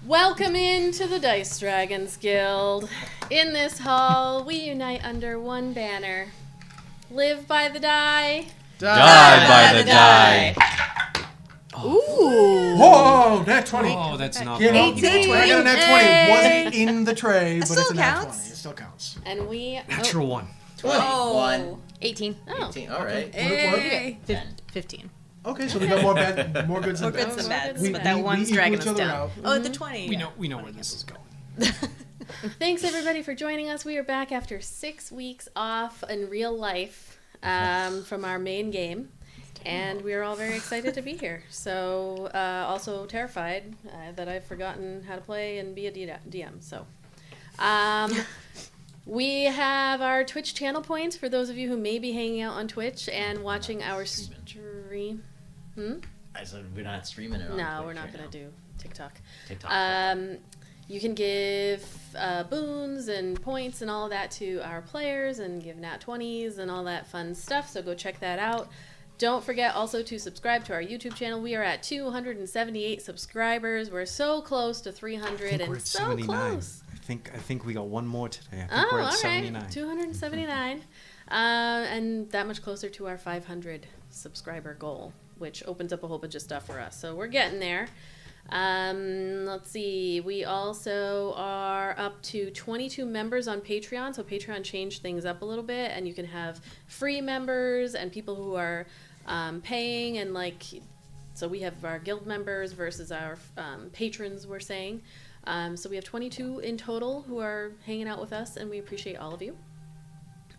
Welcome into the Dice Dragons Guild. In this hall, we unite under one banner. Live by the die. Die by the die. Ooh. Whoa, nat 20. Oh, that's not You know, bad. I got a nat 20. Wasn't in the tray, but it's a still nat counts. 20. It still counts. And we... Natural one. 21. 18. Oh. 18. All right. Hey. 15. Okay, so we got more goods than More goods bads. than bads, We- but that we one's equal dragging each us other down. out. Oh, the 20. We know where this is going. Thanks, everybody, for joining us. We are back after 6 weeks off in real life from our main game. And we are all very excited to be here. So, also terrified that I've forgotten how to play and be a DM. So, we have our Twitch channel points for those of you who may be hanging out on Twitch and watching our stream. I said we're not streaming it on No, Twitch we're not right going to now. do TikTok. You can give boons and points and all of that to our players and give nat 20s and all that fun stuff. So go check that out. Don't forget also to subscribe to our YouTube channel. We are at 278 subscribers. We're so close to 300 we're and at so 79. close. I think we got one more today. I think we're at 79. Right. 279. And that much closer to our 500 subscriber goal, which opens up a whole bunch of stuff for us. So we're getting there. Let's see. We also are up to 22 members on Patreon. So Patreon changed things up a little bit, and you can have free members and people who are paying, and so we have our guild members versus our patrons, we're saying. So we have 22 in total who are hanging out with us, and we appreciate all of you.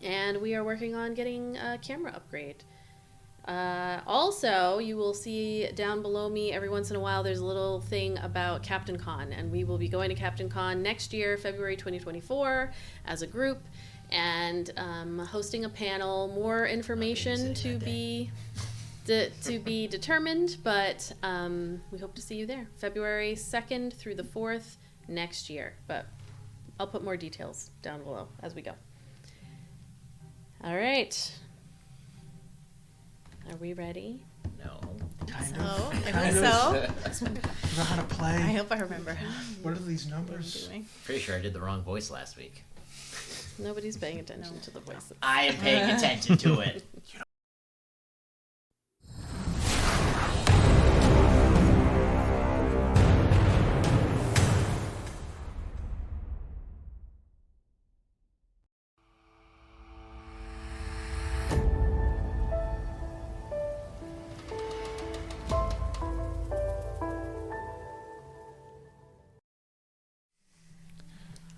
And we are working on getting a camera upgrade. Also, you will see down below me every once in a while there's a little thing about Captain Con, and we will be going to Captain Con next year, February 2024, as a group, and hosting a panel. More information to be determined, but we hope to see you there, February 2nd through the 4th next year. But I'll put more details down below as we go. All right. Are we ready? No. Kind So, of. I Kind hope of. so. I don't know how to play. I hope I remember What are these what I'm numbers? doing. Pretty sure I did the wrong voice last week. Nobody's paying attention to the voices. I am paying attention to it.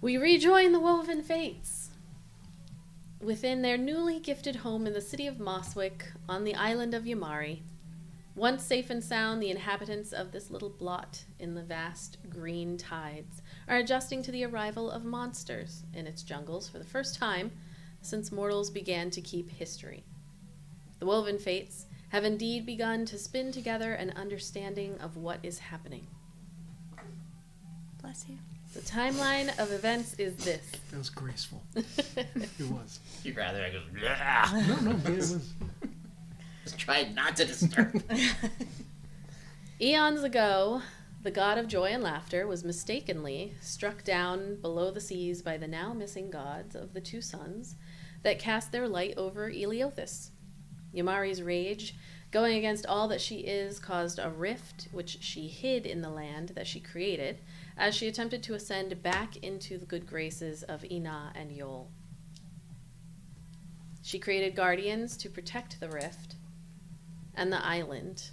We rejoin the Woven Fates within their newly gifted home in the city of Mosswick on the island of Yamari. Once safe and sound, the inhabitants of this little blot in the vast green tides are adjusting to the arrival of monsters in its jungles for the first time since mortals began to keep history. The Woven Fates have indeed begun to spin together an understanding of what is happening. Bless you. The timeline of events is this. That was graceful. It was. You'd rather I go, "Bleh." No, it was. Just try not to disturb. Eons ago, the god of joy and laughter was mistakenly struck down below the seas by the now missing gods of the two suns that cast their light over Eleothis. Yamari's rage, going against all that she is, caused a rift which she hid in the land that she created as she attempted to ascend back into the good graces of Ina and Yol. She created guardians to protect the rift and the island.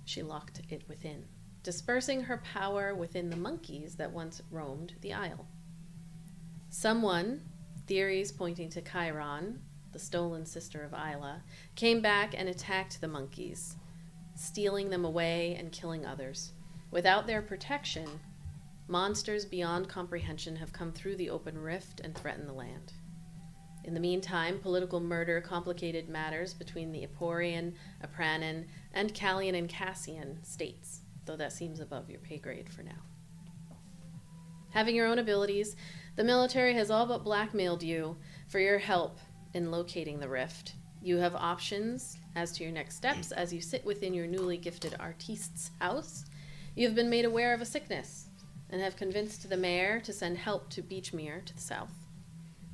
She locked it within, dispersing her power within the monkeys that once roamed the isle. Someone, theories pointing to Chiron, the stolen sister of Ayla, came back and attacked the monkeys, stealing them away and killing others. Without their protection, monsters beyond comprehension have come through the open rift and threatened the land. In the meantime, political murder complicated matters between the Eporian, Apranan, and Callian and Cassian states, though that seems above your pay grade for now. Having your own abilities, the military has all but blackmailed you for your help in locating the rift. You have options as to your next steps as you sit within your newly gifted artiste's house. You have been made aware of a sickness and have convinced the mayor to send help to Beachmere to the south.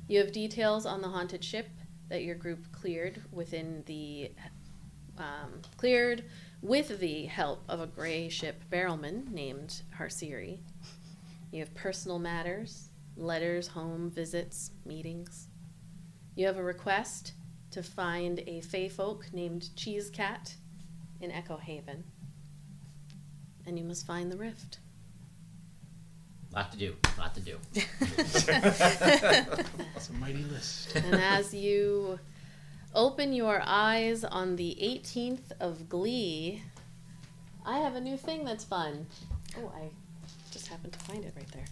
You have details on the haunted ship that your group cleared with the help of a gray ship barrelman named Harsirri. You have personal matters, letters, home visits, meetings. You have a request to find a fae folk named Cheese Cat in Echo Haven. And you must find the rift. Lot to do. That's a mighty list. And as you open your eyes on the 18th of Glee, I have a new thing that's fun. Oh, I just happened to find it right there.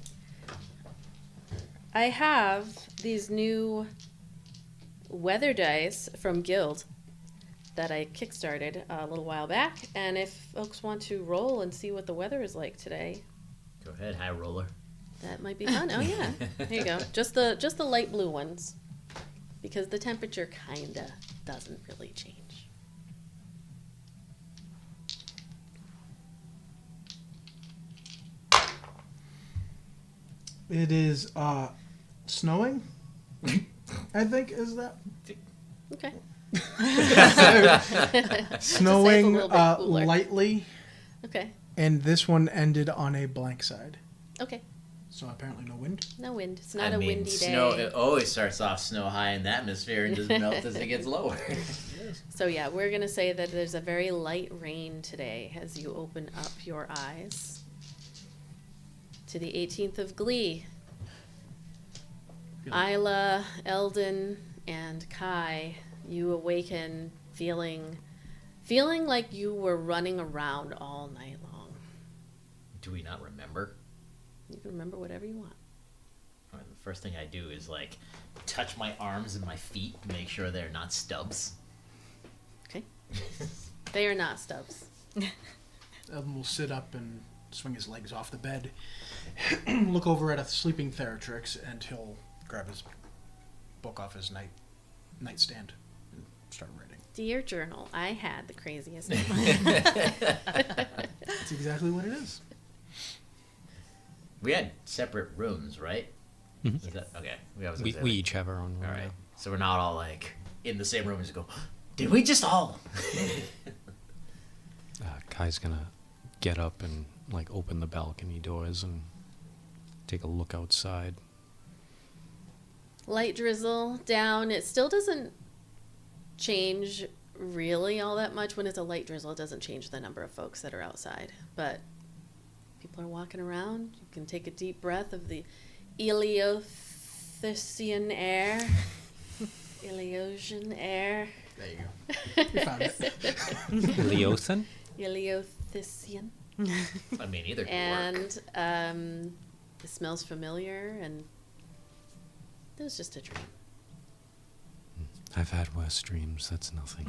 I have these new weather dice from Guild that I kickstarted a little while back, and if folks want to roll and see what the weather is like today, Go ahead, high roller. that might be fun. Oh yeah, there you go. Just the light blue ones, because the temperature kinda doesn't really change. It is snowing. I think is that Okay. snowing little bit cooler. lightly, Okay. and this one ended on a blank side. Okay. So apparently no wind. No wind. It's not a windy snow, day. It always starts off snow high in the atmosphere and just melts as it gets lower. So yeah, we're gonna say that there's a very light rain today as you open up your eyes to the 18th of Glee. Ayla, Eldon, and Kai, you awaken feeling like you were running around all night long. Do we not remember? You can remember whatever you want. The first thing I do is like touch my arms and my feet to make sure they're not stubs. Okay. They are not stubs. Eldon will sit up and swing his legs off the bed, look over at a sleeping Theratrix, and he'll grab his book off his nightstand and start writing. Dear journal, I had the craziest night. That's exactly what it is. We had separate rooms, right? Mhm. Is that, okay. We each have our own room. All right. now. So we're not all like in the same room and just go, did we just all? Kai's gonna get up and like open the balcony doors and take a look outside. Light drizzle down. It still doesn't change really all that much. When it's a light drizzle, it doesn't change the number of folks that are outside. But people are walking around. You can take a deep breath of the Eleothisian air. Eleosian air. There you go. You found it. Leothan? Eleothisian. I mean, either could work. And it smells familiar, and it was just a dream. I've had worse dreams. That's nothing.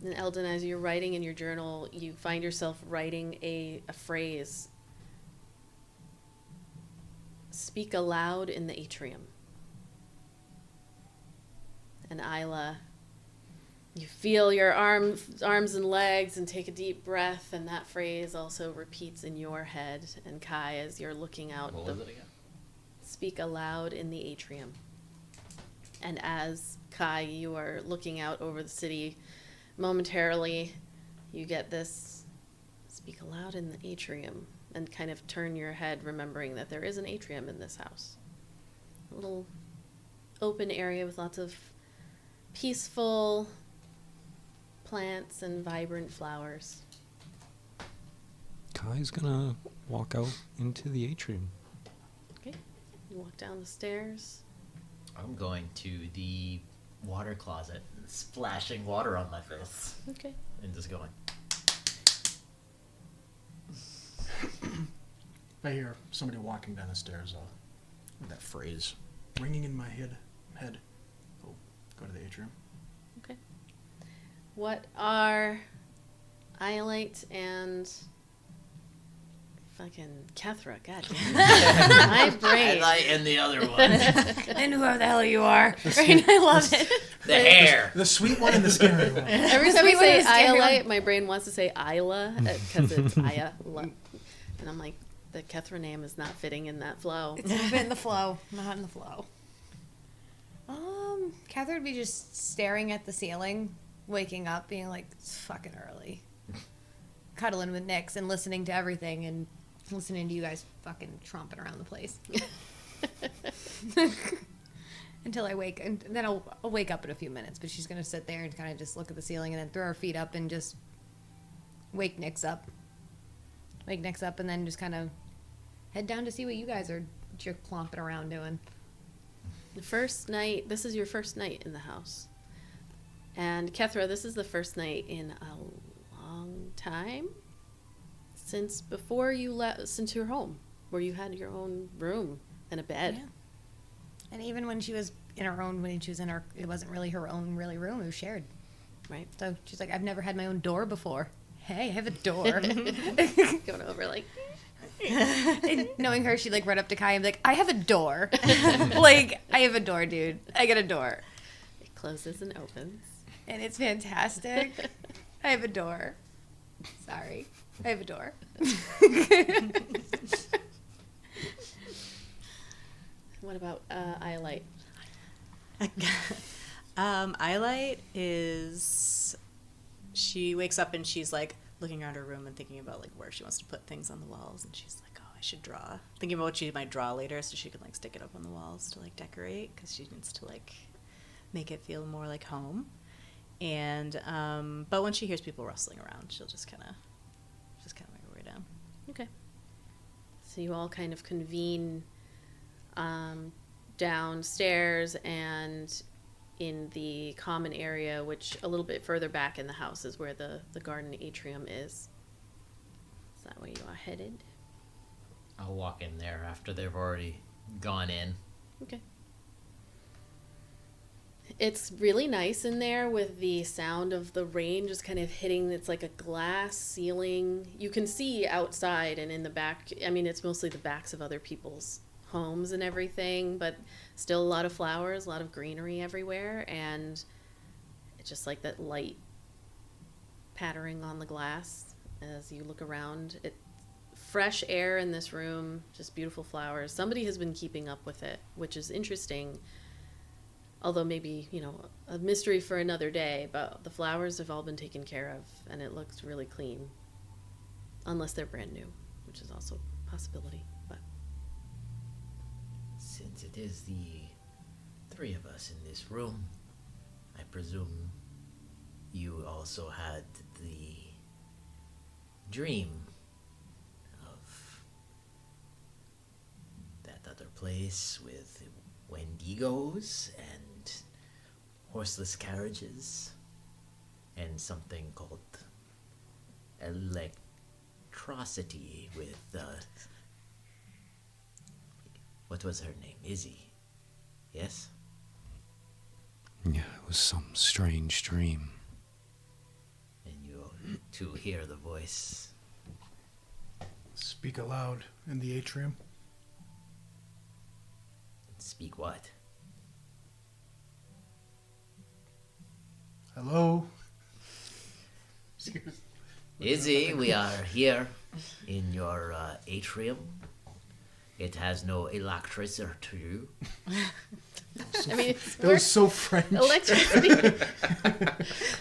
And Eldon, as you're writing in your journal, you find yourself writing a phrase. Speak aloud in the atrium. And Ayla, you feel your arms and legs and take a deep breath, and that phrase also repeats in your head. And Kai, as you're looking out, What was it again? speak aloud in the atrium. And as Kai, you are looking out over the city, momentarily, you get this speak aloud in the atrium, and kind of turn your head, remembering that there is an atrium in this house. A little open area with lots of peaceful plants and vibrant flowers. Kai's gonna walk out into the atrium. Okay, you walk down the stairs. I'm going to the water closet and splashing water on my face Okay. and just going. I hear somebody walking down the stairs with that phrase ringing in my head. Oh, go to the atrium. Okay. What are Iolite and Fucking Kethra, goddamn. My brain. And the other one. And whoever the hell you are. Right? I love it. The hair. The sweet one and the scary one. Every time I Sweet say one is scary Iolite, my brain wants to say Ayla because it's Ayla. And I'm like, the Kethra name is not fitting in that flow. It's not in the flow. Not in the flow. Catherine would be just staring at the ceiling, waking up, being like, it's fucking early. Cuddling with Nyx and listening to everything and listening to you guys fucking tromping around the place. Until I wake, and then I'll wake up in a few minutes, but she's going to sit there and kind of just look at the ceiling and then throw her feet up and just wake Nyx up. Wake Nyx up and then just kind of head down to see what you guys are just clomping around doing. The first night, this is your first night in the house. And Kethra, this is the first night in a long time since before you left, since your home, where you had your own room and a bed. Yeah. And even when she was in her own, when she was in her, it wasn't really her own really room, it was shared. Right. So she's like, I've never had my own door before. Hey, I have a door. Going over like, And knowing her, she'd like run up to Kai and be like, I have a door. Like, I have a door, dude. I got a door. it closes and opens. And it's fantastic. I have a door. Sorry. I have a door. What about Iolite? Iolite is, she wakes up and she's like looking around her room and thinking about like where she wants to put things on the walls, and she's like, oh, I should draw, thinking about what she might draw later so she can like stick it up on the walls to like decorate, because she needs to like make it feel more like home. And but when she hears people rustling around, she'll just kind of make her way down. Okay. So you all kind of convene downstairs and in the common area, which a little bit further back in the house is where the garden atrium is. Is that where you are headed? I'll walk in there after they've already gone in. Okay. It's really nice in there with the sound of the rain just kind of hitting. It's like a glass ceiling. You can see outside and in the back. I mean, it's mostly the backs of other people's homes and everything, but still a lot of flowers, a lot of greenery everywhere, and it's just like that light pattering on the glass as you look around. It fresh air in this room, just beautiful flowers. Somebody has been keeping up with it, which is interesting. Although maybe, you know, a mystery for another day, but the flowers have all been taken care of and it looks really clean. Unless they're brand new, which is also a possibility. But Since it is the three of us in this room, I presume you also had the dream of that other place with Wendigos and horseless carriages and something called electricity with what was her name? Izzi. Yes? Yeah, it was some strange dream. And you two hear the voice. Speak aloud in the atrium. Speak what? Hello? Izzi, we are here in your atrium. It has no electricity to you. I mean, it's That was so French. electricity.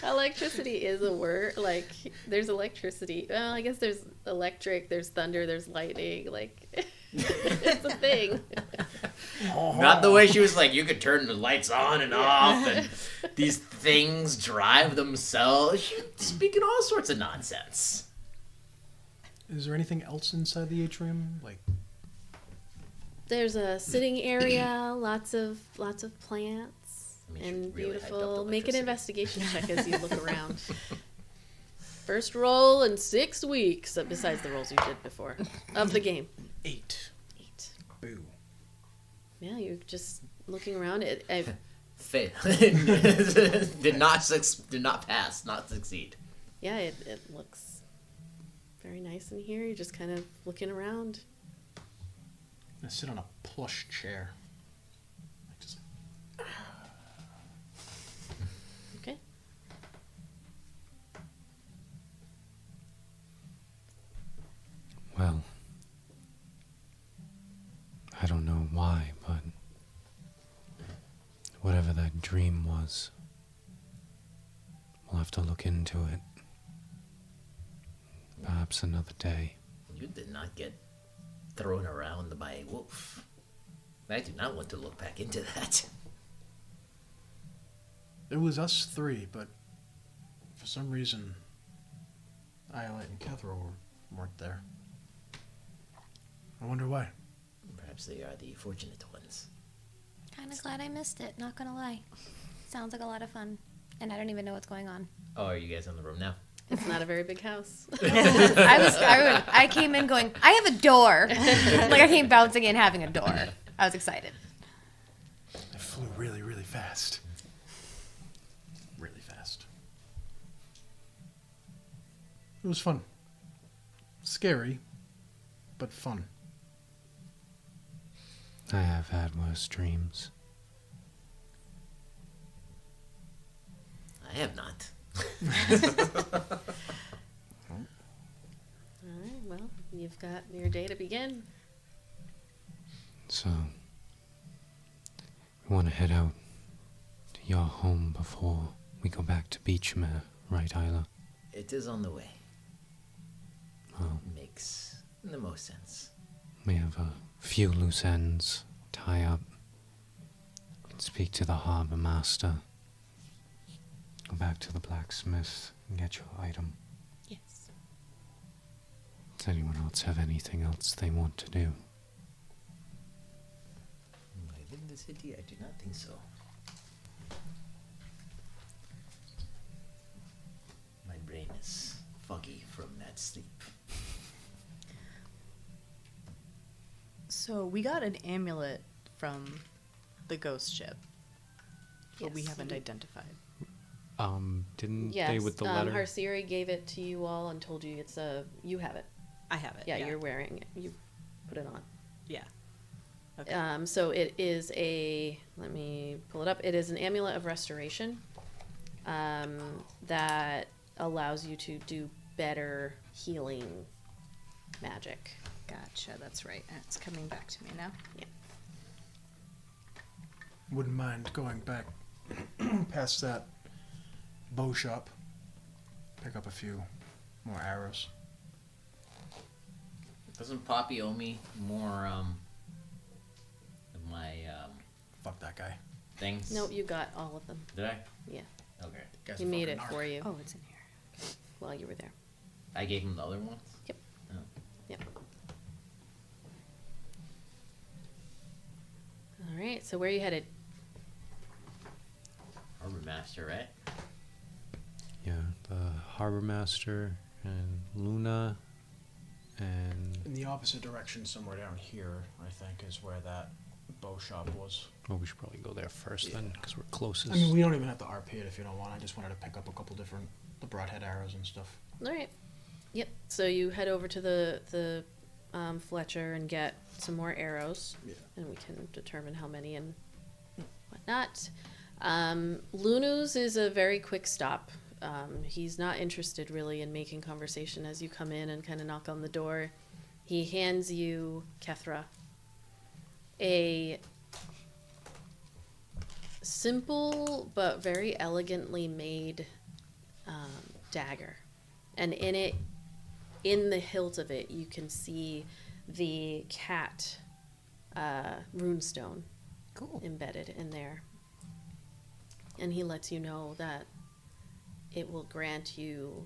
Electricity is a word. Like, there's electricity. Well, I guess there's electric, there's thunder, there's lightning. Like, it's a thing. Not the way she was like, you could turn the lights on and off, and these things drive themselves. She's speaking all sorts of nonsense. Is there anything else inside the atrium? Like, There's a sitting area, lots of plants, I mean, she and really hyped up the beautiful. Make an electricity. investigation check as you look around. First roll in 6 weeks, besides the rolls you did before of the game. 8. 8. Boo. Yeah, you're just looking around. Fail. did not pass, not succeed. Yeah, it looks very nice. nice in here? You're just kind of looking around. I sit on a plush chair. Like just, Okay. Well, I don't know why, but whatever that dream was, we'll have to look into it. Perhaps another day. You did not get thrown around by a wolf. I do not want to look back into that. it was us three, but for some reason, Iolite and Kethra weren't there. I wonder why. Perhaps they are the fortunate ones. Kind of glad I missed it, not gonna lie. Sounds like a lot of fun. And I don't even know what's going on. Oh, are you guys in the room now? It's not a very big house. I came in going, I have a door. Like I came bouncing in having a door. I was excited. I flew really, really fast. Really fast. It was fun. Scary, but fun. I have had worse dreams. I have not. All right, well, you've got your day to begin. So, we want to head out to your home before we go back to Beechmere, right, Ayla? It is on the way. Well, Makes the most sense. we have a few loose ends to tie up. We can speak to the harbor master. Go back to the blacksmith and get your item. Yes. Does anyone else have anything else they want to do? Within the city, I do not think so. My brain is foggy from that sleep. So we got an amulet from the ghost ship, but we Yes. haven't identified. Didn't Yes, they with the letter? Harsirri gave it to you all and told you you have it. I have it. Yeah, you're wearing it. You put it on. Yeah. Okay. So it is let me pull it up. It is an amulet of restoration that allows you to do better healing magic. Gotcha. That's right. And it's coming back to me now. Wouldn't mind going back past that bow shop. Pick up a few more arrows. Doesn't Poppy owe me more of my Fuck that guy. things? Nope, you got all of them. Did I? Yeah, Okay. Guy's he a made fucking it narc. for you Oh, it's in here. while you were there. I gave him the other ones? Yep. Oh. Yep. All right. So where are you headed? Harbor Master, right? Yeah, the harbor master and Luna and In the opposite direction, somewhere down here, I think, is where that bow shop was. well, we should probably go there first then, because we're closest. I mean, we don't even have to RP it if you don't want. I just wanted to pick up a couple different the broadhead arrows and stuff. All right. Yep. So you head over to the Fletcher and get some more arrows, Yeah. and we can determine how many and whatnot. Lunu's is a very quick stop. He's not interested really in making conversation as you come in and kind of knock on the door. He hands you, Kethra, a simple but very elegantly made dagger. And in the hilt of it, you can see the cat runestone embedded in there. And he lets you know that it will grant you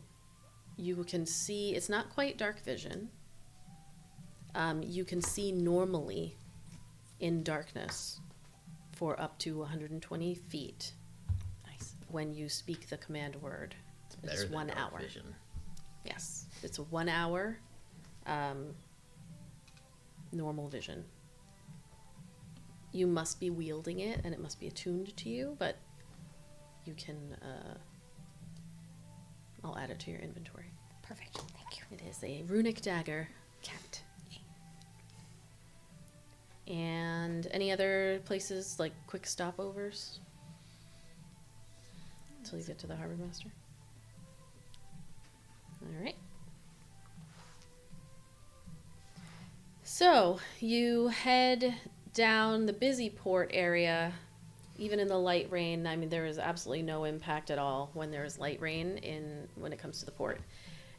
can see, it's not quite dark vision. You can see normally in darkness for up to 120 feet. Nice. When you speak the command word. Better It's than 1 dark hour. Vision. Yes, it's a 1 hour normal vision. You must be wielding it, and it must be attuned to you, but you can. I'll add it to your inventory. Perfect. Thank you. It is a runic dagger. Cat. And any other places, like quick stopovers? Until you get to the harbor master. All right. So you head down the busy port area. Even in the light rain, I mean, there is absolutely no impact at all when there is light rain when it comes to the port.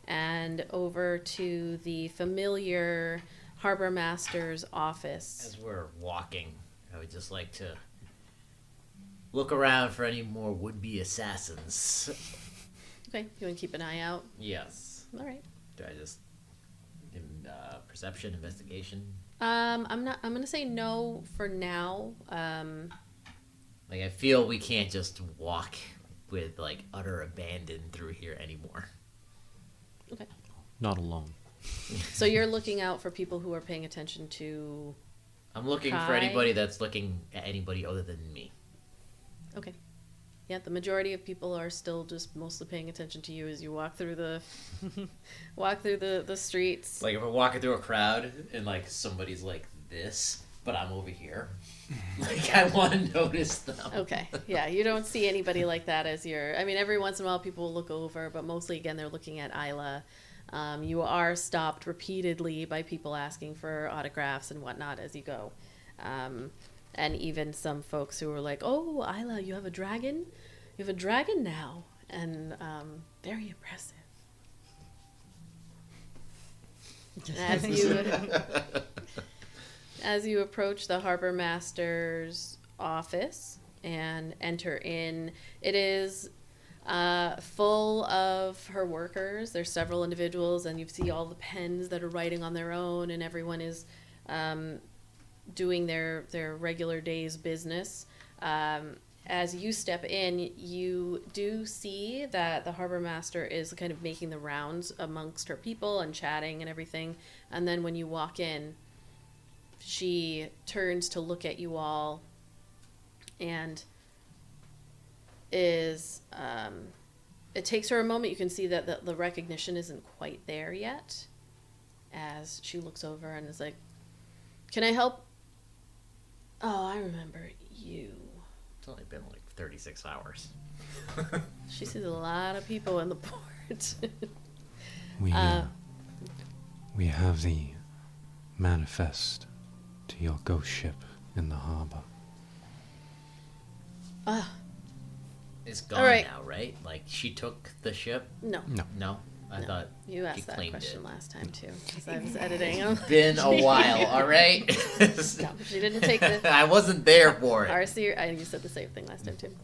And over to the familiar harbor master's office. As we're walking, I would just like to look around for any more would-be assassins. Okay, you want to keep an eye out? Yes. All right. Do I just perception, investigation? I'm gonna say no for now. Like, I feel we can't just walk with like utter abandon through here anymore. Okay. Not alone. So you're looking out for people who are paying attention to. I'm looking for Hi. anybody that's looking at anybody other than me. Okay. Yeah, the majority of people are still just mostly paying attention to you as you walk through the the streets. Like if we're walking through a crowd and like somebody's like this, but I'm over here. Like I want to notice them. Okay. Yeah, you don't see anybody like that as you're. I mean, every once in a while people will look over, but mostly again they're looking at Ayla. You are stopped repeatedly by people asking for autographs and whatnot as you go. And even some folks who are like, "Oh, Ayla, you have a dragon? You have a dragon now?" And very impressive. As you approach the harbor master's office and enter in, it is full of her workers. There's several individuals, and you see all the pens that are writing on their own, and everyone is doing their regular day's business. As you step in, you do see that the harbor master is kind of making the rounds amongst her people and chatting and everything. And then when you walk in, she turns to look at you all and is it takes her a moment. You can see that the recognition isn't quite there yet as she looks over and is like, "Can I help?" "Oh, I remember you." It's only been like 36 hours. She sees a lot of people in the port. We have the manifest to your ghost ship in the harbor. It's gone All right. now, right? Like she took the ship? No. No. No, I No. thought You she asked that claimed question it. last time too, because I was editing them. Been a while, all right. No, she didn't take the I wasn't there for it. Harsirri. You said the same thing last time too.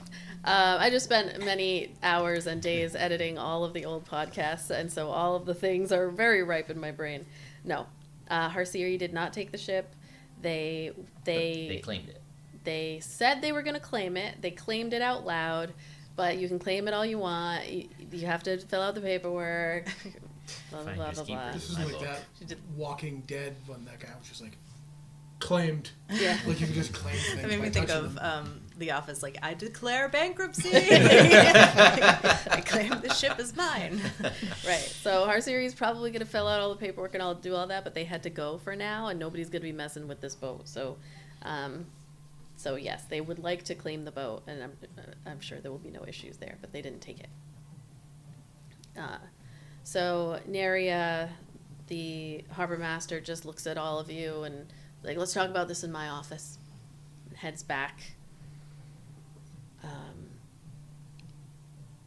I just spent many hours and days editing all of the old podcasts, and so all of the things are very ripe in my brain. No, Harsirri did not take the ship. They claimed it. They said they were going to claim it. They claimed it out loud, but you can claim it all you want. You have to fill out the paperwork. Blah, blah, blah, blah, blah. This is My like book. that Walking Dead when that guy was just like, claimed. Yeah. Like you can just claim things. That made by me think touching of them. The Office, like, I declare bankruptcy. I claim the ship is mine. Right. So Harsirri's probably going to fill out all the paperwork and I'll do all that, but they had to go for now, and nobody's going to be messing with this boat. So, so yes, they would like to claim the boat, and I'm sure there will be no issues there, but they didn't take it. So Neria, the harbor master, just looks at all of you and like, "Let's talk about this in my office." And heads back.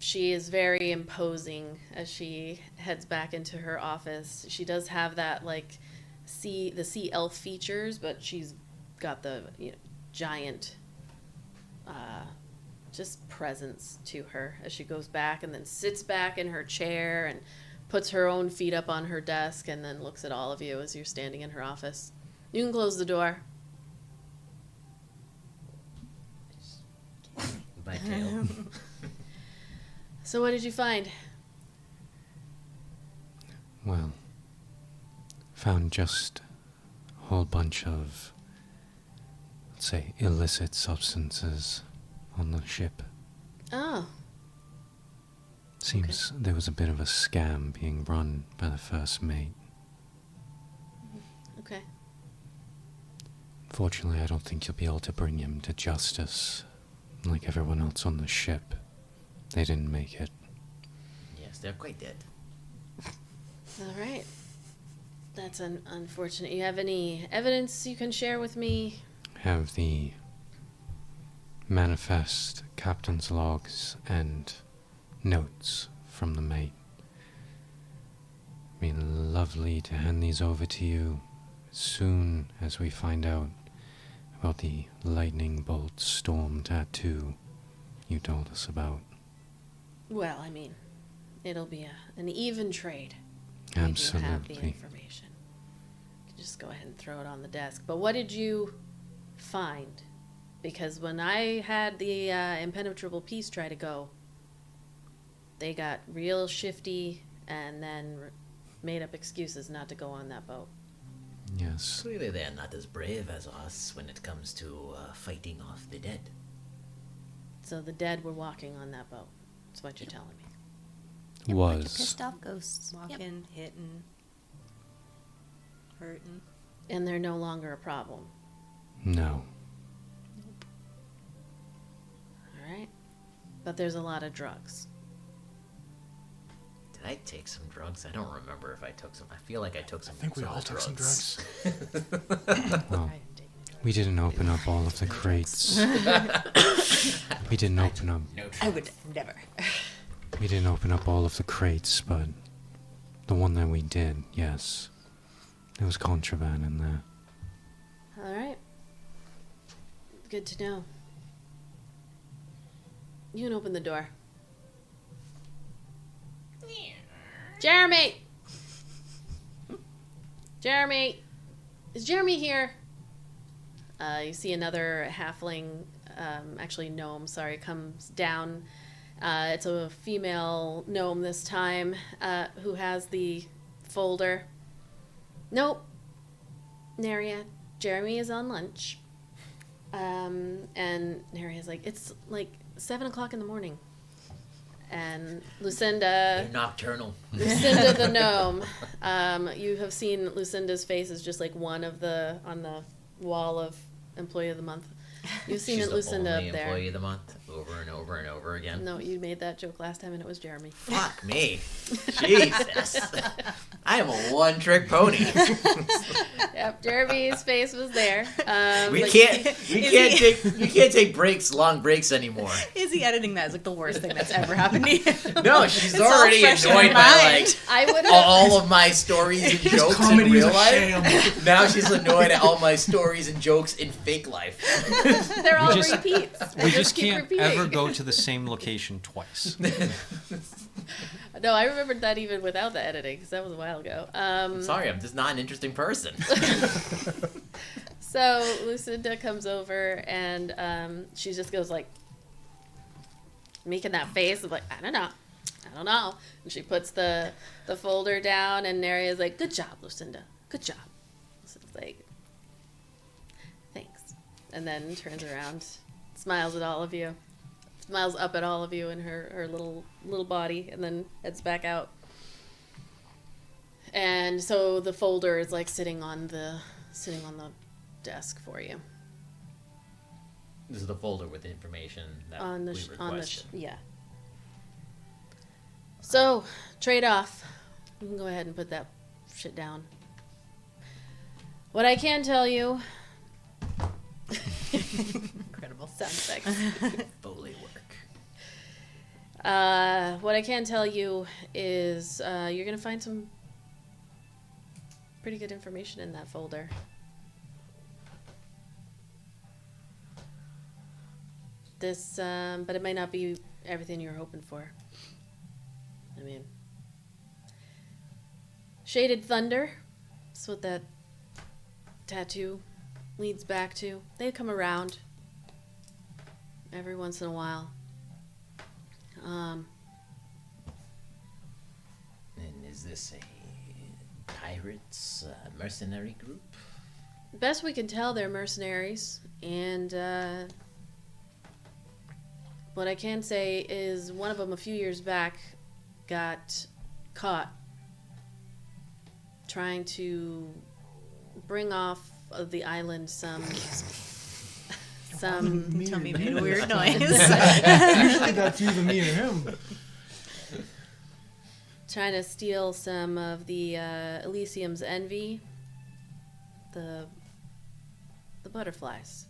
She is very imposing as she heads back into her office. She does have that like the sea elf features, but she's got the giant just presence to her as she goes back and then sits back in her chair and puts her own feet up on her desk and then looks at all of you as you're standing in her office. "You can close the door." My tail. "So what did you find?" Well, found just a whole bunch of, let's say, illicit substances on the ship. "Oh, Seems there was a bit of a scam being run by the first mate. Okay. Fortunately, I don't think you'll be able to bring him to justice like everyone else on the ship. They didn't make it. Yes, they're quite dead. All right. That's unfortunate. You have any evidence you can share with me? Have the manifest, captain's logs, and notes from the mate. It'd be lovely to hand these over to you as soon as we find out about the lightning bolt storm tattoo you told us about. Well, I mean, it'll be an even trade. If you have the Absolutely. information. You can just go ahead and throw it on the desk. But what did you find? Because when I had the impenetrable peace try to go, they got real shifty and then made up excuses not to go on that boat. Yes. Clearly they're not as brave as us when it comes to fighting off the dead. So the dead were walking on that boat. That's what you're telling me. Like the Was. pissed off ghosts. Walking, hitting, hurting. And they're no longer a problem. No. All right? But there's a lot of drugs. Did I take some drugs? I don't remember if I took some. I feel like I took some. I think we all took some drugs. Well, we didn't open up all of the crates. We didn't open up. No I would never. We didn't open up all of the crates, but the one that we did, yes. There was contraband in there. All right. Good to know. You can open the door. Jeremy! Jeremy! Is Jeremy here? You see another halfling, actually gnome, sorry, comes down. It's a female gnome this time, who has the folder. Nope. Naria, Jeremy is on lunch. And Naria's like, it's like 7 o'clock in the morning. And Lucinda, They're nocturnal. Lucinda the gnome, you have seen Lucinda's face is just like one of the, on the wall of Employee of the Month. You've seen She's it, the Lucinda only up there. employee of the month, over and over and over again. No, you made that joke last time and it was Jeremy. Fuck me. Jesus. I am a one-trick pony. Yep, Jeremy's face was there. We but- can't take breaks, long breaks anymore. Izzy editing that is like the worst thing that's ever happened to you. No, she's It's all already fresh in her annoyed by mind. like I would have. all of my stories and jokes in Comedy is real a life. sham. Now she's annoyed at all my stories and jokes in fake life. They're all just- repeats. They We just keep can't repeating. ever go to the same location twice. No, I remembered that even without the editing because that was a while ago. Sorry, I'm just not an interesting person. So Lucinda comes over and she just goes like making that face of like, I don't know. And she puts the folder down and Naria's like, good job, Lucinda. Good job. So it's like, thanks. And then turns around, smiles at all of you. Smiles up at all of you in her little body and then heads back out. And so the folder is like sitting on the desk for you. This is the folder with the information that On the we requested. yeah. So, trade off. You can go ahead and put that shit down. What I can tell you, Incredible. sound sexy. Foley work. What I can tell you is you're gonna find some pretty good information in that folder. This, but it may not be everything you're hoping for. I mean, Shaded Thunder. That's what that tattoo leads back to. They come around every once in a while. And is this a pirates mercenary group? Best we can tell, they're mercenaries, and what I can say is one of them a few years back got caught trying to bring off of the island some Tummy made a weird noise. Usually that's either me or him. trying to steal some of the Elysium's envy, the butterflies.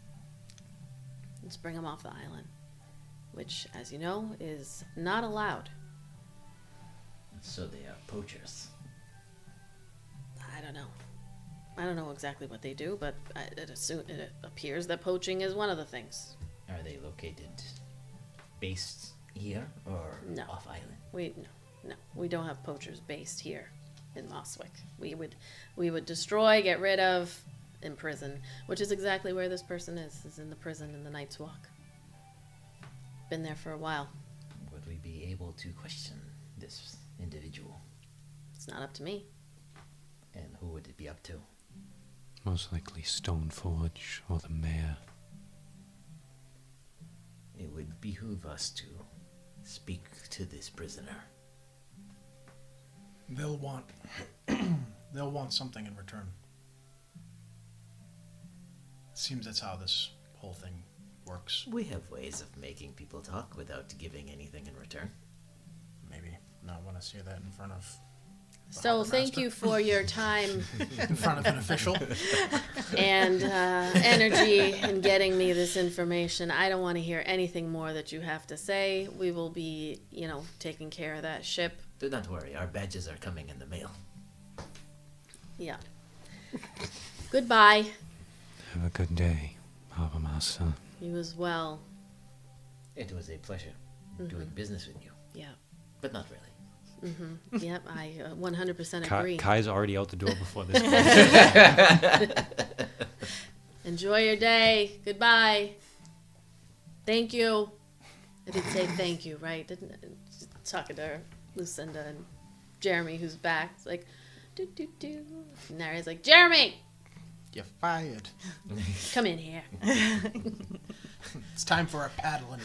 Let's bring them off the island, which, as you know, is not allowed. So they are poachers. I don't know. I don't know exactly what they do, but it appears that poaching is one of the things. Are they located based here or No. off island? No, we don't have poachers based here in Mosswick. We would destroy, get rid of, imprison, which is exactly where this person is in the prison in the Night's Walk. Been there for a while. Would we be able to question this individual? It's not up to me. And who would it be up to? Most likely Stoneforge or the mayor. It would behoove us to speak to this prisoner. They'll want something in return. Seems that's how this whole thing works. We have ways of making people talk without giving anything in return. Maybe not want to say that in front of. So thank you for your time In front of an official. and energy in getting me this information. I don't want to hear anything more that you have to say. We will be, taking care of that ship. Do not worry, our badges are coming in the mail. Yeah. Goodbye. Have a good day, Harbor Master. You as well. It was a pleasure doing business with you, Yeah. but not really. Yep, I 100% agree. Kai's already out the door before this. Enjoy your day. Goodbye. Thank you. I did say thank you, right? Didn't I? Talking to Lucinda and Jeremy, who's back. It's like, do. And Nari's like, Jeremy, You're fired. come in here. It's time for a paddling.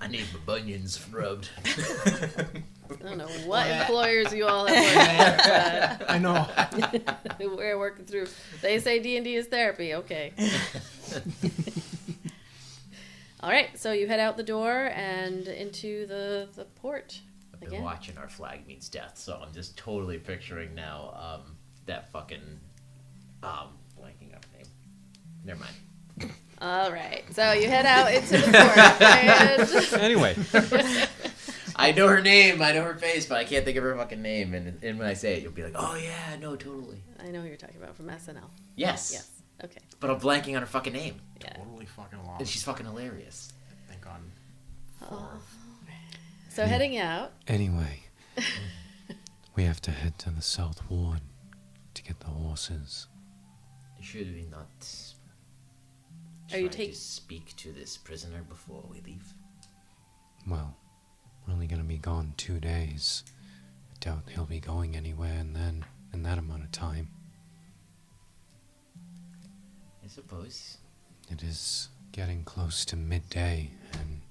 I need my bunions rubbed. I don't know what employers you all have worked I know. with. We're working through. They say D&D is therapy. Okay. All right, so you head out the door and into the port I've been again. watching Our Flag Means Death, so I'm just totally picturing now that fucking blanking up name. Never mind. All right, so you head out into the port. And Anyway, I know her name, I know her face, but I can't think of her fucking name. And when I say it, you'll be like, "Oh yeah, no, totally." I know who you're talking about from SNL. Yes. Yes. Okay. But I'm blanking on her fucking name, Yeah. Totally fucking long. and she's fucking hilarious. I think on. So heading out. Anyway, we have to head to the South Ward to get the horses. Should we not Are you try to speak to this prisoner before we leave? Well, we're only going to be gone 2 days. I doubt he'll be going anywhere in that amount of time. I suppose. It is getting close to midday, and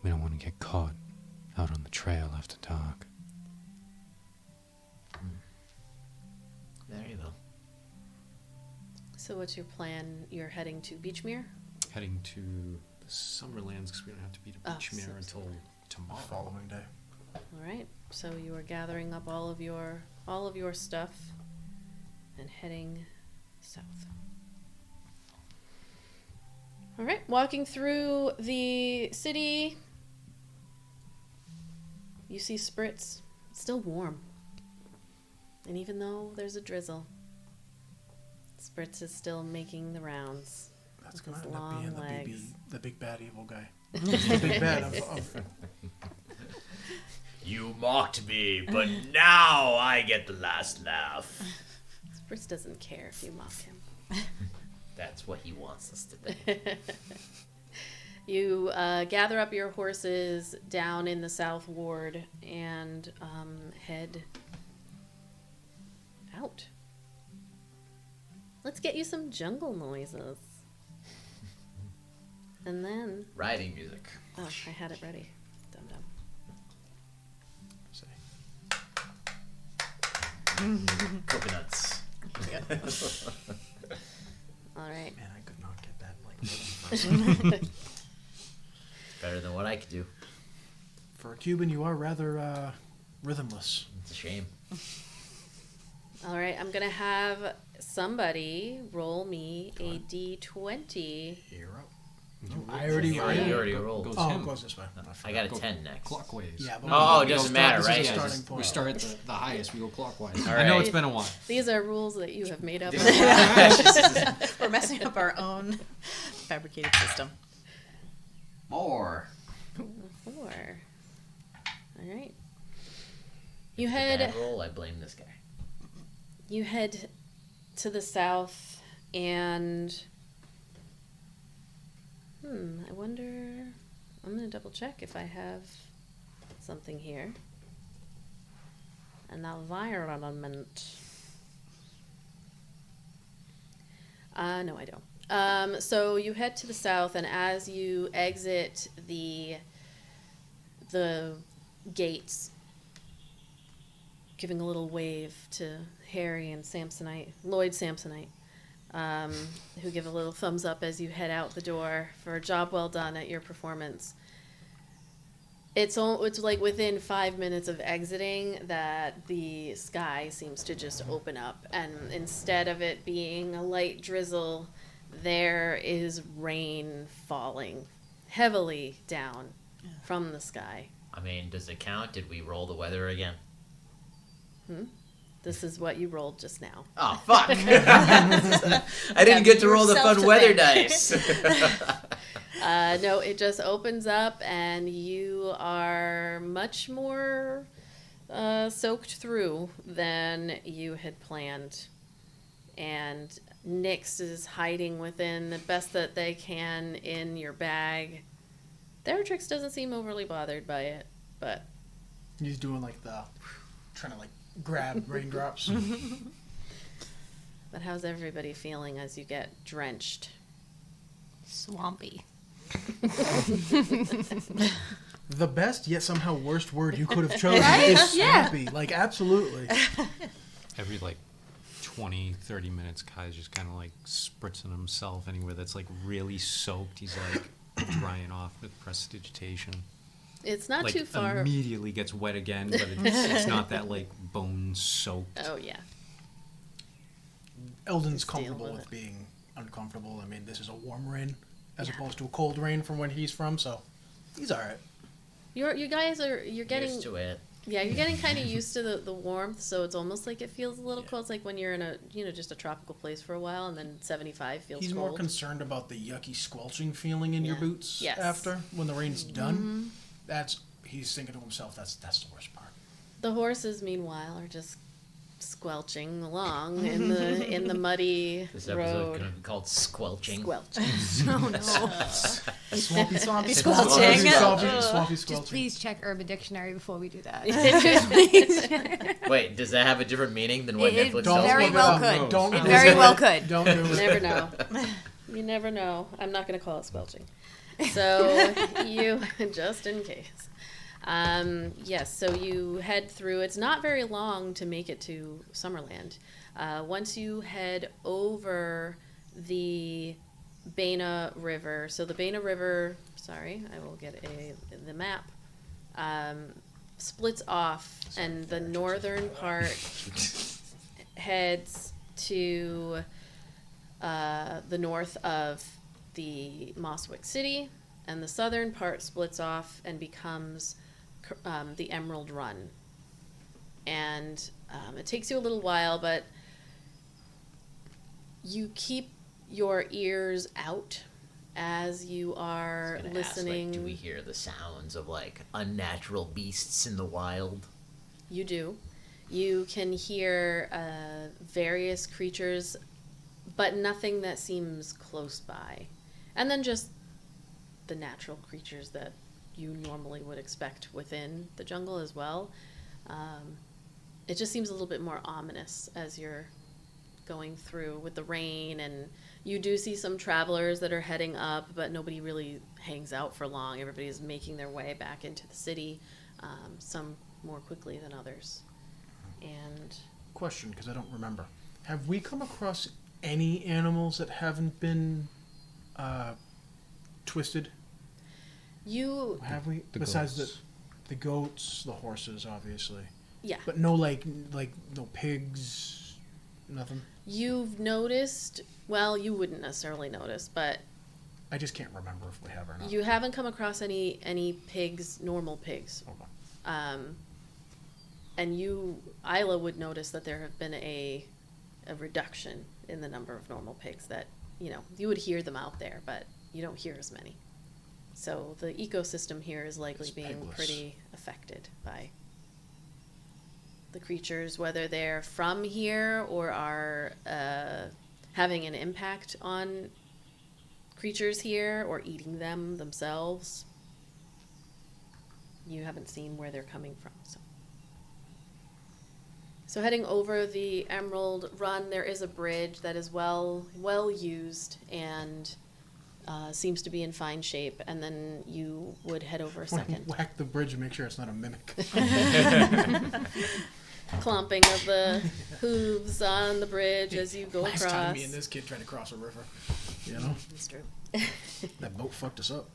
we don't want to get caught out on the trail after dark. Very well. So what's your plan? You're heading to Beachmere? heading to the Summerlands because we don't have to be to Oh, Beachmere so until tomorrow. Following day. All right. So you are gathering up all of your stuff and heading south. All right. Walking through the city, you see Spritz. It's still warm. And even though there's a drizzle, Spritz is still making the rounds. That's With gonna his end up being long legs. the big bad evil guy. The big bad of You mocked me, but now I get the last laugh. Spritz doesn't care if you mock him. That's what he wants us to think. You gather up your horses down in the South Ward and head out. Let's get you some jungle noises. And then... Riding music. Oh, I had it ready. Dum-dum. Coconuts. All right. Man, I could not get that like rhythm. Better than what I could do. For a Cuban, you are rather rhythmless. It's a shame. All right. I'm gonna have somebody roll me a d20. You're up. You I already You already rolled. Goes Oh, him. it goes this way. I got a 10 next. Clockwise. Yeah, but Oh, it We doesn't go matter, this is right? the Starting point. We start at the highest. We go clockwise. All I know right. it's been a while. These are rules that you have made up. We're messing up our own fabricated system. More. 4. All right. You Bad head roll, I blame this guy. to the south, and I wonder. I'm gonna double check if I have something here. An environment. No, I don't. So you head to the south, and as you exit the gates, giving a little wave to Harry and Lloyd Samsonite, who give a little thumbs up as you head out the door for a job well done at your performance. It's like within 5 minutes of exiting that the sky seems to just open up, and instead of it being a light drizzle, there is rain falling heavily down from the sky. I mean, does it count? Did we roll the weather again? This is what you rolled just now. Oh, fuck! I didn't get to roll the yourself fun to weather thank. dice. No, it just opens up, and you are much more soaked through than you had planned. And Nyx is hiding within the best that they can in your bag. Theratrix doesn't seem overly bothered by it, but He's doing like trying to like grab raindrops. but how's everybody feeling as you get drenched? Swampy. The best yet somehow worst word you could have chosen Right? is Yeah. swampy. Like absolutely. Every 20, 30 minutes, Kai's just kind of like spritzing himself anywhere that's like really soaked. He's like drying off with prestidigitation. It's not like too far. immediately gets wet again, but it's not that like bone soaked. Oh, yeah. Eldon's Just deal comfortable with with it. being uncomfortable. I mean, this is a warm rain as opposed to a cold rain from where he's from, so he's all right. You guys are getting Used to it. Yeah, you're getting kind of used to the warmth, so it's almost like it feels a little cold. It's like when you're in a just a tropical place for a while, and then 75 feels He's cold. more concerned about the yucky squelching feeling in your Yeah. boots Yes. after when the rain's done. He's thinking to himself, that's the worst part. The horses, meanwhile, are just squelching along in the muddy This episode road. could have been called Squelching. Squelching. Oh no. Swampy, Swampy squelching. squelching. Swampy Just squelching. please check Urban Dictionary before we do that. Wait, does that have a different meaning than what It Netflix Don't tells very me? look it well up. could. Don't It Google very it. well could. Don't do You it. never know. You never know. I'm not going to call it squelching. So you, just in case. Yes, so you head through. It's not very long to make it to Summerland. Once you head over the Baina River, so the Baina River, sorry, I will get the map, splits off, and the northern part heads to the north of the Mosswick City, and the southern part splits off and becomes the Emerald Run. And it takes you a little while, but you keep your ears out as you are Gonna listening. ask, do we hear the sounds of unnatural beasts in the wild? You do. You can hear various creatures, but nothing that seems close by. And then just the natural creatures that you normally would expect within the jungle as well. It just seems a little bit more ominous as you're going through with the rain, and you do see some travelers that are heading up, but nobody really hangs out for long. Everybody's making their way back into the city, some more quickly than others. And question, because I don't remember. Have we come across any animals that haven't been twisted? The Have we? goats. Besides the goats, the horses, obviously. Yeah. But no, like no pigs, nothing. You've noticed, well, you wouldn't necessarily notice, but I just can't remember if we have or not. you haven't come across any pigs, normal pigs. Okay. And Ayla would notice that there have been a reduction in the number of normal pigs that, you would hear them out there, but you don't hear as many. So the ecosystem here is likely It's being pigless. pretty affected by the creatures, whether they're from here or are having an impact on creatures here or eating them themselves. You haven't seen where they're coming from. So heading over the Emerald Run, there is a bridge that is well used and seems to be in fine shape, and then you would head over a second. Whack the bridge and make sure it's not a mimic. Clomping of the hooves on the bridge as you go Last across. time me and this kid tried to cross a river, It's true. that boat fucked us up.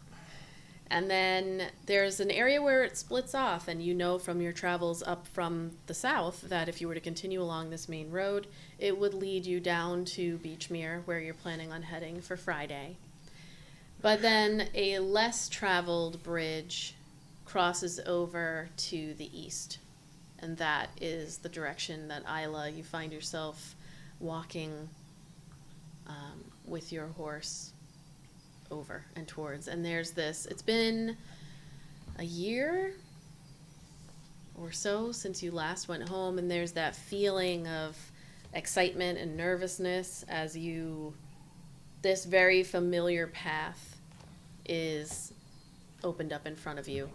And then there's an area where it splits off, and you know from your travels up from the south that if you were to continue along this main road, it would lead you down to Beachmere, where you're planning on heading for Friday. But then a less traveled bridge crosses over to the east, and that is the direction that Ayla, you find yourself walking with your horse over and towards. And there's this, it's been a year or so since you last went home, and there's that feeling of excitement and nervousness as this very familiar path is opened up in front of you.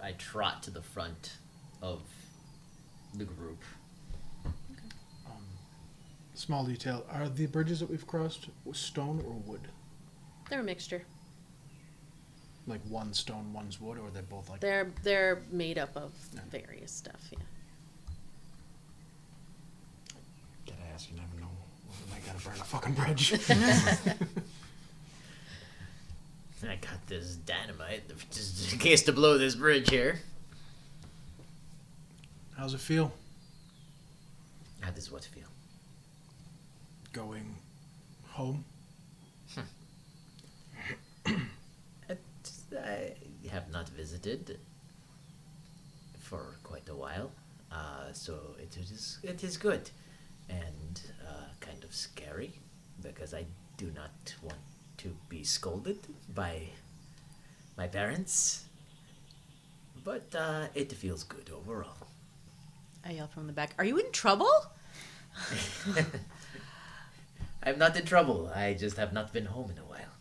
I trot to the front of the group. Small detail: are the bridges that we've crossed stone or wood? They're a mixture. Like one stone, one's wood, or they're both like? They're made up of various stuff, yeah. Gotta ask, you never know. We might gotta burn a fucking bridge. I got this dynamite just in case to blow this bridge here. How's it feel? How does what feel? Going home? I have not visited for quite a while, so it is good, and kind of scary because I do not want to be scolded by my parents, but it feels good overall. I yell from the back, "Are you in trouble?" I'm not in trouble. I just have not been home in a while.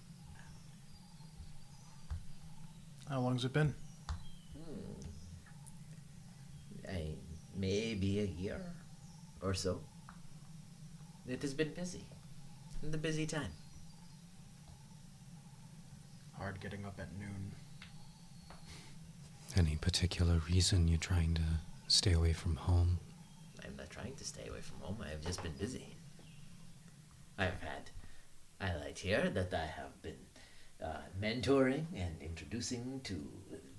How long's it been? Maybe a year or so. It has been busy. The busy time. Hard getting up at noon. Any particular reason you're trying to stay away from home? I'm not trying to stay away from home. I have just been busy. I have had Iolite here that I have been mentoring and introducing to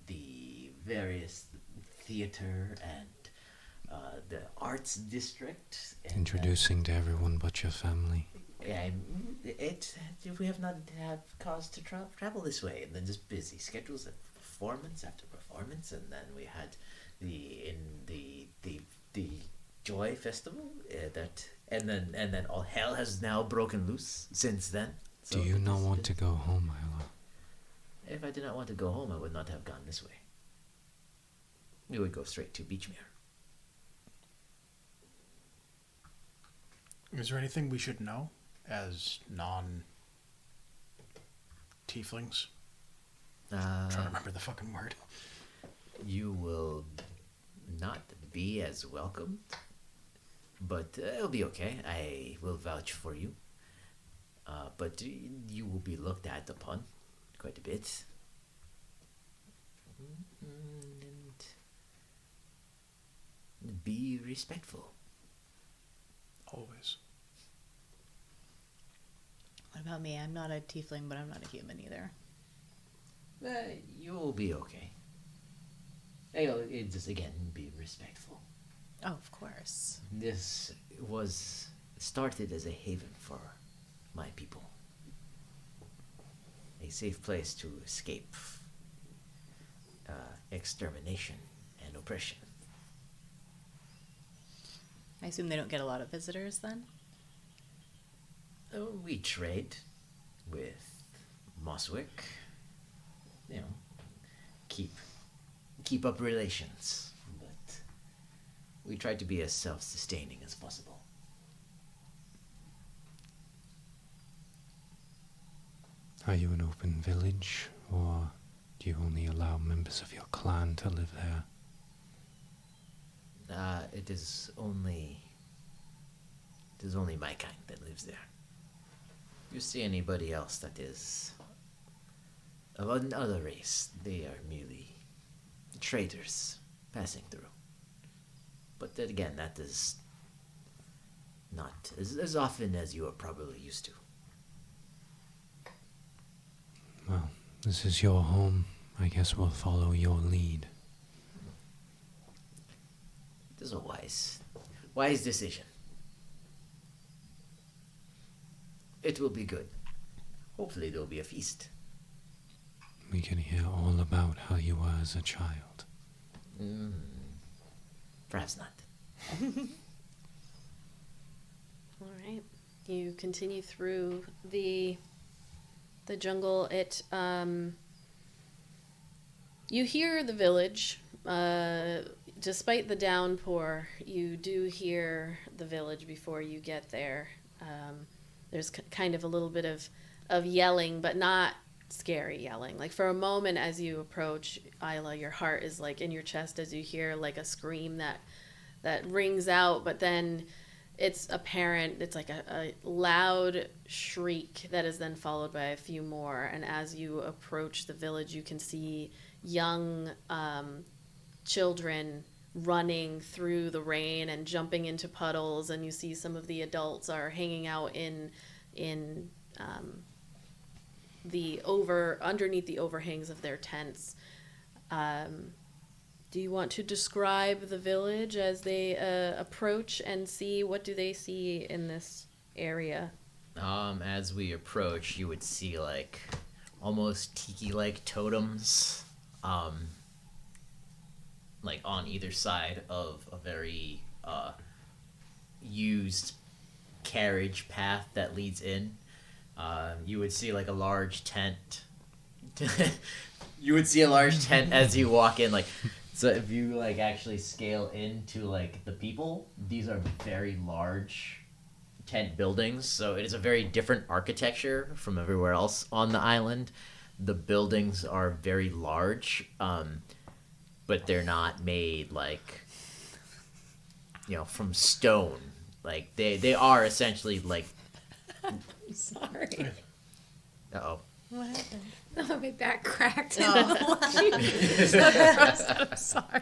the various theater and the arts district. And, Introducing to everyone but your family. We have not had cause to travel this way, and then just busy schedules of performance after performance, and then we had the Joy Festival and then all hell has now broken loose since then. Do you not want to go home, Ayla? If I did not want to go home, I would not have gone this way. We would go straight to Beachmere. Is there anything we should know as non-tieflings? I'm trying to remember the fucking word. You will not be as welcomed, but it'll be okay. I will vouch for you. But you will be looked at upon quite a bit. And be respectful. Always. What about me? I'm not a tiefling, but I'm not a human either. You'll be okay. Hey, just again, be respectful. Oh, of course. This was started as a haven for my people. A safe place to escape extermination and oppression. I assume they don't get a lot of visitors then? Oh, we trade with Mosswick. You know, keep up relations, but we try to be as self-sustaining as possible. Are you an open village, or do you only allow members of your clan to live there? It is only my kind that lives there. If you see anybody else that is of another race, they are merely traders passing through. But then again, that is not as often as you are probably used to. Well, this is your home. I guess we'll follow your lead. It is a wise decision. It will be good. Hopefully there will be a feast. We can hear all about how you were as a child. Perhaps not. All right. You continue through the jungle. You hear the village. Despite the downpour, you do hear the village before you get there. There's kind of a little bit of yelling, but not scary yelling. Like for a moment as you approach, Ayla, your heart is like in your chest as you hear like a scream that rings out, but then it's apparent, it's like a loud shriek that is then followed by a few more. And as you approach the village, you can see young children running through the rain and jumping into puddles, and you see some of the adults are hanging out in underneath the overhangs of their tents. Do you want to describe the village as they approach and see what do they see in this area? As we approach, you would see like almost tiki-like totems, like on either side of a very used carriage path that leads in. You would see like a large tent. You would see a large tent as you walk in, like. So if you like actually scale into like the people, these are very large tent buildings. So it is a very different architecture from everywhere else on the island. The buildings are very large, but they're not made like, from stone. Like they are essentially like. I'm sorry. Uh-oh. What happened? Oh, my back cracked. Oh. I'm sorry.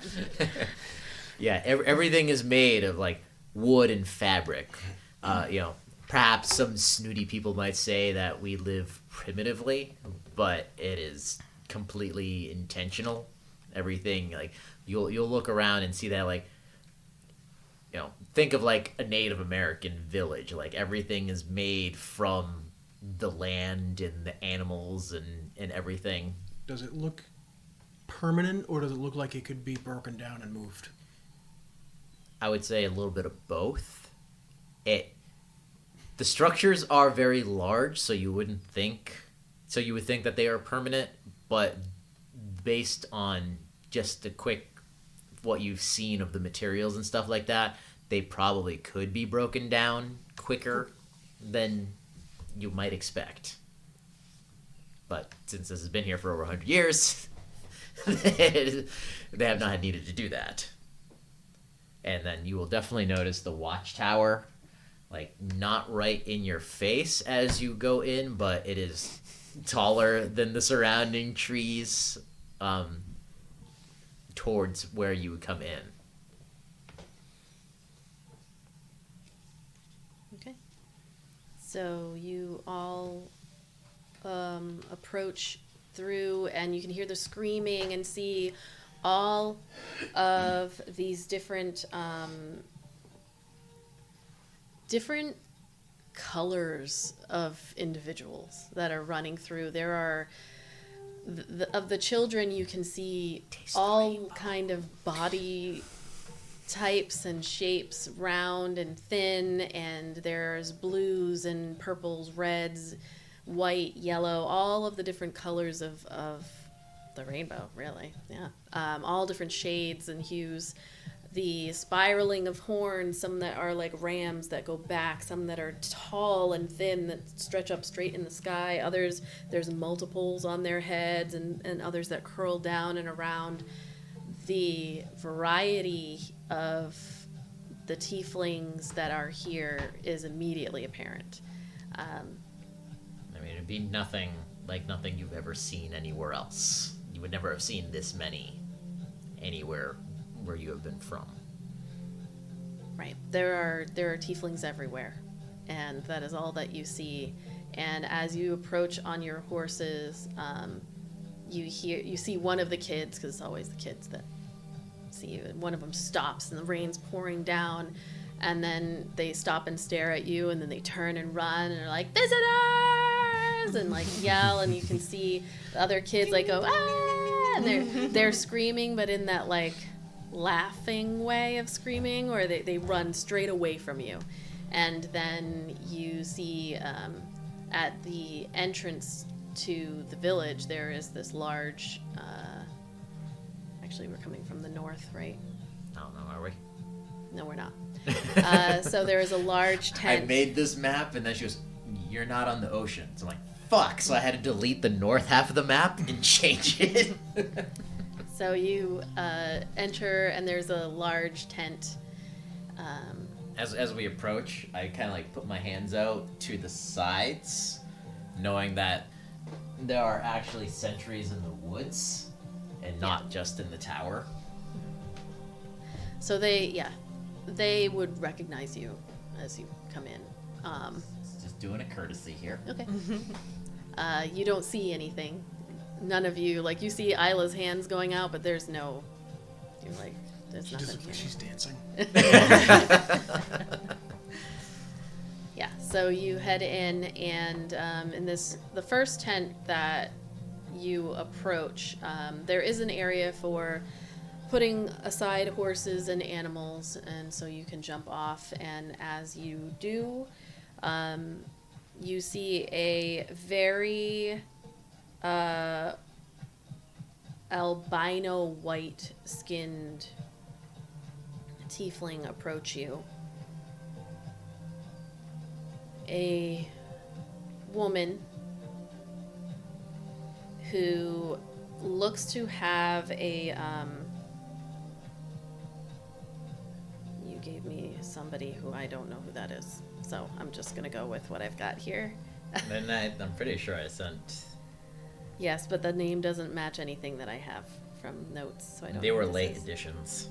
Yeah, everything is made of like wood and fabric. Perhaps some snooty people might say that we live primitively, but it is completely intentional. Everything, like you'll look around and see that, like, think of like a Native American village. Like everything is made from the land and the animals and everything. Does it look permanent, or does it look like it could be broken down and moved? I would say a little bit of both. The structures are very large, so you would think that they are permanent, but based on just the quick what you've seen of the materials and stuff like that, they probably could be broken down quicker than you might expect. But since this has been here for over 100 years, they have not needed to do that. And then you will definitely notice the watchtower, like not right in your face as you go in, but it is taller than the surrounding trees towards where you would come in. Okay. So you all approach through, and you can hear the screaming and see all of these different colors of individuals that are running through. There are of the children, you can see all kind of body types and shapes, round and thin, and there's blues and purples, reds, white, yellow, all of the different colors of the rainbow, really. Yeah. All different shades and hues. The spiraling of horns, some that are like rams that go back, some that are tall and thin that stretch up straight in the sky. Others, there's multiples on their heads, and others that curl down and around. The variety of the tieflings that are here is immediately apparent. I mean, it'd be nothing you've ever seen anywhere else. You would never have seen this many anywhere where you have been from. Right. There are tieflings everywhere, and that is all that you see. And as you approach on your horses, you see one of the kids, because it's always the kids that see you, and one of them stops, and the rain's pouring down, and then they stop and stare at you, and then they turn and run, and are like, "Visitors!" and like yell, and you can see the other kids like go, "Ah!" and they're screaming, but in that like laughing way of screaming, or they run straight away from you. And then you see at the entrance to the village, there is this large actually, we're coming from the north, right? I don't know, are we? No, we're not. So there is a large tent. I made this map, and then she goes, "You're not on the ocean." So I'm like, fuck. So I had to delete the north half of the map and change it. So you enter, and there's a large tent. As we approach, I kind of like put my hands out to the sides, knowing that there are actually sentries in the woods and not just in the tower. So they would recognize you as you come in. Just doing a courtesy here. Okay. You don't see anything. None of you, like, you see Ayla's hands going out, but there's no, you're like, there's She nothing doesn't here. she's dancing. Yeah, so you head in, and in the first tent that you approach, there is an area for putting aside horses and animals, and so you can jump off, and as you do, you see a very albino white skinned tiefling approach you. A woman who looks to have a you gave me somebody who I don't know who that is, so I'm just gonna go with what I've got here. Then I'm pretty sure I sent. Yes, but the name doesn't match anything that I have from notes, so I don't They know were who this late is. editions.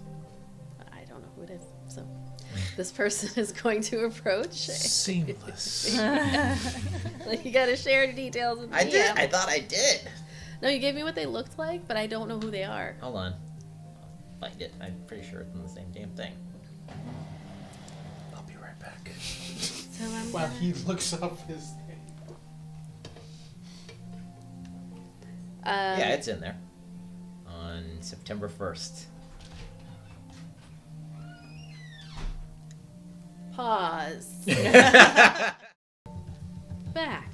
I don't know who it is, so this person is going to approach. Seamless. Like, you gotta share details with me. I did. I thought I did. No, you gave me what they looked like, but I don't know who they are. Hold on. I'll find it. I'm pretty sure it's in the same damn thing. I'll be right back. So I'm While gonna- he looks up his name. Yeah, it's in there. On September 1st. Pause. Back.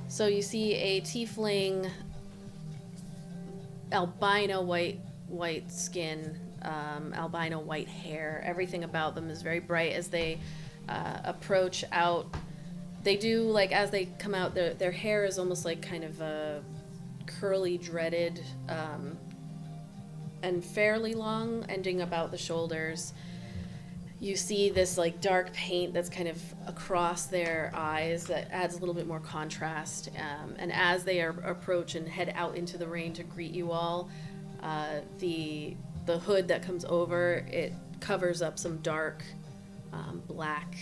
So you see a tiefling, albino white skin, albino white hair. Everything about them is very bright as they approach out. They do, like, as they come out, their hair is almost like kind of curly, dreaded, and fairly long, ending about the shoulders. You see this, like, dark paint that's kind of across their eyes that adds a little bit more contrast. And as they approach and head out into the rain to greet you all, the hood that comes over, it covers up some dark black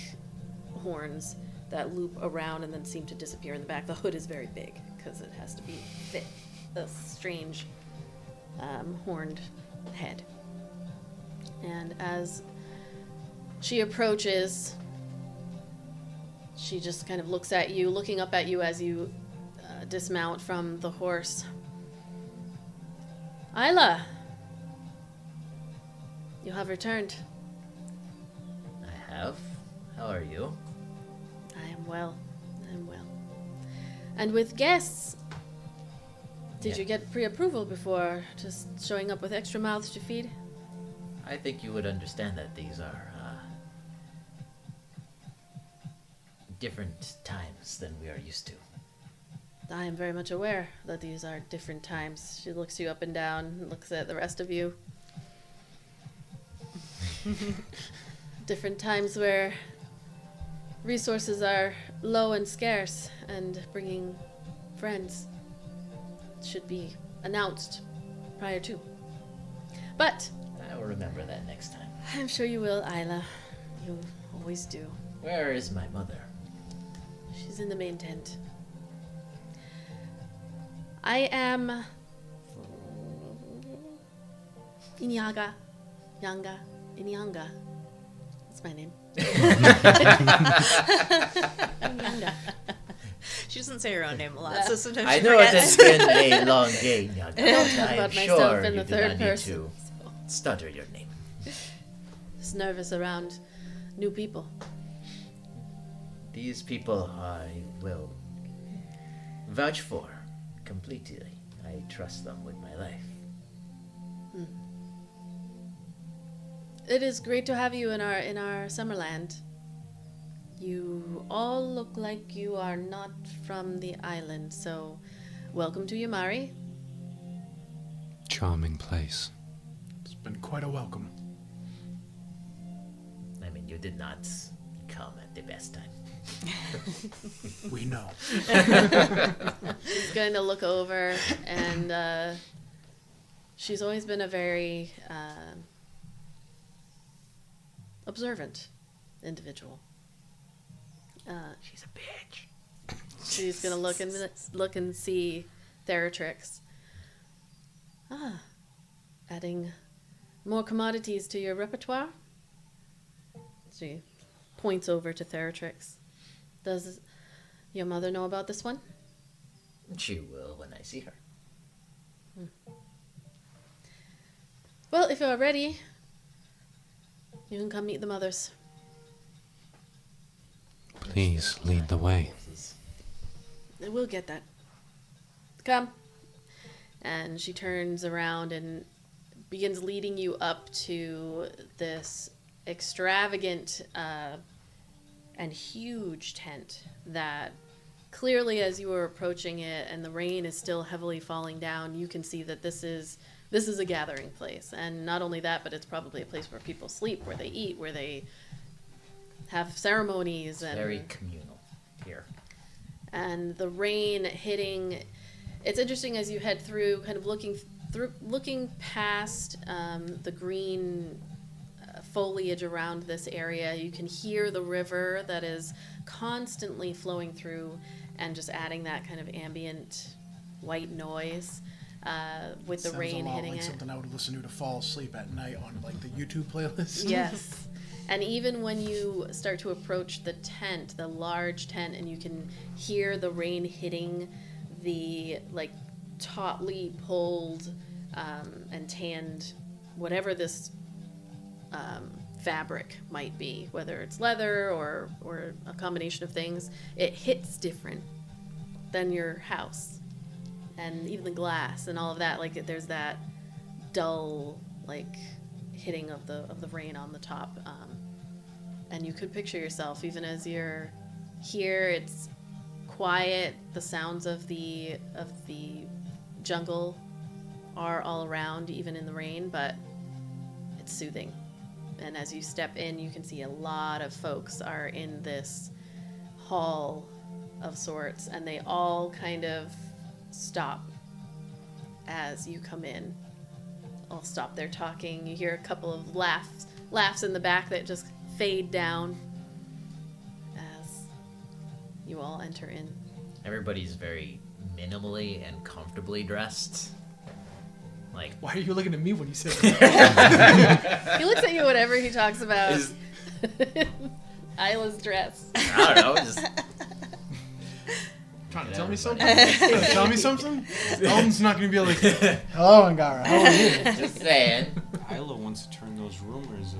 horns that loop around and then seem to disappear in the back. The hood is very big because it has to be fit a strange horned head. And as she approaches, she just kind of looks at you, looking up at you as you dismount from the horse. Ayla, you have returned. I have. How are you? I am well. I am well. And with guests, did Yeah. you get pre-approval before just showing up with extra mouths to feed? I think you would understand that these are different times than we are used to. I am very much aware that these are different times. She looks you up and down, looks at the rest of you. Different times where resources are low and scarce, and bringing friends should be announced prior to. But I will remember that next time. I'm sure you will, Ayla. You always do. Where is my mother? She's in the main tent. I am Inyanga. Inyanga. That's my name. Inyanga. She doesn't say her own name a lot, so sometimes I she know it forgets. has been a long day, Nyaga, but I am About myself sure in you the did third not need person, to stutter your name. Just nervous around new people. These people I will vouch for completely. I trust them with my life. It is great to have you in our Summerland. You all look like you are not from the island, so welcome to Yamari. Charming place. It's been quite a welcome. I mean, you did not come at the best time. We know. She's going to look over, and she's always been a very observant individual. She's a bitch. She's going to look and see Theratrix. Adding more commodities to your repertoire? She points over to Theratrix. Does your mother know about this one? She will when I see her. Well, if you're ready, you can come meet the mothers. Please lead the way. We'll get that. Come. And she turns around and begins leading you up to this extravagant and huge tent that clearly, as you are approaching it and the rain is still heavily falling down, you can see that this is a gathering place. And not only that, but it's probably a place where people sleep, where they eat, where they have ceremonies. It's very communal here. And the rain hitting. It's interesting as you head through, kind of looking past the green foliage around this area. You can hear the river that is constantly flowing through and just adding that kind of ambient white noise with the Sounds rain a lot hitting like it. something I would listen to fall asleep at night on like the YouTube playlist. Yes. And even when you start to approach the tent, the large tent, and you can hear the rain hitting the like tautly pulled and tanned whatever this fabric might be, whether it's leather or a combination of things, it hits different than your house. And even the glass and all of that, like there's that dull like hitting of the rain on the top. And you could picture yourself, even as you're here, it's quiet, the sounds of the jungle are all around, even in the rain, but it's soothing. And as you step in, you can see a lot of folks are in this hall of sorts, and they all kind of stop as you come in. All stop their talking. You hear a couple of laughs in the back that just fade down as you all enter in. Everybody's very minimally and comfortably dressed. Like, Why are you looking at me when you say that? He looks at you whenever he talks about Is- Isla's dress. I don't know, just Trying to Yeah, tell me something? everybody. Trying to tell me something? Eldon's not going to be like, hello, Angara, how are you? just saying. Ayla wants to turn those rumors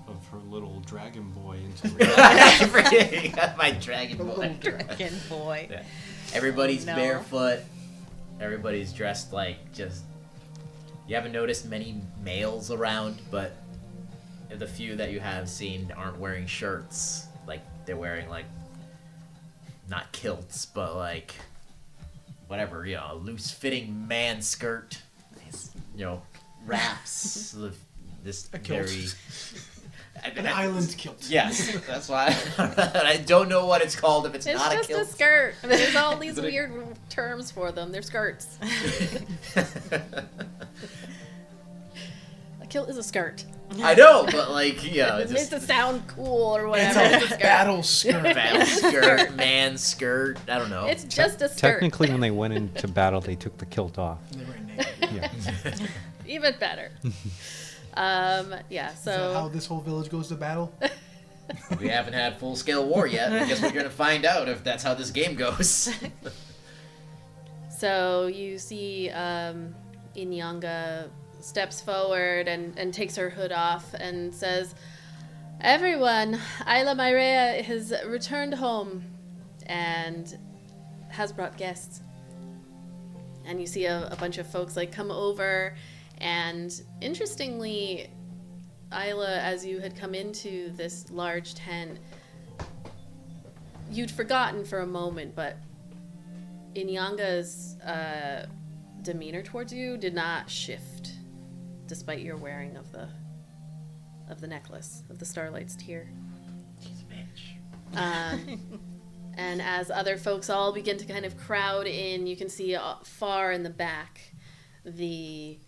of her little dragon boy into reality. My dragon boy. Dragon boy. Yeah. Everybody's No. barefoot. Everybody's dressed like just. You haven't noticed many males around, but the few that you have seen aren't wearing shirts. Like, they're wearing, like, not kilts, but, like, whatever, you know, a loose fitting man skirt. You know, wraps. This A kilt. very. An island kilt. Yes, that's why I don't know what it's called if it's, It's not just a kilt. a skirt. I mean, there's all these But it- weird terms for them. They're skirts. A kilt is a skirt. I know, but like, yeah, It it's makes just it sound cool or It's whatever. It's a a skirt. battle skirt. battle skirt, man skirt. I don't know. It's just a skirt. Technically, when they went into battle, they took the kilt off. They were naked. Yeah. Even better. Yeah, Is that how so this whole village goes to battle? We haven't had full scale war yet. I guess we're gonna find out if that's how this game goes. so you see Inyanga steps forward and takes her hood off and says, "Everyone, Ayla Myrea has returned home and has brought guests." And you see a bunch of folks like come over, and interestingly, Ayla, as you had come into this large tent, you'd forgotten for a moment, but Inyanga's demeanor towards you did not shift, despite your wearing of the necklace of the Starlight's tear. She's a bitch. And as other folks all begin to kind of crowd in, you can see far in the back the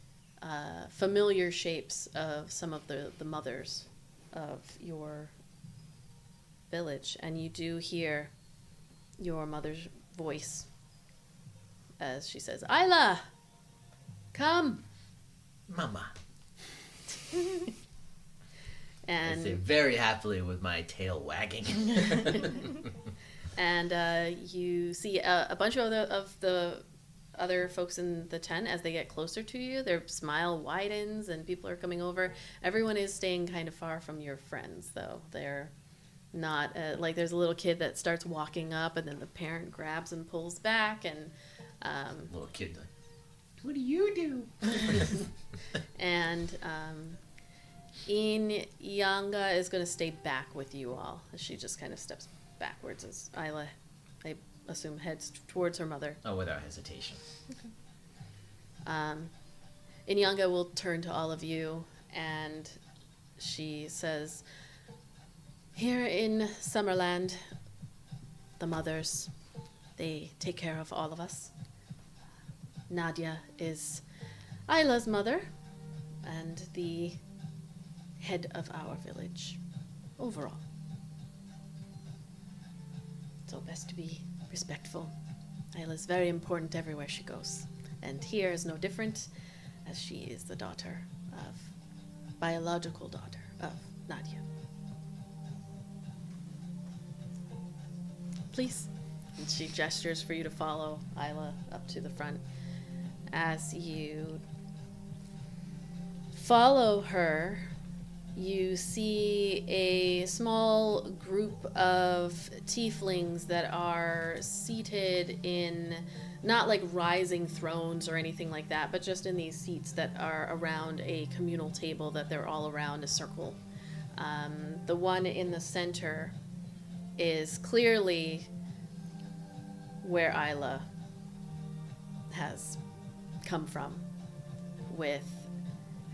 familiar shapes of some of the mothers of your village. And you do hear your mother's voice as she says, "Ayla, come." Mama. I say And very happily with my tail wagging. And you see a bunch of the other folks in the tent as they get closer to you. Their smile widens and people are coming over. Everyone is staying kind of far from your friends, though. They're not like there's a little kid that starts walking up and then the parent grabs and pulls back. And Little kid like, what do you do? and Inyanga is going to stay back with you all as she just kind of steps backwards as Ayla, I assume, heads towards her mother. Oh, without hesitation. Inyanga will turn to all of you and she says, "Here in Summerland, the mothers, they take care of all of us. Nadia is Ayla's mother and the head of our village overall. So best to be respectful. Ayla's very important everywhere she goes. And here is no different, as she is the biological daughter of Nadia. Please." And she gestures for you to follow Ayla up to the front. As you follow her, you see a small group of tieflings that are seated in, not like rising thrones or anything like that, but just in these seats that are around a communal table that they're all around a circle. The one in the center is clearly where Ayla has come from, with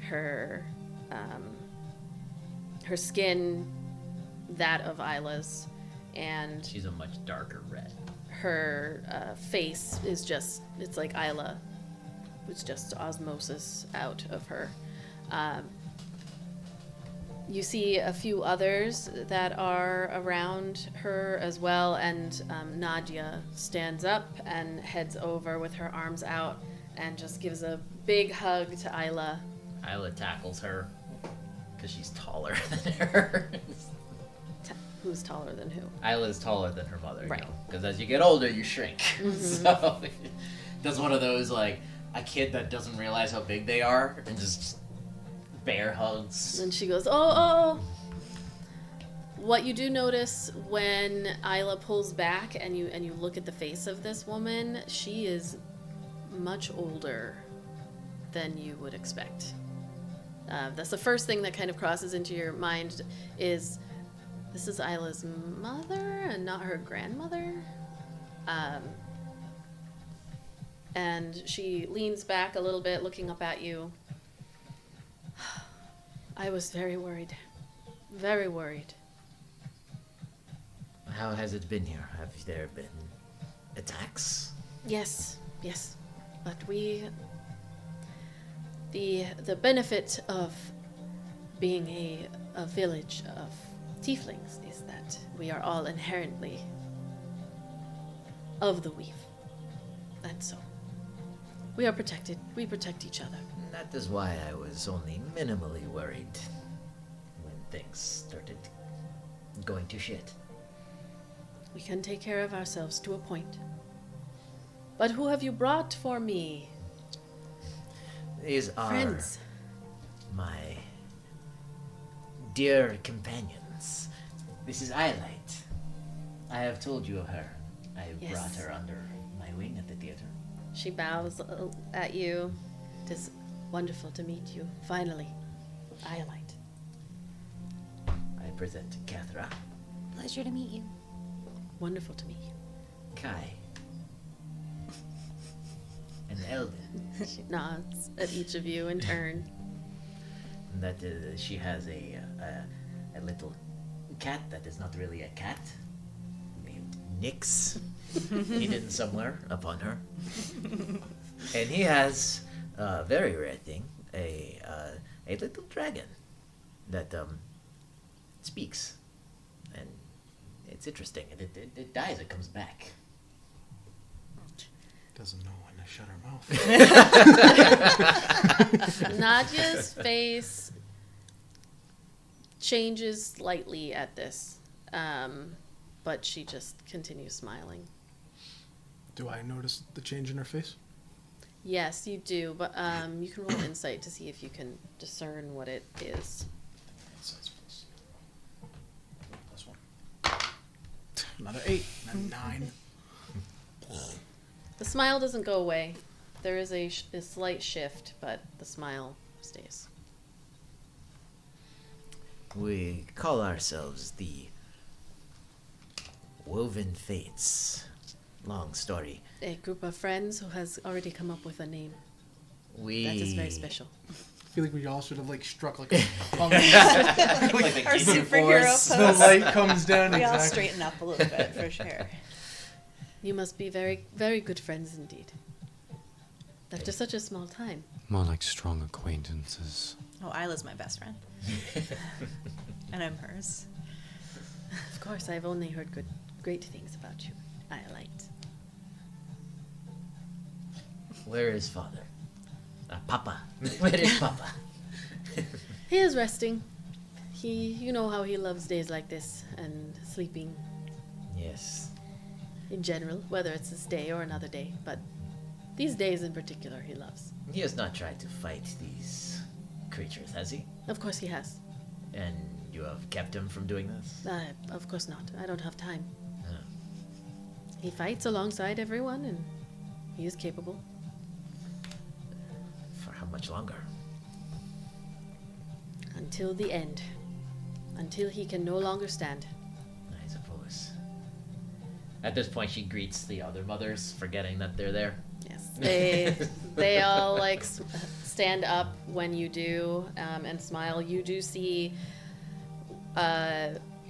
her her skin that of Ayla's, and She's a much darker red. her face is just, it's like Ayla was just osmosis out of her. You see a few others that are around her as well, and Nadia stands up and heads over with her arms out and just gives a big hug to Ayla. Ayla tackles her because she's taller than her. Who's taller than who? Ayla's taller than her mother, Right. Because as you get older, you shrink. So does one of those like a kid that doesn't realize how big they are and just bear hugs. And she goes, oh. What you do notice when Ayla pulls back and you look at the face of this woman, she is much older than you would expect. That's the first thing that kind of crosses into your mind is this is Ayla's mother and not her grandmother. And she leans back a little bit, looking up at you. I was very worried. Very worried. How has it been here? Have there been attacks? Yes. But the benefit of being a village of tieflings is that we are all inherently of the weave. And so we are protected. We protect each other. That is why I was only minimally worried when things started going to shit. We can take care of ourselves to a point. But who have you brought for me? These are Friends. my dear companions. This is Iolite. I have told you of her. I Yes. brought her under my wing at the theater. She bows at you. It is wonderful to meet you. Finally. Iolite. I present Kethra, Pleasure to meet you. Wonderful to meet you. Kai, and Eldon. She nods at each of you in turn. And that she has a little cat that is not really a cat, named Nix, hidden somewhere upon her. And he has a very rare thing, a little dragon that speaks, and it's interesting. And it dies, it comes back. Doesn't know when to shut her mouth. Nadia's face changes slightly at this, but she just continues smiling. Do I notice the change in her face? Yes, you do, but you can roll insight to see if you can discern what it is. Plus one. Another 8. A 9. The smile doesn't go away. There is a slight shift, but the smile stays. We call ourselves the Woven Fates. Long story. A group of friends who has already come up with a name. We That is very special. I feel like we all sort of like struck like a punk. Our superhero pose. The light comes down. We all Exactly. straighten up a little bit for sure. You must be very, very good friends indeed. After such a small time. More like strong acquaintances. Oh, Isla's my best friend. And I'm hers. Of course, I've only heard great things about you, Iolite. Where is father? Papa. Where is Papa? He is resting. You know how he loves days like this and sleeping Yes. in general, whether it's this day or another day, but these days in particular he loves. He has not tried to fight these creatures, has he? Of course he has. And you have kept him from doing this? Of course not. I don't have time. Oh. He fights alongside everyone and he is capable. For how much longer? Until the end. Until he can no longer stand. I suppose. At this point, she greets the other mothers, forgetting that they're there. Yes. They all like stand up when you do and smile. You do see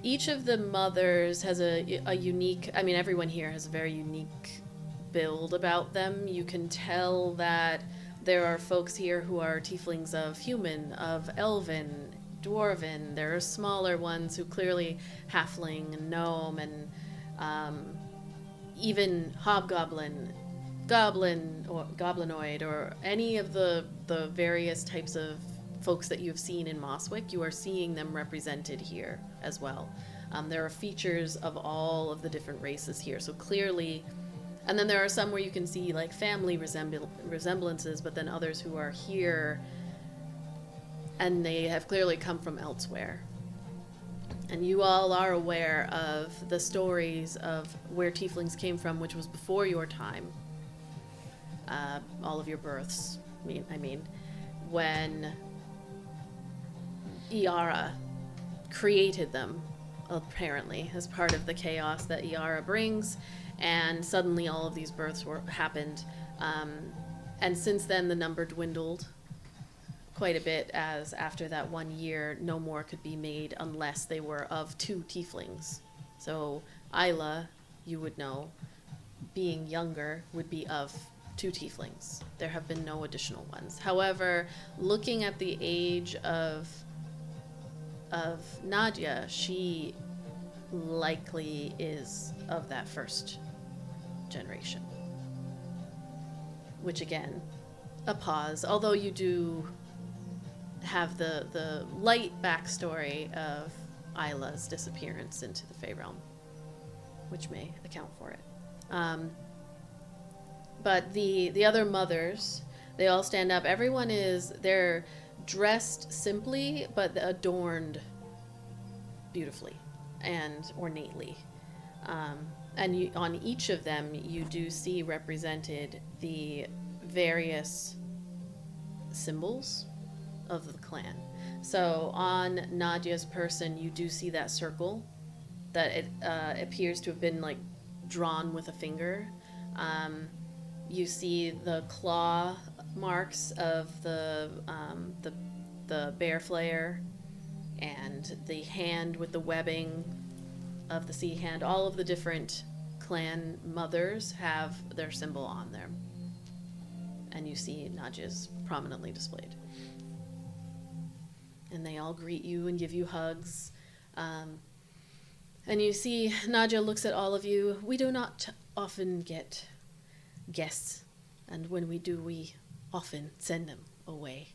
each of the mothers has a unique, I mean, everyone here has a very unique build about them. You can tell that there are folks here who are tieflings of human, of elven, dwarven. There are smaller ones who clearly halfling and gnome and even hobgoblin, goblin or goblinoid, or any of the various types of folks that you've seen in Mosswick. You are seeing them represented here as well. There are features of all of the different races here, so clearly. And then there are some where you can see like family resemblances, but then others who are here and they have clearly come from elsewhere. And you all are aware of the stories of where tieflings came from, which was before your time. All of your births, I mean, when Iara created them, apparently, as part of the chaos that Iara brings. And suddenly all of these births happened. And since then, the number dwindled quite a bit, as after that 1 year, no more could be made unless they were of 2 tieflings. So Ayla, you would know, being younger, would be of 2 tieflings. There have been no additional ones. However, looking at the age of Nadia, she likely is of that first generation. Which again, a pause. Although you do have the light backstory of Ayla's disappearance into the Fey Realm, which may account for it. But the other mothers, they all stand up. They're dressed simply, but adorned beautifully and ornately. And on each of them, you do see represented the various symbols of the clan. So on Nadia's person, you do see that circle that it appears to have been like drawn with a finger. You see the claw marks of the bear flayer, and the hand with the webbing of the sea hand. All of the different clan mothers have their symbol on them. And you see Nadia's prominently displayed. And they all greet you and give you hugs. And you see Nadia looks at all of you. We do not often get guests, and when we do, we often send them away.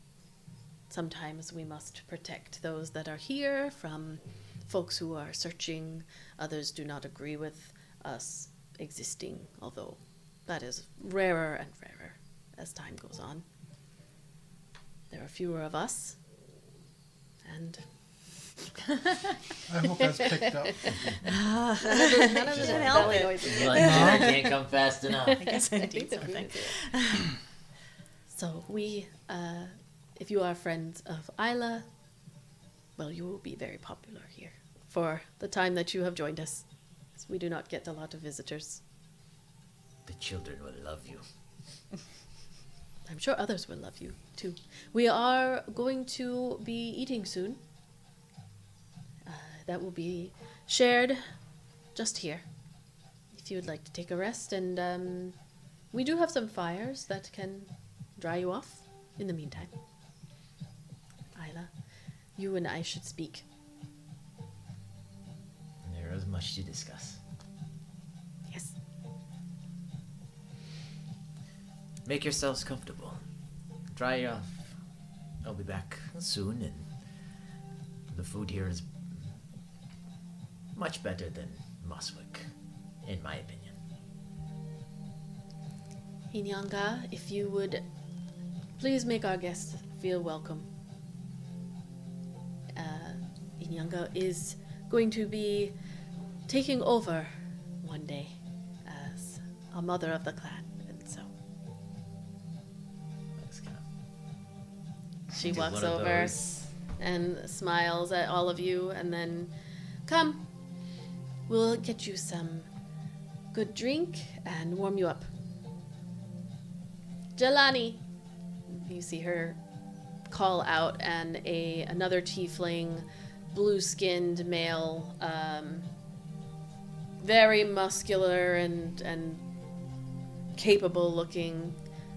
Sometimes we must protect those that are here from folks who are searching. Others do not agree with us existing, although that is rarer and rarer as time goes on. There are fewer of us, and I hope that's picked up. None of it Just can help belly it. noises. Like, I can't come fast enough. I guess I need something. So we, if you are friends of Ayla, well, you will be very popular here for the time that you have joined us. We do not get a lot of visitors. The children will love you. I'm sure others will love you, too. We are going to be eating soon. That will be shared just here, if you would like to take a rest. And we do have some fires that can dry you off in the meantime. Ayla, you and I should speak. There is much to discuss. Yes. Make yourselves comfortable. Dry off. I'll be back soon, and the food here is much better than Mosswick, in my opinion. Inyanga, if you would please make our guests feel welcome. Inyanga is going to be taking over one day as a mother of the clan, and so That's kind of she do walks one of over those. and smiles at all of you, and then, come, we'll get you some good drink and warm you up. Jelani, you see her call out, and another tiefling, blue-skinned male, very muscular and capable looking,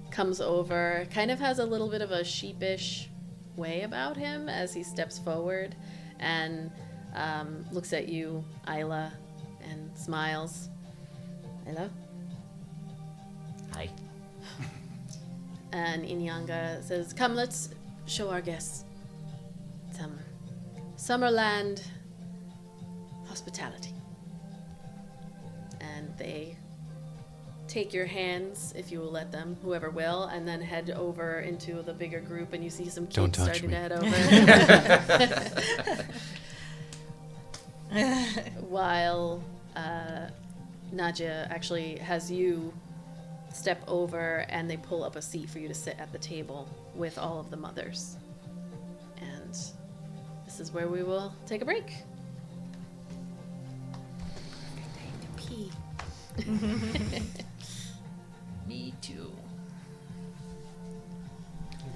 comes over, kind of has a little bit of a sheepish way about him as he steps forward and looks at you, Ayla, and smiles. Ayla? Hi. And Inyanga says, "Come, let's show our guests some Summerland hospitality." And they take your hands, if you will let them, whoever will, and then head over into the bigger group, and you see some Don't kids touch starting me. to head over. While Nadia actually has you step over, and they pull up a seat for you to sit at the table with all of the mothers. And this is where we will take a break. Pee. Me too.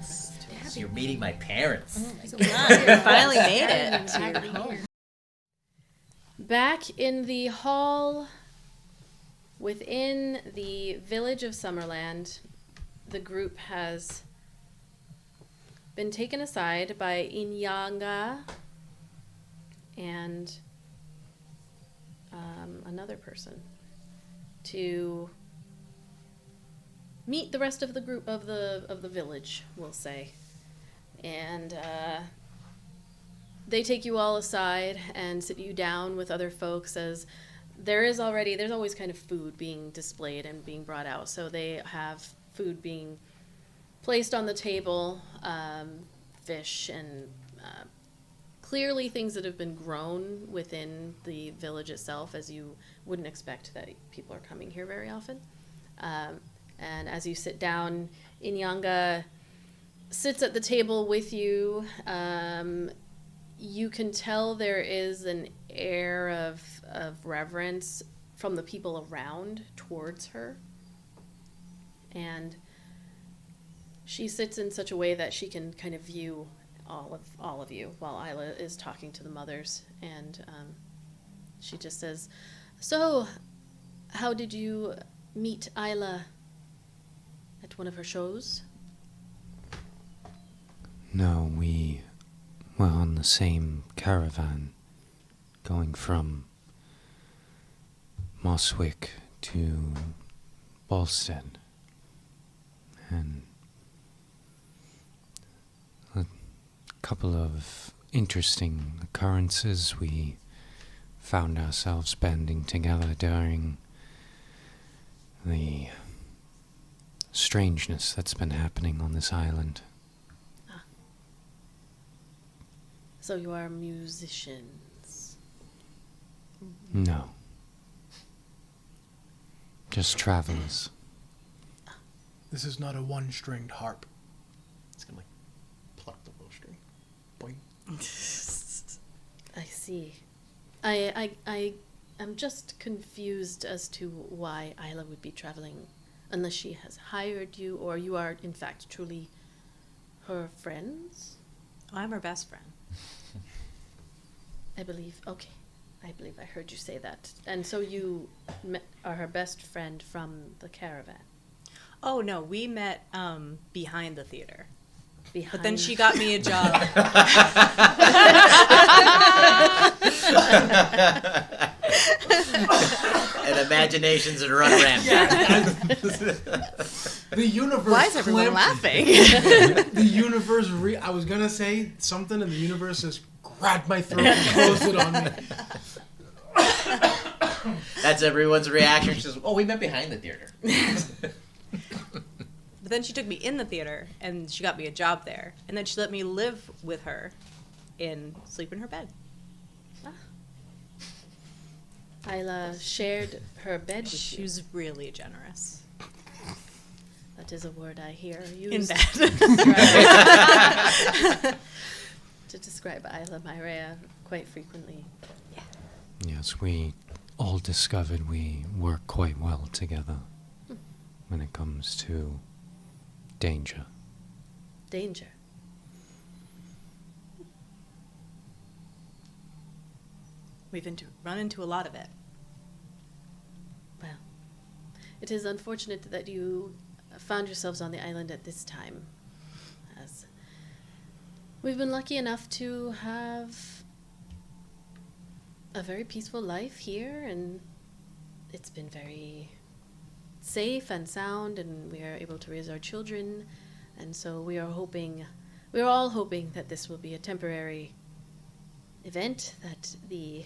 So you're meeting my parents. You finally made it to your home. Back in the hall within the village of Summerland, the group has been taken aside by Inyanga and another person to meet the rest of the group of the village, we'll say. And they take you all aside and sit you down with other folks, as there's always kind of food being displayed and being brought out. So they have food being placed on the table, fish and clearly things that have been grown within the village itself, as you wouldn't expect that people are coming here very often. And as you sit down, Inyanga sits at the table with you. You can tell there is an air of reverence from the people around towards her. And she sits in such a way that she can kind of view all of you while Ayla is talking to the mothers. And she just says, "So, how did you meet Ayla at one of her shows?" No, we were on the same caravan going from Mosswick to Bolstead. And a couple of interesting occurrences. We found ourselves banding together during the strangeness that's been happening on this island. So you are musicians. No. Just travelers. This is not a one-stringed harp. It's gonna like pluck the low string. Boing. I see. I am just confused as to why Ayla would be traveling, unless she has hired you, or you are in fact truly her friends. Oh, I'm her best friend. I believe I heard you say that. And so you are her best friend from the caravan. Oh no, we met behind the theater. Behind. But then she got me a job. And imaginations would run rampant. The universe. Why is everyone clamped- laughing? The universe. I was gonna say something, and the universe just grabbed my throat and closed it on me. That's everyone's reaction. She says, "Oh, we met behind the theater." But then she took me in the theater, and she got me a job there. And then she let me live with her sleep in her bed. Ayla shared her bed with She you. was really generous. That is a word I hear In used bed. to describe Ayla Myrea quite frequently. Yes, we all discovered we work quite well together when it comes to danger. Danger. We've run into a lot of it. Well, it is unfortunate that you found yourselves on the island at this time, as We've been lucky enough to have a very peaceful life here, and it's been very safe and sound, and we are able to raise our children. And so we are all hoping that this will be a temporary event, that the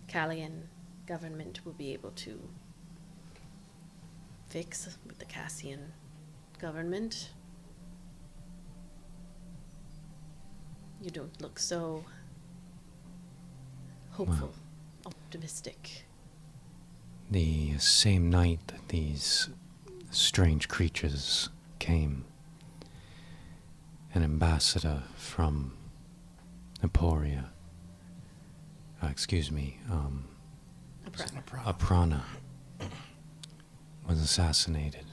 Callian government will be able to fix with the Cassian government. You don't look so hopeful, optimistic. The same night that these strange creatures came, an ambassador from Emporia, Aprana, was assassinated.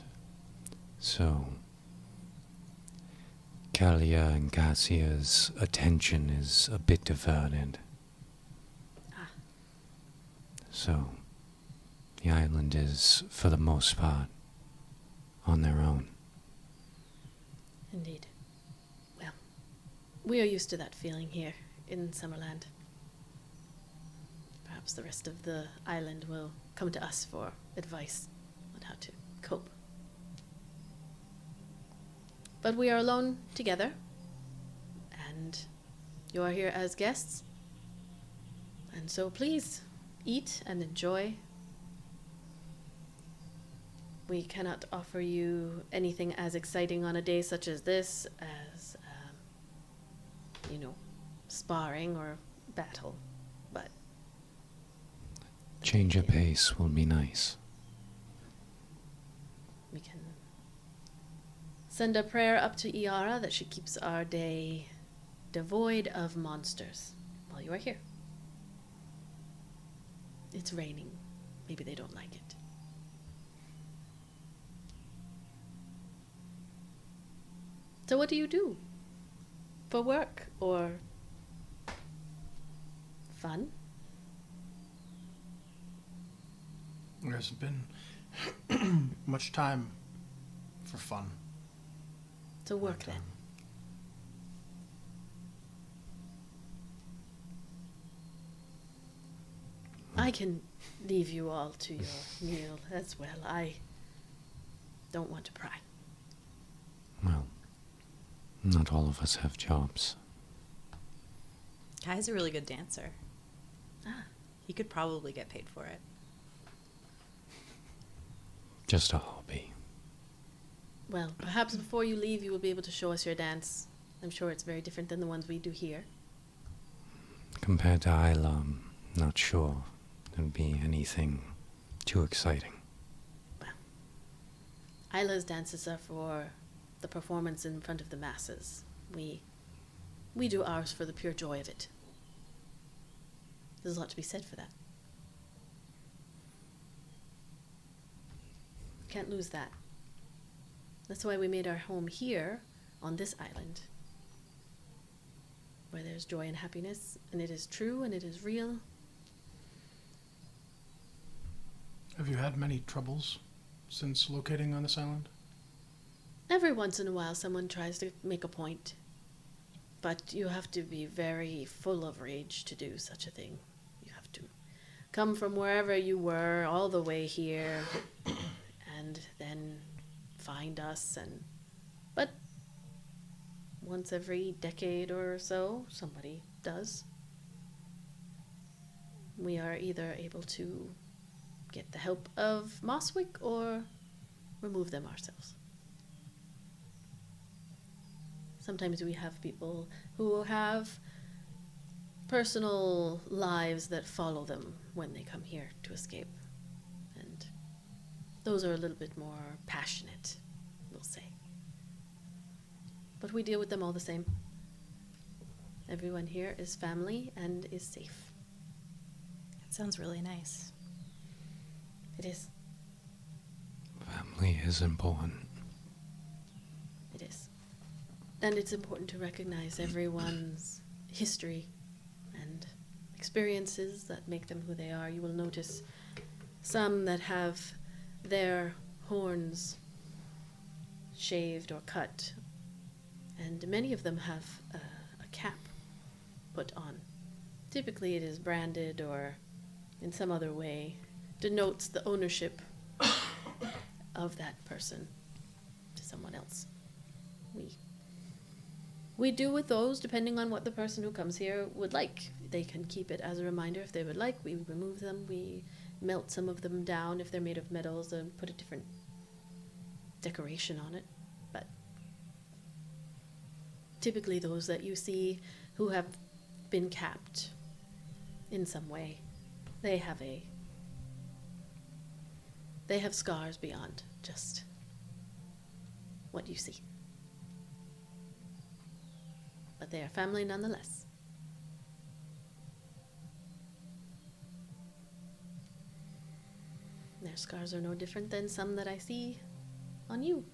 So, Kalia and Cassia's attention is a bit diverted. Ah. So, the island is, for the most part, on their own. Indeed. Well, we are used to that feeling here in Summerland. Perhaps the rest of the island will come to us for advice on how to cope. But we are alone together, and you are here as guests. And so please, eat and enjoy. We cannot offer you anything as exciting on a day such as this as, sparring or battle, but... Change of pace will be nice. We can send a prayer up to Iara that she keeps our day devoid of monsters while you are here. It's raining. Maybe they don't like it. So what do you do? For work or fun? There hasn't been much time for fun. So work then. I can leave you all to your meal as well. I don't want to pry. Well, not all of us have jobs. Kai's a really good dancer. Ah. He could probably get paid for it. Just a hobby. Well, perhaps before you leave, you will be able to show us your dance. I'm sure it's very different than the ones we do here. Compared to Ayla, I'm not sure it would be anything too exciting. Well, Ayla's dances are for the performance in front of the masses. We do ours for the pure joy of it. There's a lot to be said for that. Can't lose that. That's why we made our home here on this island, where there's joy and happiness, and it is true and it is real. Have you had many troubles since locating on this island? Every once in a while someone tries to make a point, but you have to be very full of rage to do such a thing. You have to come from wherever you were all the way here and then find us, but once every decade or so somebody does. We are either able to get the help of Moswick or remove them ourselves. Sometimes we have people who have personal lives that follow them when they come here to escape. And those are a little bit more passionate, we'll say. But we deal with them all the same. Everyone here is family and is safe. That sounds really nice. It is. Family is important. It is. And it's important to recognize everyone's history and experiences that make them who they are. You will notice some that have their horns shaved or cut, and many of them have put on. Typically it is branded or in some other way denotes the ownership of that person to someone else. We do with those depending on what the person who comes here would like. They can keep it as a reminder if they would like. We remove them. We melt some of them down if they're made of metals and put a different decoration on it. But typically those that you see who have been capped in some way, they have scars beyond just what you see. But they are family nonetheless. Their scars are no different than some that I see on you.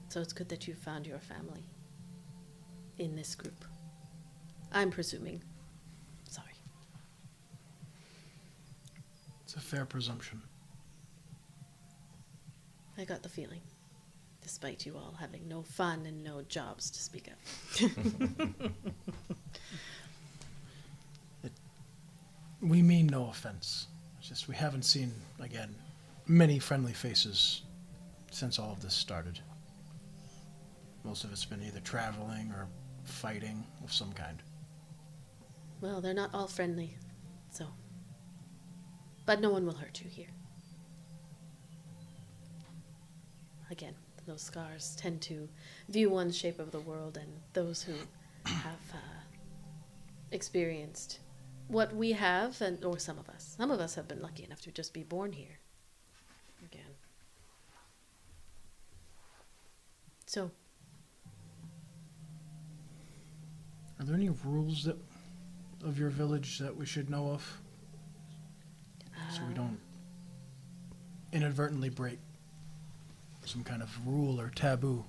So it's good that you found your family in this group. I'm presuming. Sorry. It's a fair presumption. I got the feeling, despite you all having no fun and no jobs to speak of. We mean no offense. It's just we haven't seen, again, many friendly faces since all of this started. Most of it's been either traveling or fighting of some kind. Well, they're not all friendly, so. But no one will hurt you here. Again, those scars tend to view one's shape of the world, and those who have experienced what we have, or some of us have been lucky enough to just be born here again. So, Are there any rules of your village that we should know of? So we don't inadvertently break some kind of rule or taboo.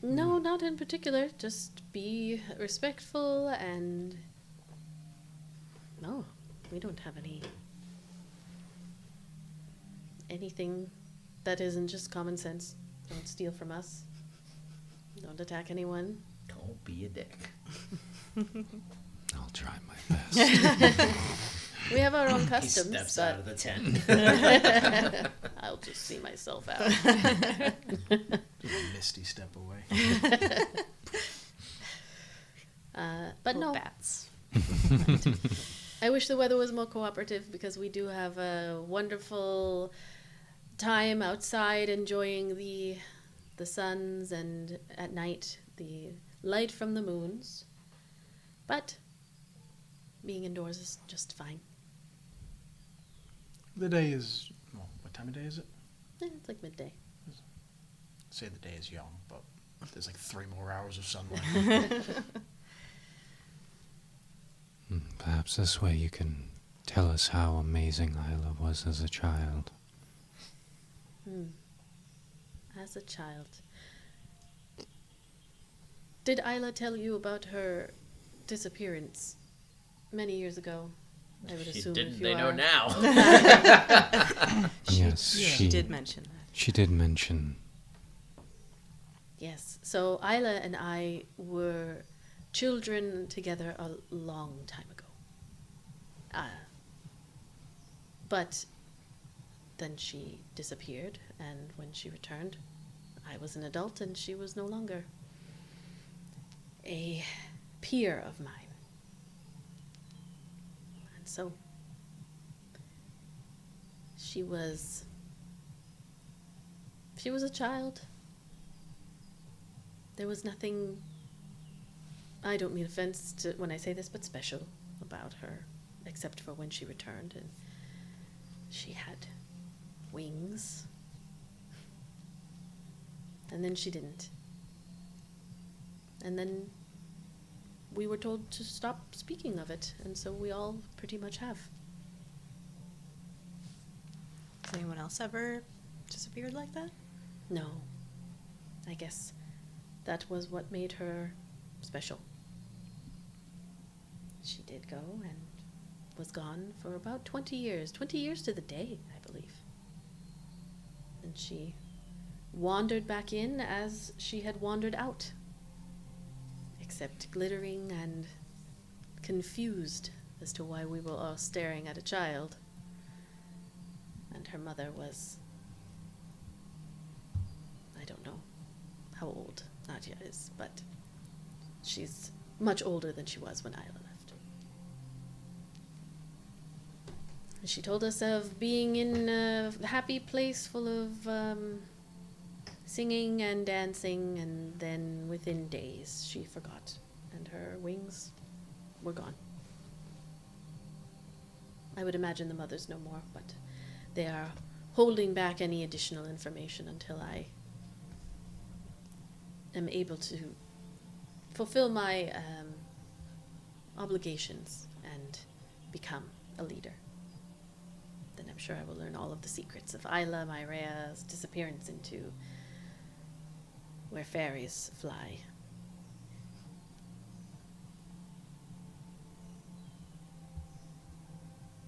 No, not in particular. Just be respectful and... No, we don't have anything that isn't just common sense. Don't steal from us. Don't attack anyone. Don't be a dick. I'll try my best. We have our own He customs, steps but out of the tent. I'll just see myself out. Just a misty step away. But Little no, bats. I wish the weather was more cooperative because we do have a wonderful time outside enjoying the suns and at night the light from the moons. But being indoors is just fine. The day is, well, what time of day is it? It's like midday. Say the day is young, but there's like 3 more hours of sunlight. Perhaps this way you can tell us how amazing Ayla was as a child. As a child. Did Ayla tell you about her disappearance many years ago? I would She assume didn't. if you They know are. now. Yes, She did mention that. She did mention. Yes. So Ayla and I were children together a long time ago. But then she disappeared, and when she returned, I was an adult and she was no longer a peer of mine. And so she was a child. There was nothing, I don't mean offense to when I say this, but special about her, except for when she returned and she had wings. And then she didn't. And then we were told to stop speaking of it, and so we all pretty much have. Has anyone else ever disappeared like that? No. I guess that was what made her special. She did go and was gone for about 20 years. 20 years to the day, I believe. And she wandered back in as she had wandered out. except glittering and confused as to why we were all staring at a child. And her mother was, I don't know how old Nadia is, but she's much older than she was when Ayla left. And she told us of being in a happy place full of singing and dancing, and then within days she forgot, and her wings were gone. I would imagine the mothers know more, but they are holding back any additional information until I am able to fulfill my obligations and become a leader. Then I'm sure I will learn all of the secrets of Ayla, Myrea's disappearance into where fairies fly.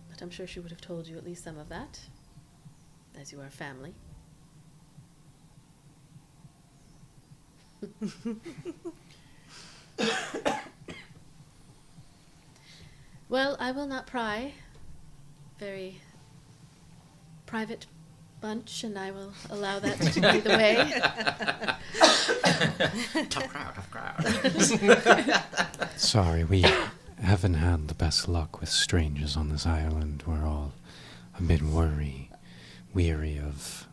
But I'm sure she would have told you at least some of that, as you are family. Well, I will not pry. Very private bunch, and I will allow that to be the way. Tough crowd. Sorry, we haven't had the best luck with strangers on this island. We're all a bit weary of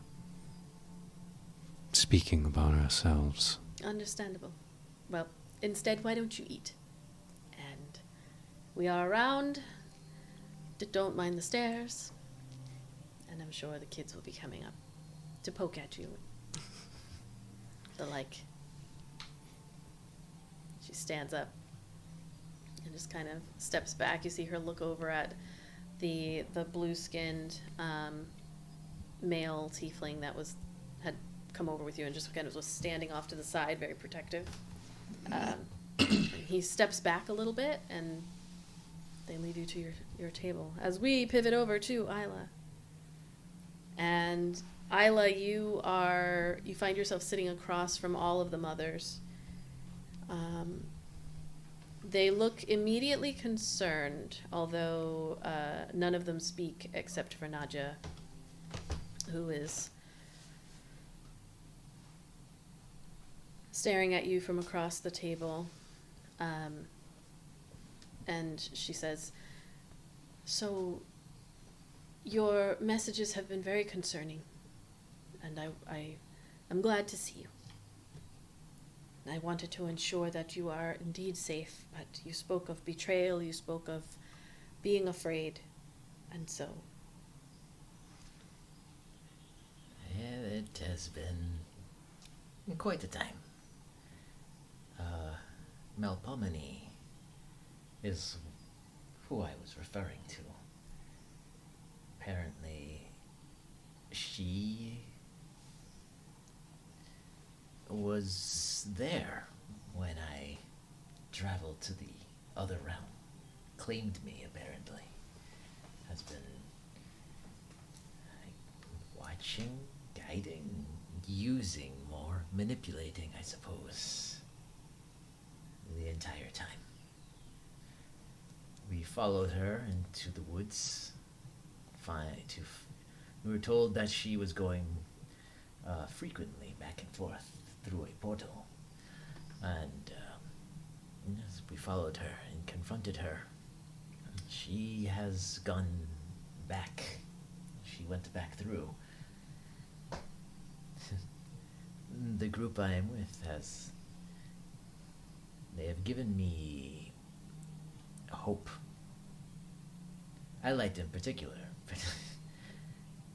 speaking about ourselves. Understandable. Well, instead, why don't you eat? And we are around. Don't mind the stairs. And I'm sure the kids will be coming up to poke at you. The like. She stands up and just kind of steps back. You see her look over at the blue-skinned male tiefling that had come over with you and just kind of was standing off to the side, very protective. He steps back a little bit, and they lead you to your table. As we pivot over to Ayla. And Ayla, you find yourself sitting across from all of the mothers. They look immediately concerned, although none of them speak except for Nadia, who is staring at you from across the table. And she says, "So, your messages have been very concerning, and I'm glad to see you. I wanted to ensure that you are indeed safe, but you spoke of betrayal, you spoke of being afraid, and so..." Yeah, it has been quite a time. Melpomene is who I was referring to. Apparently, she was there when I traveled to the other realm. Claimed me, apparently. Has been watching, guiding, using, more manipulating, I suppose, the entire time. We followed her into the woods. We were told that she was going frequently back and forth through a portal. And as we followed her and confronted her, she has gone back. She went back through. The group I am with they have given me hope. Iolite in particular, but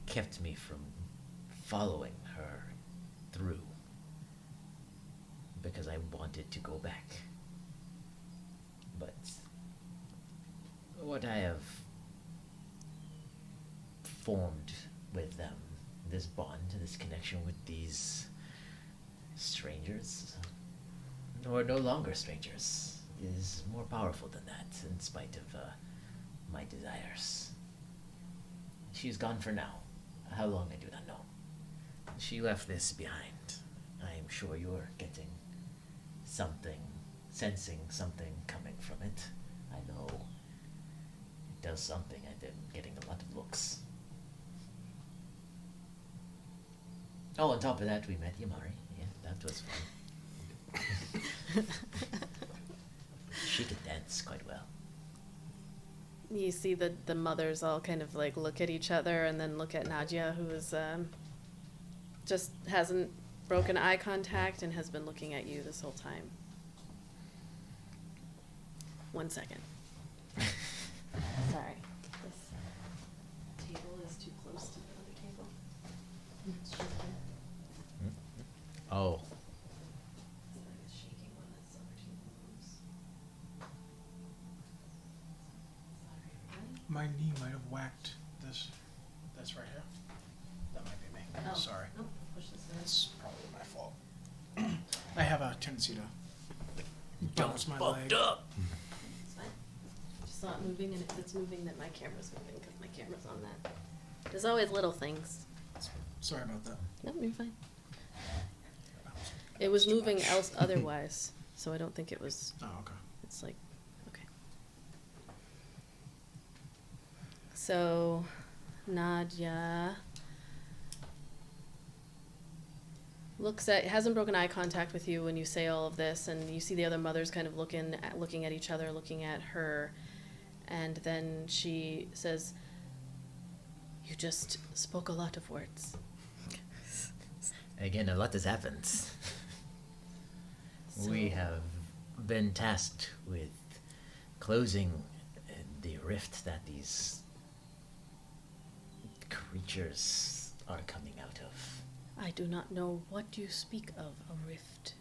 kept me from following her through because I wanted to go back. But what I have formed with them, this bond, this connection with these strangers, or no longer strangers, is more powerful than that, in spite of my desires. She's gone for now. How long, I do not know. She left this behind. I am sure you're getting something sensing something coming from it. I know it does something. I've been getting a lot of looks. Oh, on top of that, we met Yamari. Yeah, that was fun. She can dance quite well. You see the mothers all kind of like look at each other and then look at Nadia, who is just hasn't broken eye contact and has been looking at you this whole time. 1 second. Sorry. This table is too close to the other table. Oh, So I was shaking when this other table moves. Sorry, everybody. My knee might have whacked this. That's right here. That might be me. Oh. Sorry. Nope, push this way. That's probably my fault. I have a tendency to bounce my leg. up. It's fine. Just saw it moving, and if it's moving, then my camera's moving because my camera's on that. There's always little things. Sorry about that. No, you're fine. It was moving else otherwise, so I don't think it was. Oh, okay. It's like, okay. So, Nadia hasn't broken eye contact with you when you say all of this, and you see the other mothers kind of looking at each other, looking at her, and then she says, "You just spoke a lot of words." Again, a lot has happened. We So- have been tasked with closing the rift that these creatures are coming out of. I do not know what you speak of, a rift.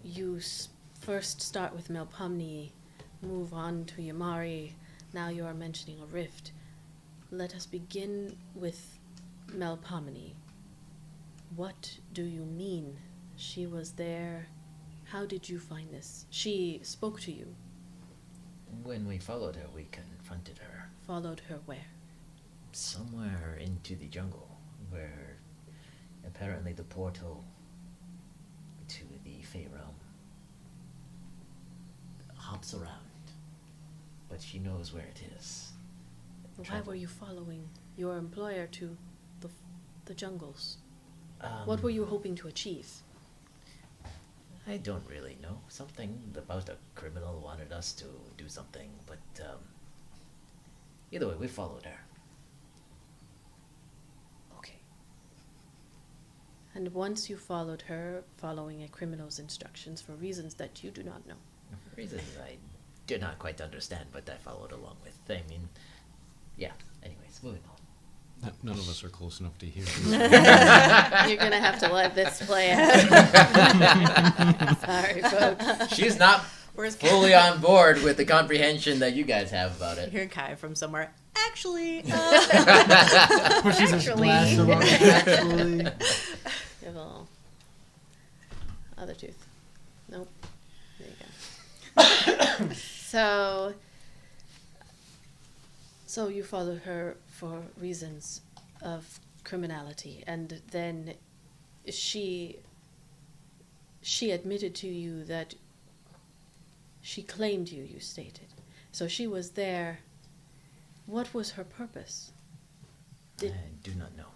You first start with Melpomene, move on to Yamari, now you are mentioning a rift. Let us begin with Melpomene. What do you mean? She was there. How did you find this? She spoke to you. When we followed her, we confronted her Followed her where? somewhere into the jungle, where apparently the portal to the Fey realm hops around, but she knows where it is. Why were you following your employer to the jungles? What were you hoping to achieve? I don't really know. Something about a criminal wanted us to do something, but either way, we followed her. Okay. And once you followed her, following a criminal's instructions for reasons that you do not know. Reasons I did not quite understand, but I followed along with. I mean, yeah. Anyways, moving on. None of us are close enough to hear. You're gonna have to let this play out. Sorry, folks. She's not Where's fully on board with the comprehension that you guys have about it. Hear Kai from somewhere. Actually, Pushes his Actually. glass around. Actually. You have a little other tooth. Nope. There you go. So you followed her for reasons of criminality, and then she admitted to you that she claimed you, you stated. So she was there. What was her purpose? I do not know.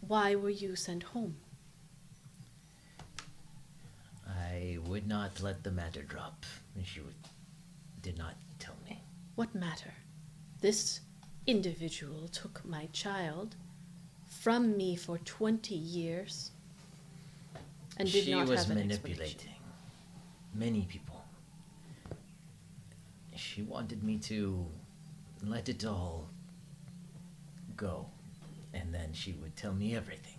Why were you sent home? I would not let the matter drop. She did not tell me. What matter? This individual took my child from me for 20 years and did She not was have an manipulating explanation. many people. She wanted me to let it all go, and then she would tell me everything.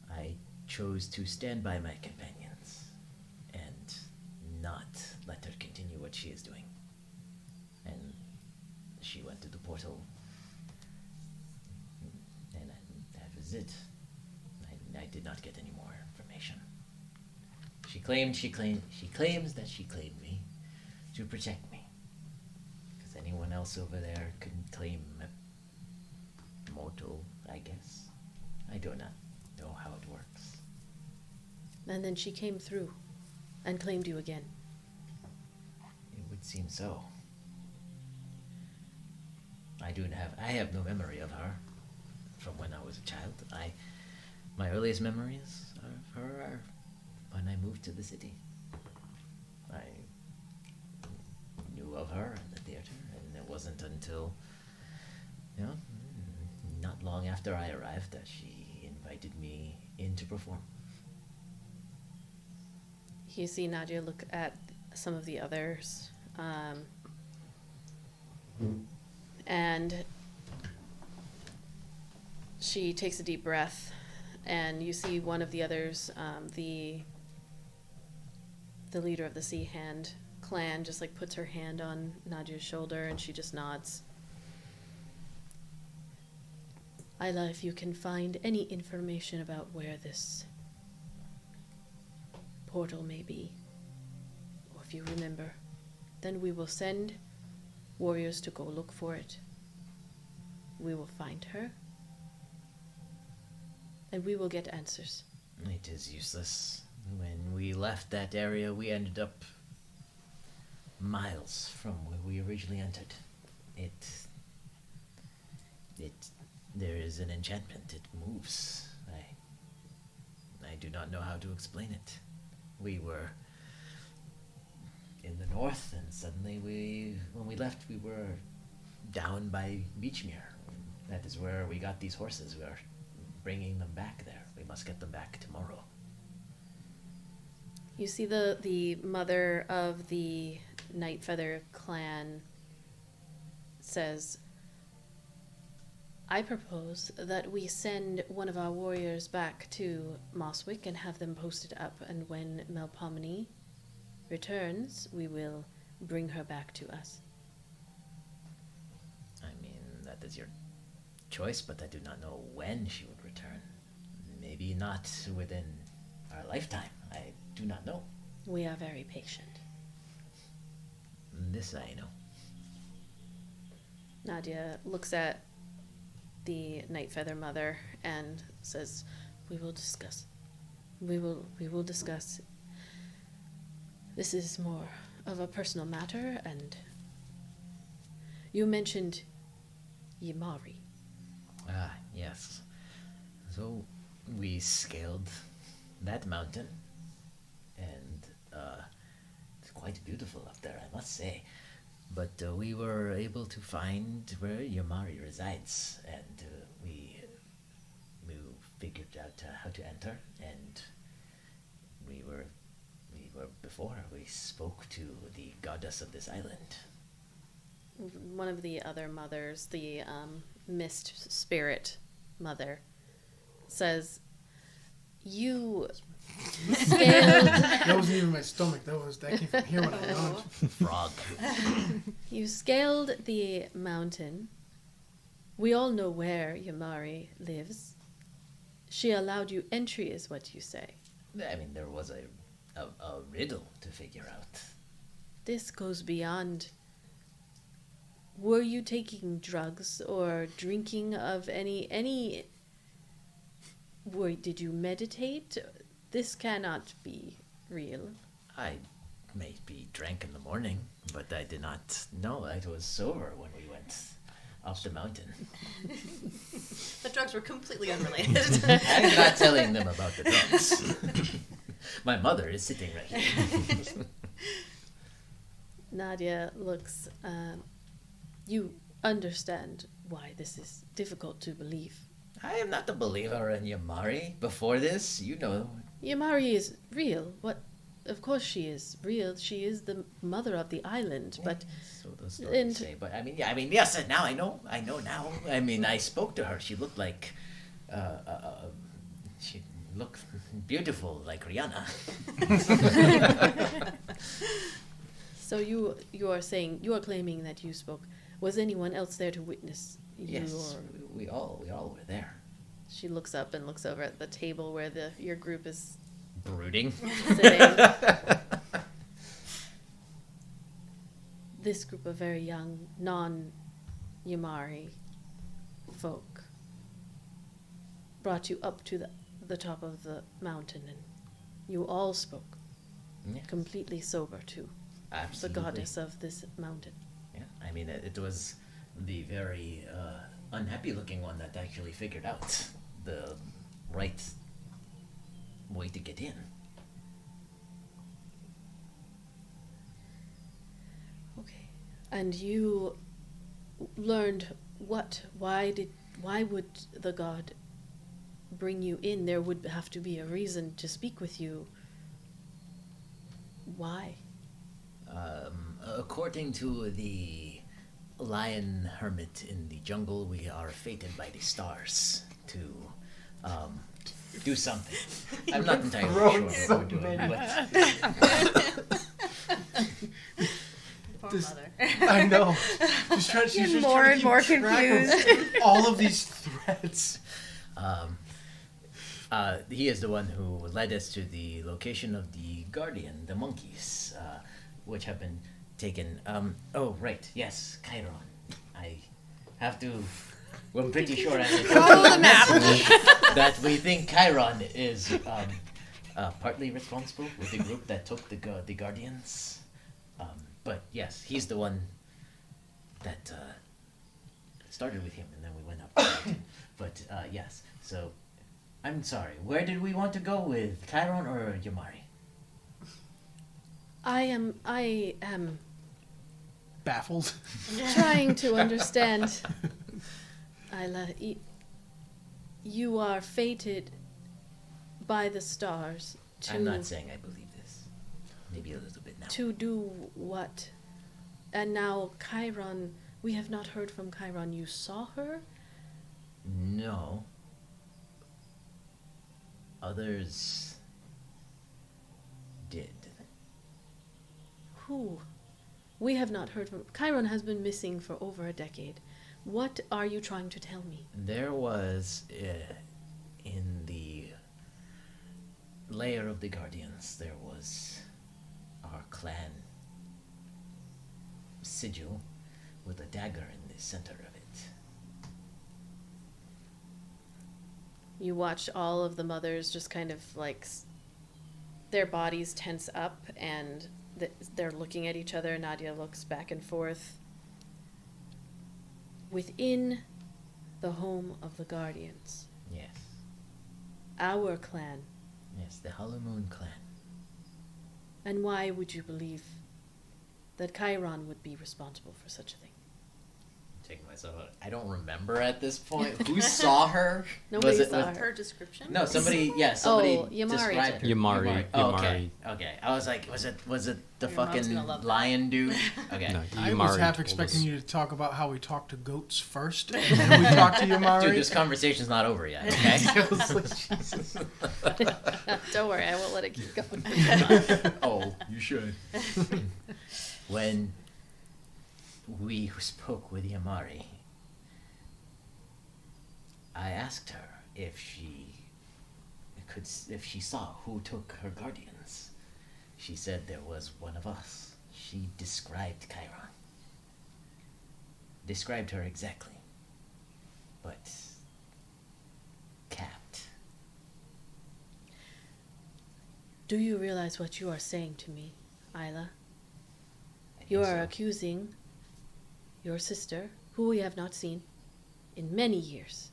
I chose to stand by my companions and not let her continue what she is doing. And she went to the portal, and that was it. I did not get any more information. She claims that she claimed me to protect me. Because anyone else over there couldn't claim a mortal, I guess. I do not know how it works. And then she came through and claimed you again. It would seem so. I have no memory of her from when I was a child. My earliest memories of her are when I moved to the city. I knew of her in the theater, and it wasn't until, not long after I arrived that she invited me in to perform. You see Nadia look at some of the others, and she takes a deep breath, and you see one of the others, the leader of the Sea Hand clan, just like puts her hand on Nadia's shoulder, and she just nods. Ayla, if you can find any information about where this portal may be, or if you remember, then we will send warriors to go look for it. We will find her, and we will get answers. It is useless. When we left that area, we ended up miles from where we originally entered. There is an enchantment. It moves. I do not know how to explain it. We were in the north, and suddenly when we left, we were down by Beachmere. That is where we got these horses. We are bringing them back there. We must get them back tomorrow. You see the mother of the Nightfeather clan says, I propose that we send one of our warriors back to Mosswick and have them posted up, and when Melpomene returns, we will bring her back to us. I mean, that is your choice, but I do not know when she would return. Maybe not within our lifetime. I do not know. We are very patient. This I know. Nadia looks at the Nightfeather mother and says, we will discuss. We will discuss. This is more of a personal matter, and you mentioned Ymari. Ah, yes. So we scaled that mountain, and it's quite beautiful up there, I must say. But we were able to find where Ymari resides, and we figured out how to enter, and we spoke to the goddess of this island. One of the other mothers, the mist spirit mother, says, you scaled... That wasn't even my stomach. That came from here when I yawned. Frog. You scaled the mountain. We all know where Ymari lives. She allowed you entry, is what you say. I mean, there was a riddle to figure out. This goes beyond... Were you taking drugs or drinking of any... Did you meditate? This cannot be real. I maybe drank in the morning, but I did not know I was sober when we went up the mountain. The drugs were completely unrelated. I'm not telling them about the drugs. My mother is sitting right here. Nadia looks... you understand why this is difficult to believe. I am not a believer in Ymari. Before this, you know. Ymari is real. What? Of course she is real. She is the mother of the island, but... So the stories say. But I mean, yes, and now I know now. I mean, I spoke to her. She looked like... she looked beautiful, like Rihanna. So you are saying, you are claiming that you spoke. Was anyone else there to witness you? Yes, or... we all were there. She looks up and looks over at the table where your group is Brooding. sitting. This group of very young, non-Ymari folk brought you up to the top of the mountain, and you all spoke. Yes. Completely sober, too. The Absolutely. goddess of this mountain. Yeah, I mean, it was the very unhappy-looking one that actually figured out the right way to get in. Okay. And you learned what? Why would the god bring you in? There would have to be a reason to speak with you. Why? According to the lion hermit in the jungle, we are fated by the stars to do something. I'm not entirely sure what we're doing, but Poor This- mother. I know. She's Getting just more trying to and keep more track of all of these threats. he is the one who led us to the location of the guardian, the monkeys, which have been taken. Oh, right, yes, Chiron. I have to. Well, I'm pretty sure Follow the map. that we think Chiron is partly responsible with the group that took the guardians. But yes, he's the one that started with him, and then we went up. But yes, so I'm sorry. Where did we want to go with Chiron or Yamari? I am Baffled. trying to understand. Ayla, you are fated by the stars to I'm not saying I believe this. Maybe a little bit now. to do what? And now Chiron, we have not heard from Chiron. You saw her? No. Others did. Who? We have not heard from. Chiron has been missing for over a decade. What are you trying to tell me? There was, in the lair of the Guardians, there was our clan sigil with a dagger in the center of it. You watch all of the mothers just kind of like their bodies tense up and they're looking at each other. Nadia looks back and forth. Within the home of the Guardians, Yes. our clan. Yes, the Hollow Moon clan. And why would you believe that Chiron would be responsible for such a thing? Taking myself out. I don't remember at this point. Who saw her? Nobody Was it saw with- her. Her description? No, somebody. Yeah, somebody Yamari described her. did. Yamari. Oh, okay. Okay. I was like, was it the Your mom's fucking gonna love that. lion dude? Okay. No, I Yamari was half told expecting us. you to talk about how we talked to goats first, and then we talked to Yamari. Dude, this conversation's not over yet. Okay. I was like, Jesus. Don't worry, I won't let it keep going. Oh, you should. When we spoke with Yamari, I asked her if she saw who took her guardians. She said there was one of us. She described Chiron. Described her exactly. But capped. Do you realize what you are saying to me, Ayla? I think You are so. accusing your sister, who we have not seen in many years,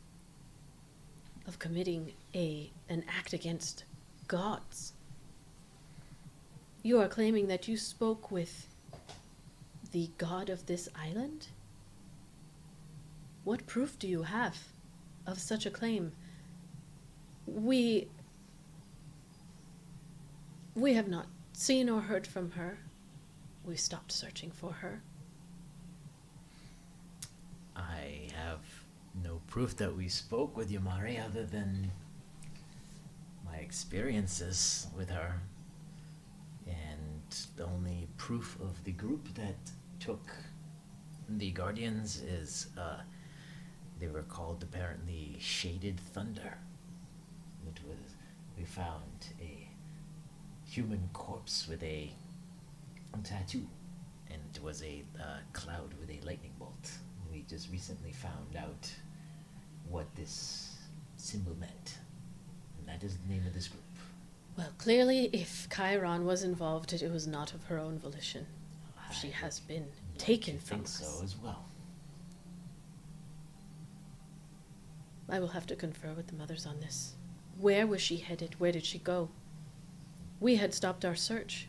of committing an act against gods. You are claiming that you spoke with the god of this island? What proof do you have of such a claim? We have not seen or heard from her. We stopped searching for her. I have no proof that we spoke with Yamari other than my experiences with her. And the only proof of the group that took the Guardians is they were called apparently Shaded Thunder. We found a human corpse with a tattoo, and it was a cloud with a lightning bolt. We just recently found out what this symbol meant, and that is the name of this group. Well, clearly, if Chiron was involved, it was not of her own volition. She has been taken from think us. so as well. I will have to confer with the mothers on this. Where was she headed? Where did she go? We had stopped our search.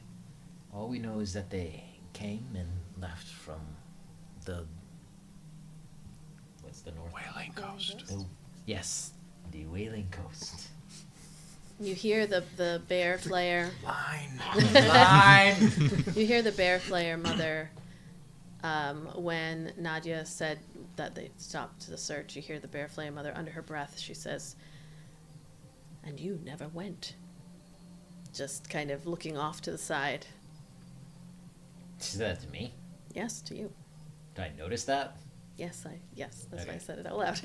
All we know is that they came and left from the... What's the north? Whaling Coast. Yes, the Whaling Coast. You hear the bear flayer. Line. You hear the bear flayer mother. When Nadia said that they stopped the search, you hear the bear flayer mother under her breath. She says, "And you never went." Just kind of looking off to the side. She said that to me? Yes, to you. Did I notice that? Yes, that's why I Okay. said it out loud.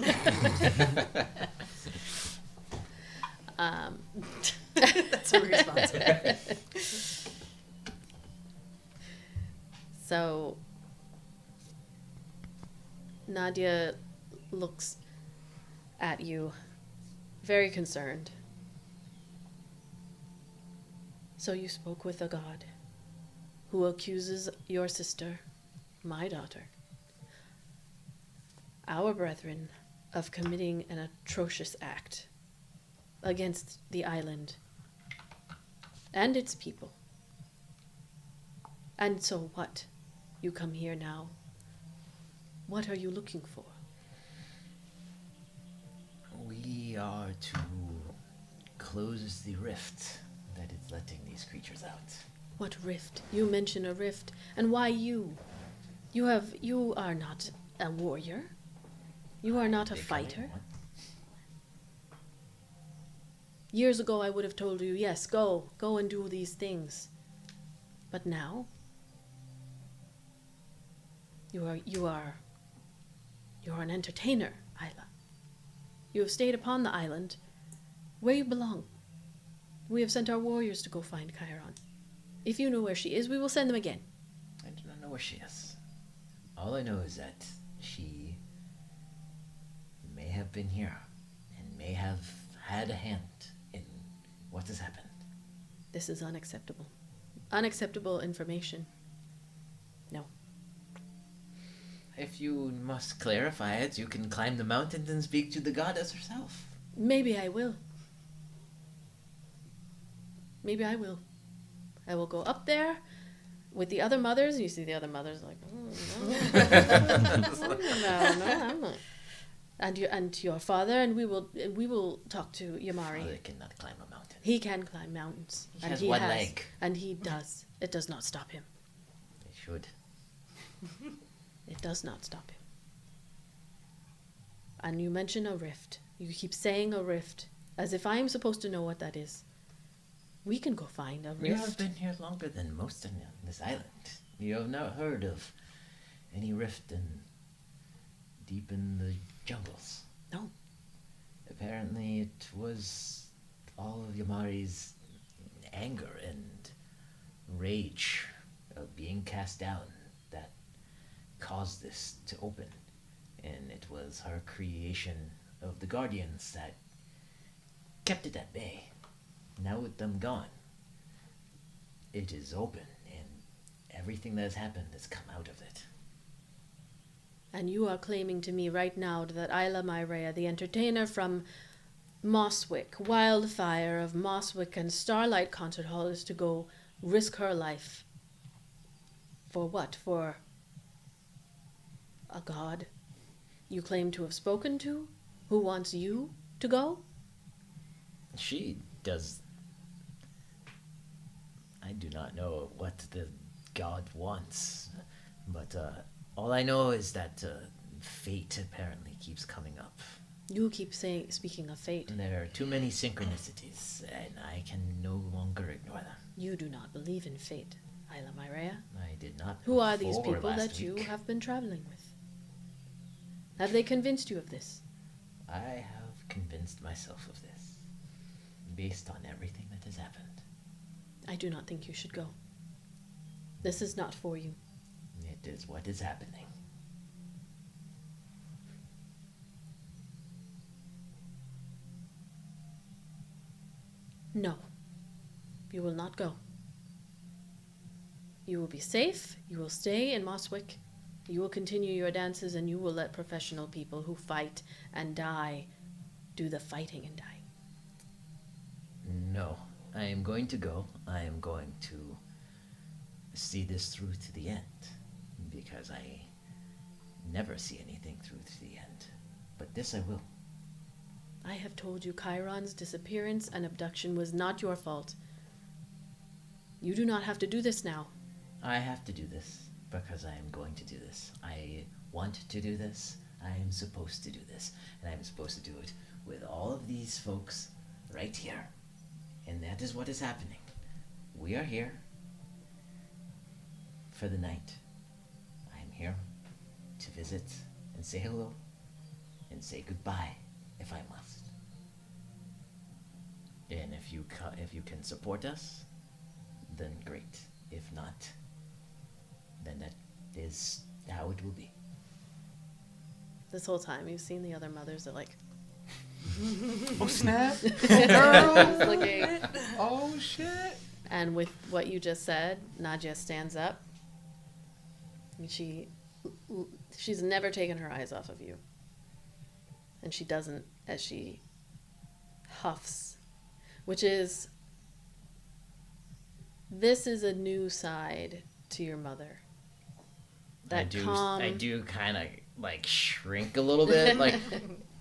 That's a response. So Nadia looks at you, very concerned. So you spoke with a god who accuses your sister, my daughter, our brethren, of committing an atrocious act against the island and its people. And so what? You come here now. What are you looking for? We are to close the rift that is letting these creatures out. What rift? You mention a rift. And why you? You are not a warrior. You are not a Becoming fighter. one. Years ago I would have told you, yes, go and do these things. But now you are an entertainer, Ayla. You have stayed upon the island where you belong. We have sent our warriors to go find Chiron. If you know where she is, we will send them again. I do not know where she is. All I know is that she may have been here and may have had a hand in what has happened. This is unacceptable. Unacceptable information. No. If you must clarify it, you can climb the mountains and speak to the goddess herself. Maybe I will. Maybe I will. I will go up there with the other mothers. You see the other mothers like, no, I'm not. And your father, and we will talk to Yamari. Father cannot climb a mountain. He can climb mountains. He has one leg. And he does. It does not stop him. It should. It does not stop him. And you mention a rift. You keep saying a rift, as if I am supposed to know what that is. We can go find a rift. You have been here longer than most on this island. You have not heard of any rift deep in the jungles. No. Apparently it was all of Yamari's anger and rage of being cast down that caused this to open. And it was her creation of the Guardians that kept it at bay. Now with them gone, it is open, and everything that has happened has come out of it. And you are claiming to me right now that Ayla Myrea, the entertainer from Mosswick, Wildfire of Mosswick and Starlight Concert Hall, is to go risk her life. For what? For a god you claim to have spoken to, who wants you to go? She does. I do not know what the god wants, but all I know is that fate apparently keeps coming up. You keep speaking of fate. And there are too many synchronicities, and I can no longer ignore them. You do not believe in fate, Ayla Myrea. I did not. Who are these before people last that you week. have been traveling with? Have they convinced you of this? I have convinced myself of this, based on everything that has happened. I do not think you should go. This is not for you. It is what is happening. No. You will not go. You will be safe. You will stay in Moswick. You will continue your dances, and you will let professional people who fight and die do the fighting and dying. No, I am going to go. I am going to see this through to the end, because I never see anything through to the end. But this I will. I have told you Chiron's disappearance and abduction was not your fault. You do not have to do this now. I have to do this because I am going to do this. I want to do this. I am supposed to do this. And I am supposed to do it with all of these folks right here. And that is what is happening. We are here for the night. I am here to visit and say hello and say goodbye if I must. And if you can support us, then great. If not, then that is how it will be. This whole time, you've seen the other mothers that like... Oh, snap. Oh, girl. looking. Oh, shit. And with what you just said, Nadia stands up. And she's never taken her eyes off of you. And she doesn't as she huffs. Which is... This is a new side to your mother. That I do kind of like shrink a little bit. Like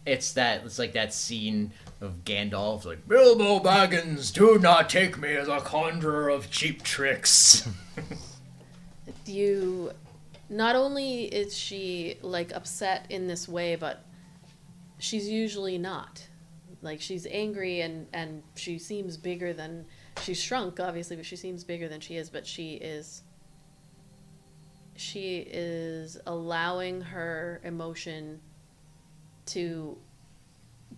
it's like that scene of Gandalf, like Bilbo Baggins, do not take me as a conjurer of cheap tricks. You, not only is she like upset in this way, but she's usually not. Like she's angry and she seems bigger than, she's shrunk obviously, but she seems bigger than she is, but she is allowing her emotion to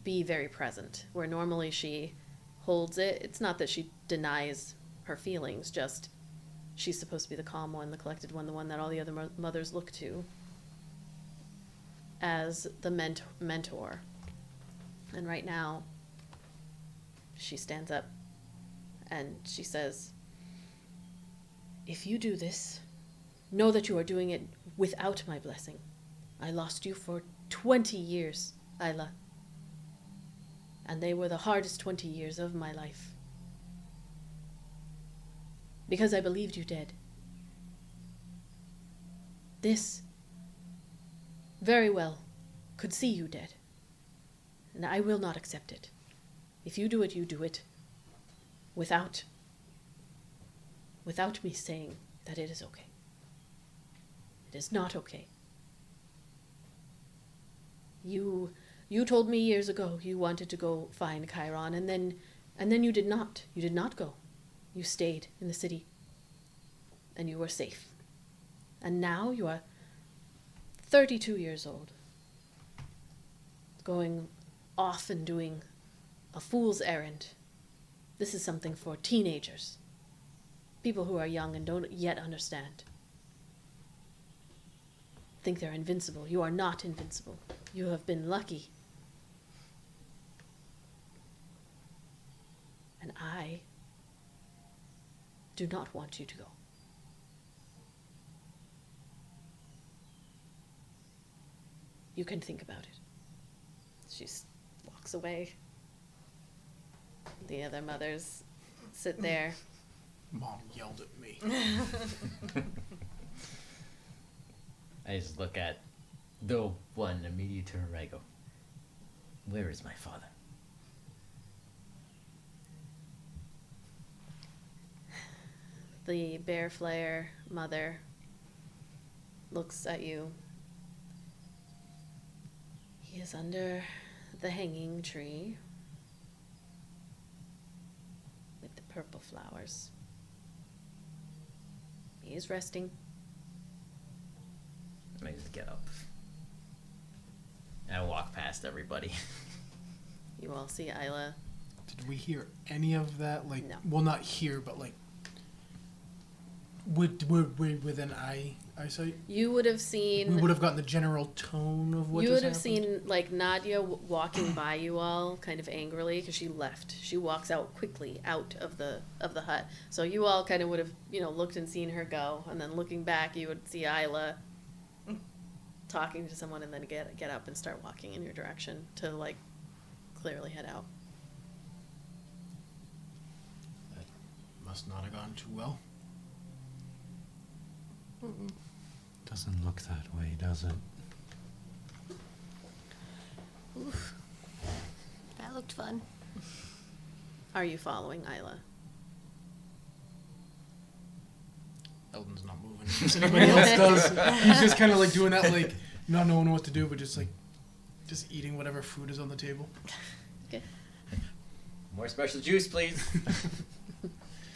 be very present, where normally she holds it. It's not that she denies her feelings, just she's supposed to be the calm one, the collected one, the one that all the other mothers look to as the mentor. And right now, she stands up and she says, if you do this, know that you are doing it without my blessing. I lost you for 20 years, Ayla. And they were the hardest 20 years of my life. Because I believed you dead. This very well could see you dead. And I will not accept it. If you do it, you do it without me saying that it is okay. It is not okay. You told me years ago you wanted to go find Chiron, and then you did not. You did not go. You stayed in the city. And you were safe. And now you are 32 years old, going off and doing a fool's errand. This is something for teenagers. People who are young and don't yet understand. Think they're invincible. You are not invincible. You have been lucky. And I do not want you to go. You can think about it. She walks away. The other mothers sit there. Mom yelled at me. I just look at the one immediate to her right, I go, where is my father? The bear flayer mother looks at you. He is under the hanging tree with the purple flowers. He is resting. I just get up. And I walk past everybody. You all see Ayla. Did we hear any of that? Like, No. well, not hear, but like, Within eyesight? You would have seen. We would have gotten the general tone of what You just would have happened? seen like Nadia walking by you all kind of angrily because she left. She walks out quickly out of the hut. So you all kind of would have looked and seen her go, and then looking back, you would see Ayla talking to someone, and then get up and start walking in your direction to like clearly head out. That must not have gone too well. Doesn't look that way, does it? Oof. That looked fun. Are you following Ayla? Eldon's not moving as anybody else does. He's just kind of like doing that, like not knowing what to do, but just eating whatever food is on the table. Okay. More special juice, please.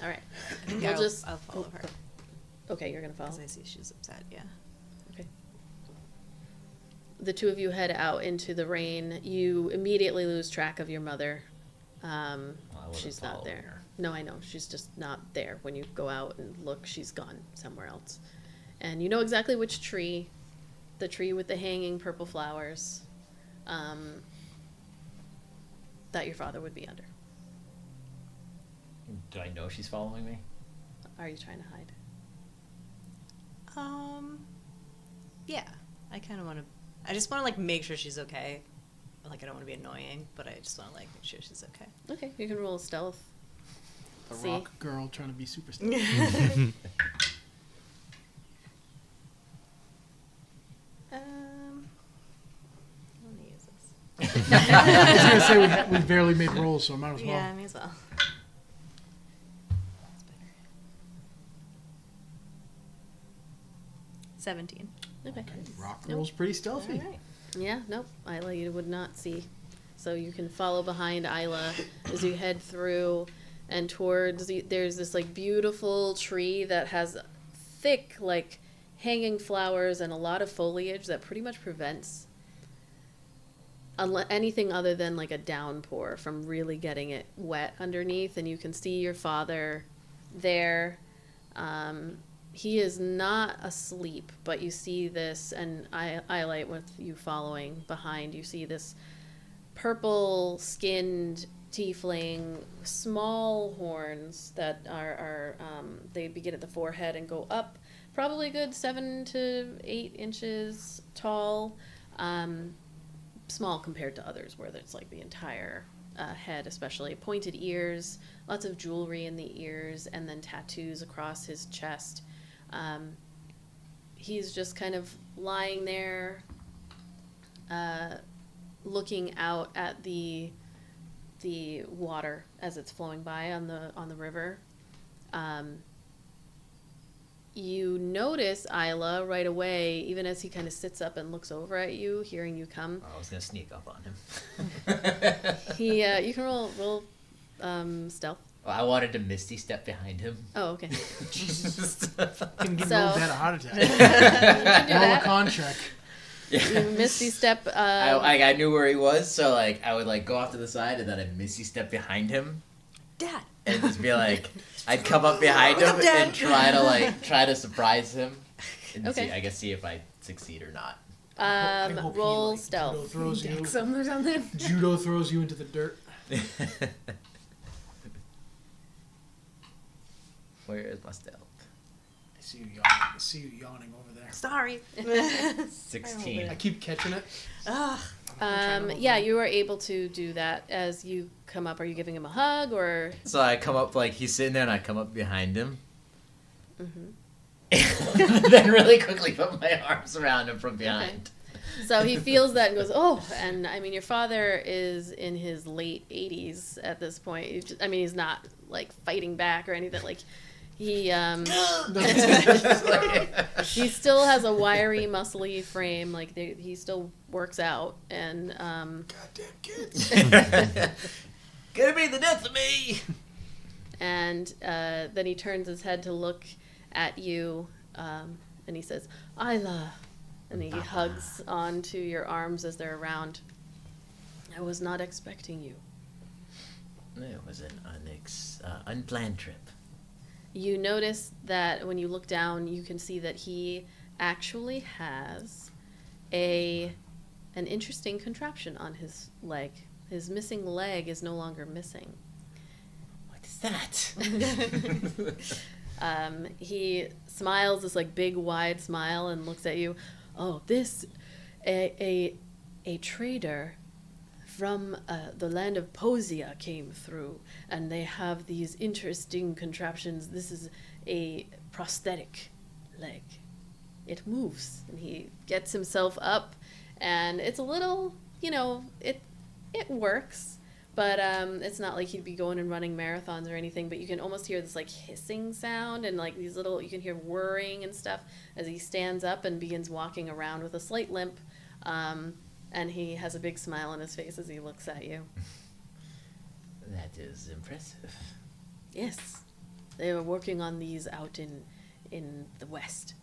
All right. I think We'll I'll follow her. Okay, you're gonna follow. Because I see she's upset, yeah. Okay. The two of you head out into the rain. You immediately lose track of your mother. I wasn't She's not following there. her. No, I know. She's just not there. When you go out and look, she's gone somewhere else. And you know exactly which tree, the tree with the hanging purple flowers, that your father would be under. Do I know she's following me? Are you trying to hide? Yeah. I kind of want to. I just want to like make sure she's okay. Like I don't want to be annoying, but I just want to like make sure she's okay. Okay, you can roll stealth. The See? rock girl trying to be super stealth. Let me use this. I was gonna say we barely made rolls, so I might as well. Yeah, may as well. That's better. 17. Okay. Rock Nope. rolls pretty stealthy. All right. Yeah, nope. Ayla, you would not see. So you can follow behind Ayla as you head through and towards there's this like beautiful tree that has thick like hanging flowers and a lot of foliage that pretty much prevents anything other than like a downpour from really getting it wet underneath. And you can see your father there. He is not asleep, but you see this, and Iolite with you following behind, you see this purple-skinned tiefling, small horns that are they begin at the forehead and go up, probably a good 7 to 8 inches tall. Small compared to others where it's like the entire head, especially. Pointed ears, lots of jewelry in the ears, and then tattoos across his chest. He's just kind of lying there, looking out at the water as it's flowing by on the river. You notice Ayla right away, even as he kind of sits up and looks over at you, hearing you come. I was gonna sneak up on him. You can roll stealth. Well, I wanted to misty step behind him. Oh, okay. Jesus. Can give So- Rogue that a heart attack. You can do Roll a that. con check. You misty step. I knew where he was, so like I would like go off to the side and then I'd misty step behind him Dad. and just be like, I'd come up behind him and try to surprise him and Okay. see if I succeed or not. I hope he, Roll like, stealth. Judo throws you. Some or something. Judo throws you into the dirt. Where is my stealth? I see you yawning over there. Sorry. 16. I keep catching it. Ugh. Yeah, you are able to do that as you come up. Are you giving him a hug or? So I come up like he's sitting there and I come up behind him. Mm-hmm. Then really quickly put my arms around him from behind. So he feels that and goes, oh, and I mean, your father is in his late 80s at this point. He's not like fighting back or anything. Like he he still has a wiry, muscly frame. Like he still works out and Goddamn kids. Gonna be the death of me. and then he turns his head to look at you, and he says, Ayla. And he hugs onto your arms as they're around. I was not expecting you. It was an unplanned trip. You notice that when you look down, you can see that he actually has an interesting contraption on his leg. His missing leg is no longer missing. What is that? He smiles this like big wide smile and looks at you. Oh, this a trader from the land of Posia came through, and they have these interesting contraptions. This is a prosthetic leg. It moves, and he gets himself up, and it's a little, it works, but it's not like he'd be going and running marathons or anything. But you can almost hear this like hissing sound, and like these little, you can hear whirring and stuff as he stands up and begins walking around with a slight limp. And he has a big smile on his face as he looks at you. That is impressive. Yes. They were working on these out in the west.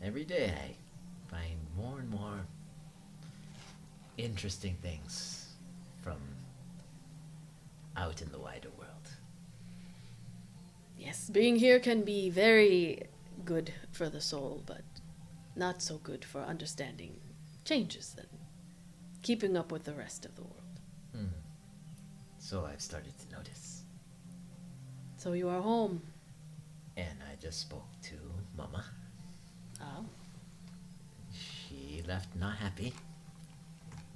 Every day I find more and more interesting things from out in the wider world. Yes, being here can be very good for the soul, but not so good for understanding changes and keeping up with the rest of the world. So I've started to notice. So you are home. And I just spoke to Mama. Oh, She left not happy.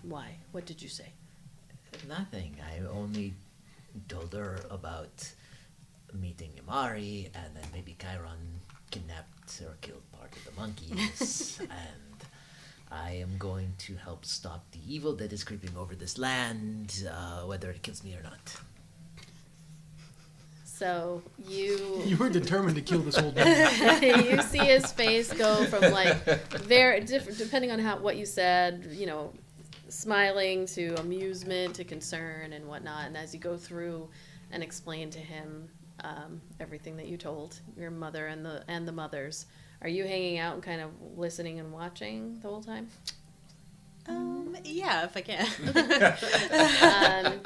why? What did you say? Nothing. I only told her about meeting Imari, and then maybe Chiron kidnapped or killed part of the monkeys. And I am going to help stop the evil that is creeping over this land, whether it kills me or not. So You were determined to kill this old man. you see his face go from like very different, depending on what you said, smiling to amusement to concern and whatnot. And as you go through and explain to him everything that you told your mother and the mothers, are you hanging out and kind of listening and watching the whole time? Yeah, if I can.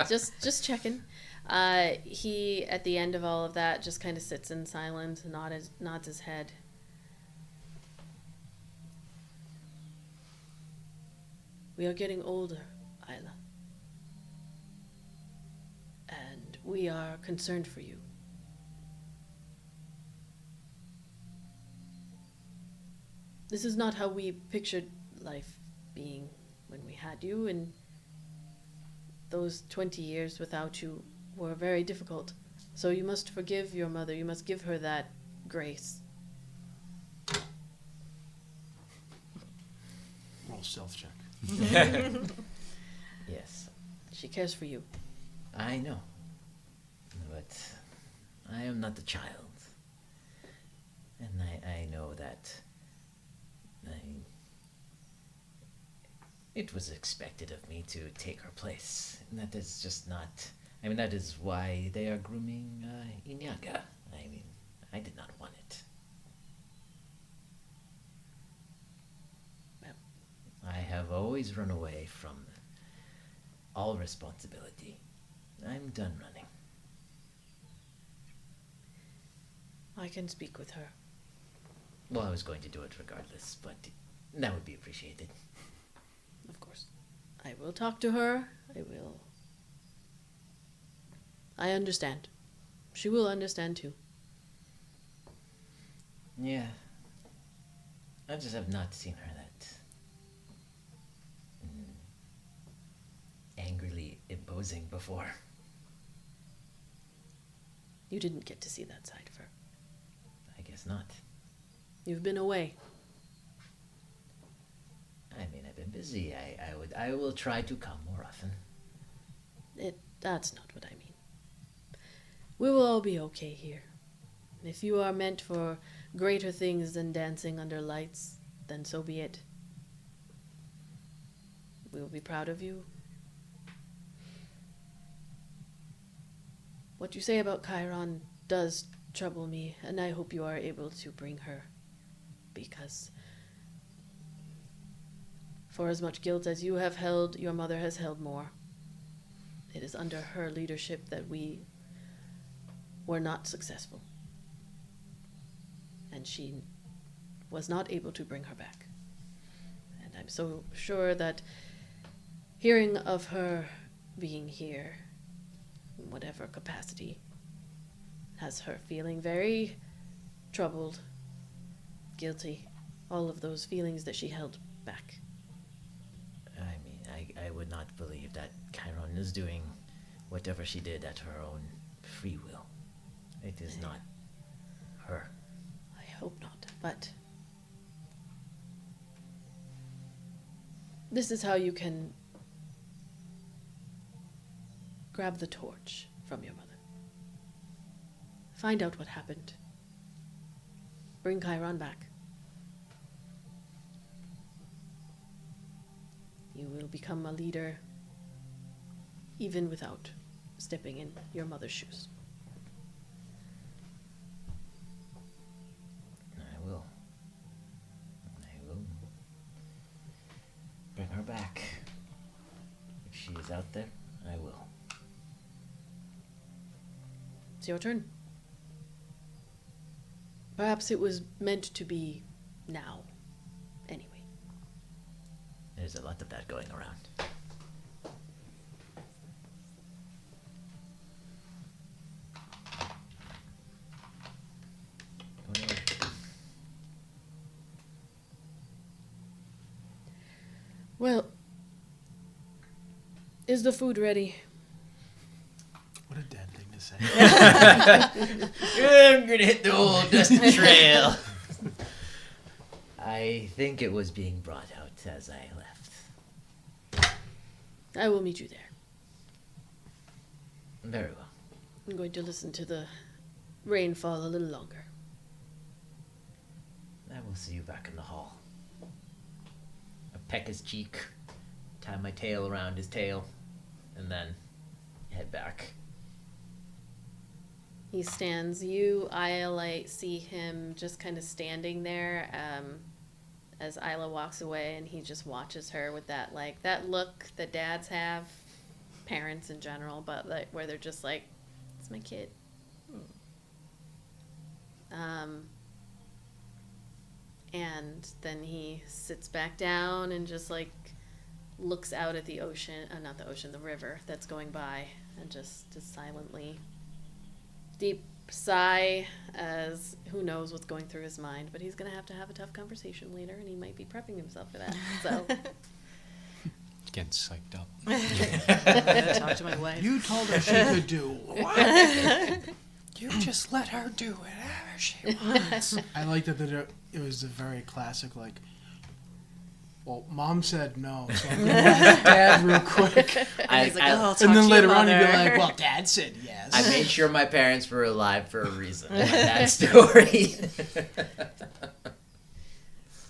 Just checking. He, at the end of all of that, just kind of sits in silence and nods his head. We are getting older, Ayla. And we are concerned for you. This is not how we pictured life being when we had you, and those 20 years without you were very difficult. So you must forgive your mother. You must give her that grace. Roll stealth check. Yes, She cares for you. I know. But I am not a child. And I know that it was expected of me to take her place. And that is just not... I mean, that is why they are grooming Inyaga. I mean, I did not want it. Well. I have always run away from all responsibility. I'm done running. I can speak with her. Well, I was going to do it regardless, but that would be appreciated. Of course. I will talk to her. I understand. She will understand too. Yeah. I just have not seen her that angrily imposing before. You didn't get to see that side of her. I guess not. You've been away. I mean, I've been busy. I will try to come more often. That's not what I mean. We will all be okay here. If you are meant for greater things than dancing under lights, then so be it. We will be proud of you. What you say about Chiron does trouble me, and I hope you are able to bring her, because for as much guilt as you have held, your mother has held more. It is under her leadership that we were not successful. And she was not able to bring her back. And I'm so sure that hearing of her being here, in whatever capacity, has her feeling very troubled, guilty, all of those feelings that she held back. I mean, I would not believe that Chiron is doing whatever she did at her own free will. It is not her. I hope not, but this is how you can grab the torch from your mother. Find out what happened. Bring Chiron back. You will become a leader even without stepping in your mother's shoes. I will bring her back. If she is out there, I will. It's your turn. Perhaps it was meant to be now. Anyway. There's a lot of that going around. Well, is the food ready? What a dead thing to say. I'm gonna hit the old dusty trail. I think it was being brought out as I left. I will meet you there. Very well. I'm going to listen to the rainfall a little longer. I will see you back in the hall. I peck his cheek, tie my tail around his tail, and then head back. He stands. You, Iolite, see him just kind of standing there as Ayla walks away, and he just watches her with that, like, that look that dads have, parents in general, but like, where they're just like, it's my kid. And then he sits back down and just like looks out at the ocean, not the ocean, the river that's going by, and just silently, deep sigh, as who knows what's going through his mind, but he's going to have a tough conversation later, and he might be prepping himself for that. So Getting psyched up. Talk to my wife. You told her she could do what? You just let her do whatever she wants. I like that it was a very classic, like, well, Mom said no, so I'm going to ask Dad real quick. He's like, oh, I'll talk And then to later your on, you'd be mother. like, well, Dad said yes. I made sure my parents were alive for a reason. That story.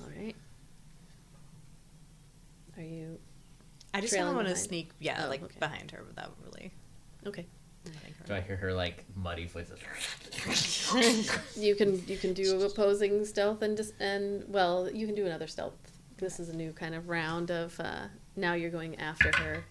all right. Are you I just trailing want to behind? sneak, Oh, like okay. behind her without really. okay? Do I hear her like muddy voices? You can do opposing stealth and well, you can do another stealth. This is a new kind of round of now you're going after her.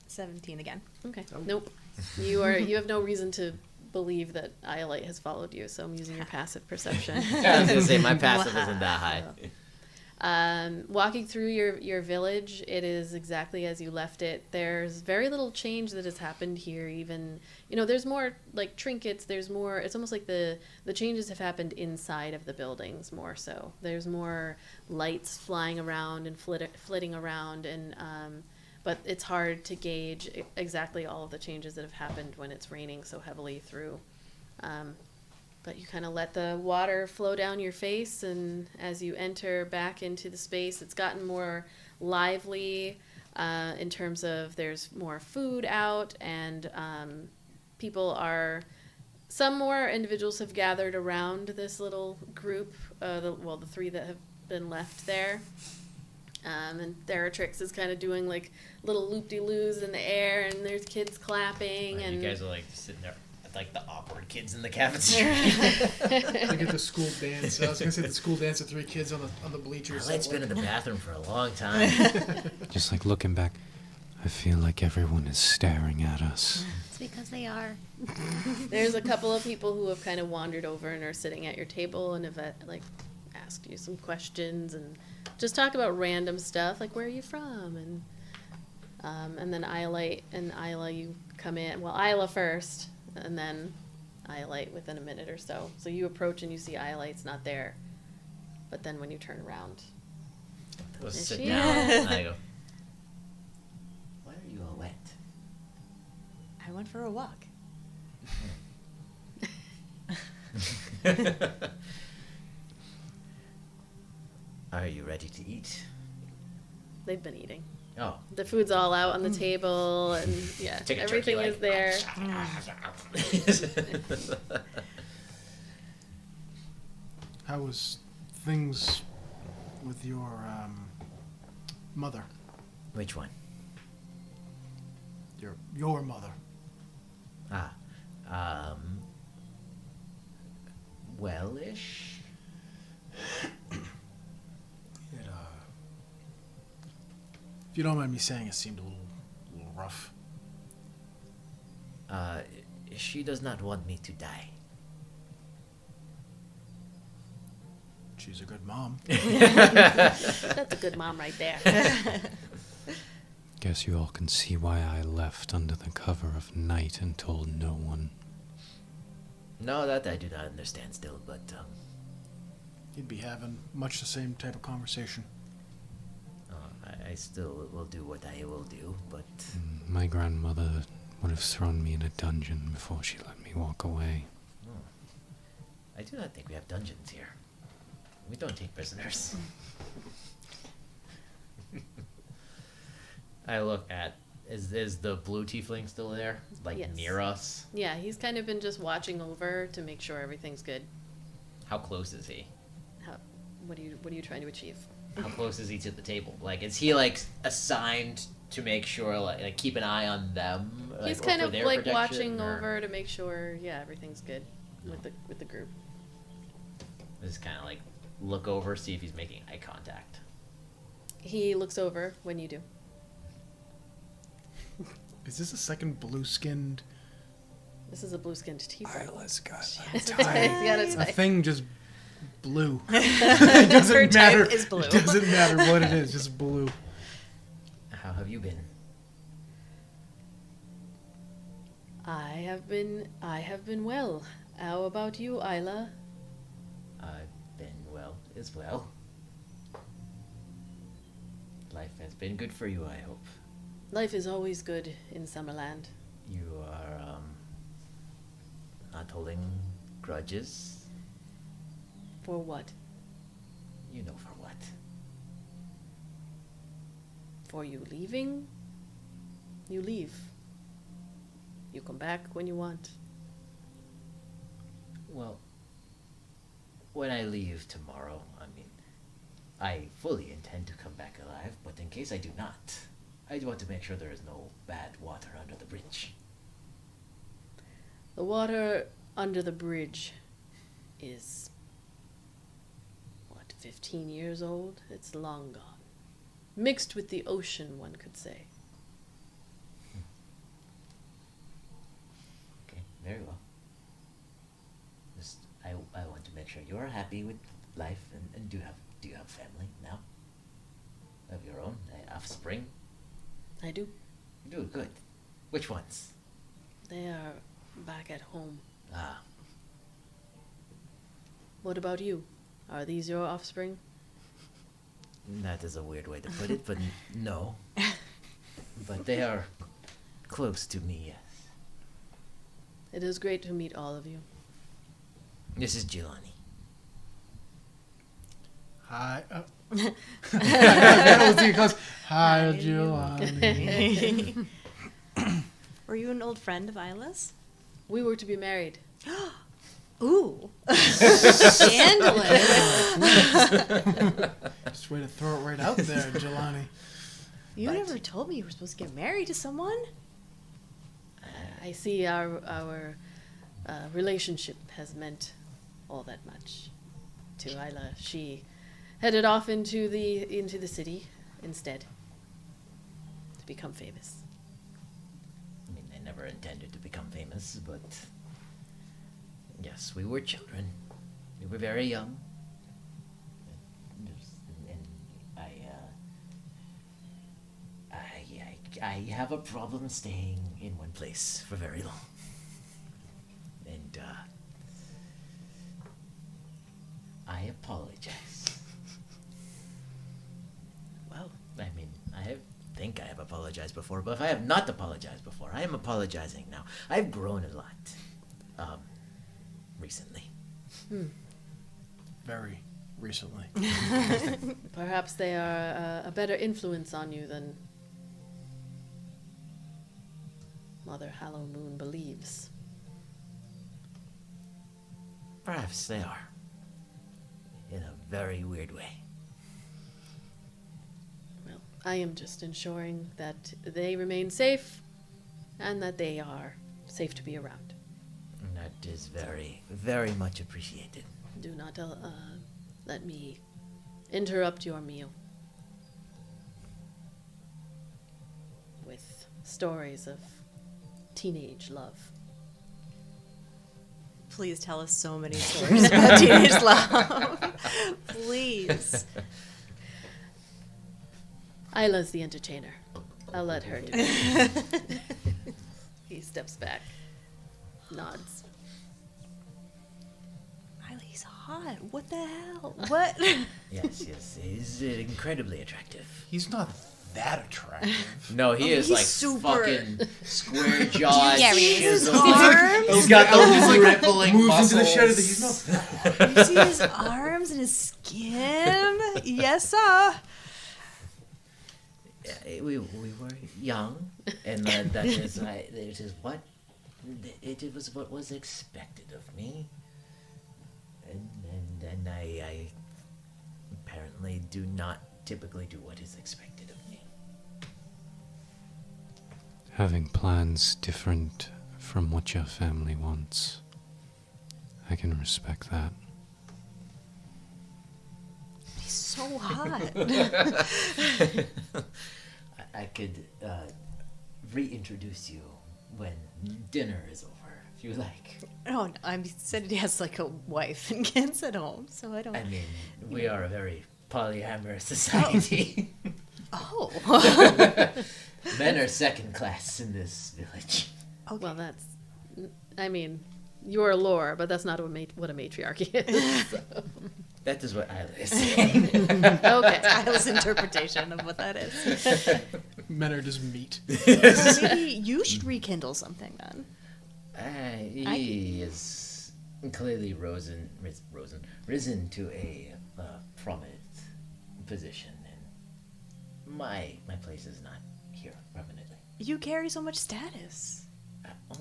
17 again. Okay. Nope. You have no reason to believe that Iolite has followed you, so I'm using your passive perception. I was gonna say my passive isn't that high. Walking through your village, it is exactly as you left it. There's very little change that has happened here. Even, there's more like trinkets. There's more. It's almost like the changes have happened inside of the buildings more so. There's more lights flying around and flitting around, and but it's hard to gauge exactly all of the changes that have happened when it's raining so heavily through. But you kind of let the water flow down your face, and as you enter back into the space, it's gotten more lively in terms of there's more food out, and some more individuals have gathered around this little group, the three that have been left there. And Theratrix is kind of doing like little loop-de-loos in the air, and there's kids clapping. And you guys are like sitting there. Like the awkward kids in the cafeteria. Like at the school dance. I was going to say the school dance with 3 kids on the bleachers. Light's been in the bathroom for a long time. Just like looking back. I feel like everyone is staring at us. It's because they are. There's a couple of people who have kind of wandered over and are sitting at your table and have like asked you some questions and just talk about random stuff like where are you from and then Iolite and Ayla, you come in. Well, Ayla first, and then Iolite within a minute or so. So you approach and you see Iolite's not there, but then when you turn around, Go Is sit she? down. And I go, why are you all wet? I went for a walk. Are you ready to eat? they've been eating. Oh. The food's all out on the table, and yeah, Take a everything turkey is leg. there. How was things with your mother? Which one? Your mother. Well-ish? If you don't mind me saying, it seemed a little rough. She does not want me to die. She's a good mom. That's a good mom right there. Guess you all can see why I left under the cover of night and told no one. No, that I do not understand still, but, You'd be having much the same type of conversation. I still will do what I will do, but... My grandmother would have thrown me in a dungeon before she let me walk away. I do not think we have dungeons here. We don't take prisoners. I look at... Is the blue tiefling still there? Like, Yes. near us? Yeah, he's kind of been just watching over to make sure everything's good. How close is he? What are you trying to achieve? How close is he to the table? Like, is he, like, assigned to make sure, like keep an eye on them? Like, He's or kind for of their like protection, watching or- over to make sure, yeah, everything's good with the group. Just kind of, like, look over, see if he's making eye contact. He looks over when you do. Is this a second blue-skinned... This is a blue-skinned tiefling. Ayla's got He's got a A type. thing just blue. It doesn't Her type matter. is blue. It doesn't matter what it is, just blue. How have you been? I have been well. How about you, Ayla? I've been well as well. Life has been good for you, I hope. Life is always good in Summerland. You are, not holding grudges? For what? You know for what. For you leaving? You leave. You come back when you want. Well, when I leave tomorrow, I fully intend to come back alive, but in case I do not, I want to make sure there is no bad water under the bridge. The water under the bridge is, 15 years old? It's long gone. Mixed with the ocean, one could say. Okay, very well. Just, I want to make sure you are happy with life, and do you have family now? Of your own? Offspring? I do. You do good. Which ones? They are back at home. Ah, What about you? Are these your offspring? that is a weird way to put it, but no. But they are close to me, yes. It is great to meet all of you. This is Jelani. Hi. That was too close. Hi, Giovanni. Were you an old friend of Isla's? We were to be married. Ooh. Scandalous. Just way to throw it right out there, Jelani. You never told me you were supposed to get married to someone. I see our relationship has meant all that much to Ayla. She headed off into the city instead to become famous. never intended to become famous, but yes, we were children. We were very young. And I have a problem staying in one place for very long. And I apologize. Well, I mean, I think I have apologized before, but if I have not apologized before, I am apologizing now. I've grown a lot, recently. Very recently. Perhaps they are a better influence on you than Mother Hallow Moon believes. Perhaps they are. In a very weird way. Well, I am just ensuring that they remain safe and that they are safe to be around. And that is very, very much appreciated. Do not let me interrupt your meal with stories of teenage love. Please tell us so many stories about teenage love. Please. Ayla's the entertainer. I'll let her do it. He steps back, nods. He's hot. What the hell? What? Yes, he's incredibly attractive. He's not that attractive. No, he is he's like super- fucking square jawed. Yeah, his chiseled. arms? He's got those rippling Moves muscles. into the shed of the, he's not. You see his arms and his skin? Yes, sir. Yeah, we were young, and that is it is what it was what was expected of me, and I apparently do not typically do what is expected of me. Having plans different from what your family wants, I can respect that. He's so hot. I could reintroduce you when dinner is over, if you like. No, I said he has like a wife and kids at home, so I don't. I mean, we are a very polyamorous society. Oh. Men are second class in this village. Okay. Well, that's, I mean, your lore, but that's not what a matriarchy is. So. That is what Ayla is saying. Okay. Kyle's interpretation of what that is. Men are just meat. Well, maybe you should rekindle something then. He is clearly risen to a prominent position, and my place is not here permanently. You carry so much status.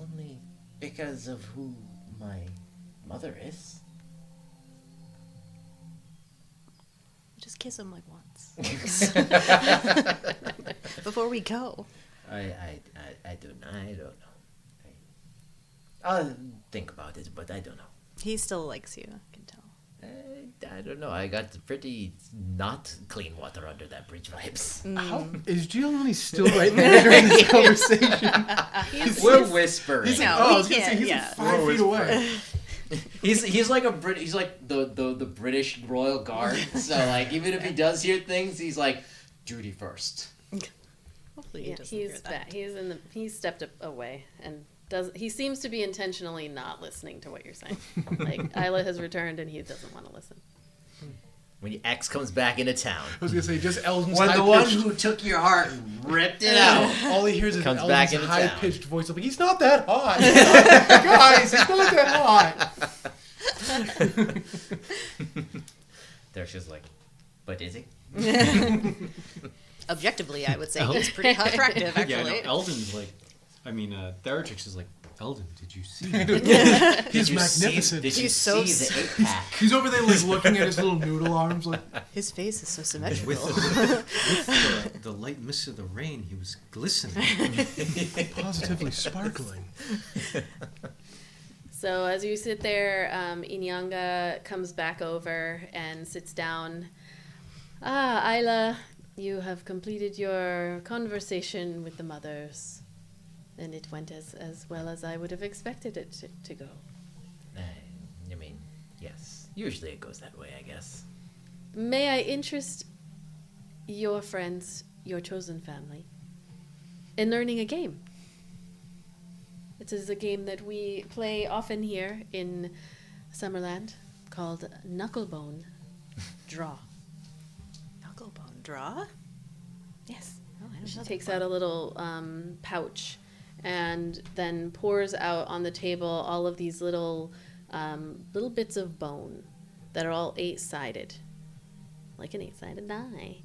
Only because of who my mother is. Just kiss him like once. Before we go. I don't know. I'll think about it, but I don't know. He still likes you, I can tell. I don't know. I got pretty not clean water under that bridge vibes. How is Giovanni still right there during this conversation? We're whispering. He's like, No, oh, he I was gonna say can't, he's yeah. like 5 feet away. He's like he's like the British Royal Guard. So like even if he does hear things, he's like duty first. Hopefully he Yeah, doesn't hear he's that. back. He's stepped away and he seems to be intentionally not listening to what you're saying. Like Ayla has returned and he doesn't want to listen. When your ex comes back into town. I was gonna say just Eldon's When the one high-pitched. who took your heart and ripped it out. All he hears is Comes Eldon's back into town. high-pitched voice. Like, he's not that hot. Guys, he's not that hot. They're just like, but is he? Objectively, I would say he's pretty attractive, actually. Yeah, no, Eldon's like, I mean, Theratrix is like, Eldon, did you see? He's Did you magnificent. Did you He's so see the 8-pack? He's over there like looking at his little noodle arms like His face is so With, symmetrical. with the light mist of the rain, he was glistening. positively sparkling. So as you sit there, Inyanga comes back over and sits down. Ayla, you have completed your conversation with the mothers. And it went as well as I would have expected it to go. I mean, yes. Usually it goes that way, I guess. May I interest your friends, your chosen family, in learning a game? It is a game that we play often here in Summerland called Knucklebone Draw. Knucklebone draw? Yes. Oh, I don't She know takes that out a little pouch and then pours out on the table all of these little bits of bone that are all 8-sided, like an 8-sided die.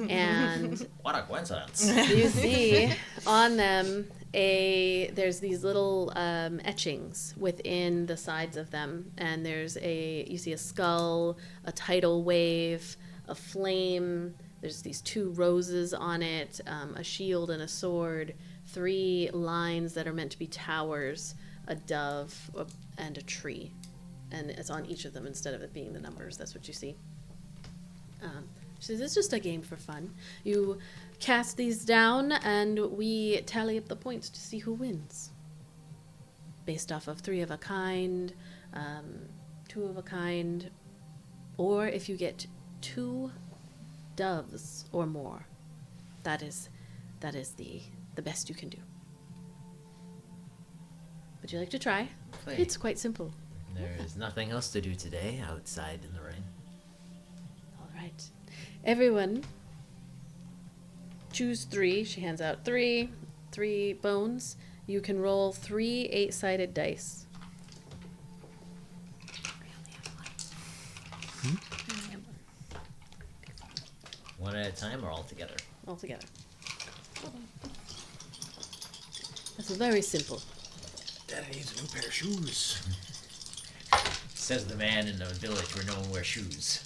And What a coincidence. you see on them there's these little etchings within the sides of them, and you see a skull, a tidal wave, a flame. There's these 2 roses on it, a shield and a sword, 3 lines that are meant to be towers, a dove, and a tree. And it's on each of them instead of it being the numbers. That's what you see. She says, it's just a game for fun. You cast these down, and we tally up the points to see who wins. Based off of 3 of a kind, 2 of a kind, or if you get 2 doves or more, that is the best you can do. Would you like to try? Play. It's quite simple. There is nothing else to do today outside in the rain. All right. Everyone, choose 3. She hands out 3 bones. You can roll 3 8-sided dice. One at a time or all together? All together. That's very simple. Daddy needs a new pair of shoes. Says the man in a village where no one wears shoes.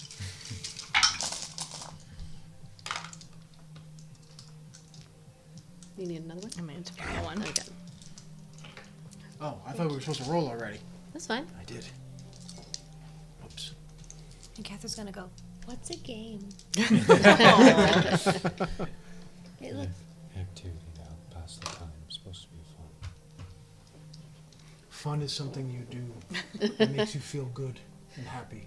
You need another one? I mean, to borrow one. Okay. Oh, I thought we were supposed to roll already. That's fine. I did. Oops. And Catherine's gonna go, what's a game? It look, Activity to help pass the time. It's supposed to be fun. Fun is something you do that makes you feel good and happy.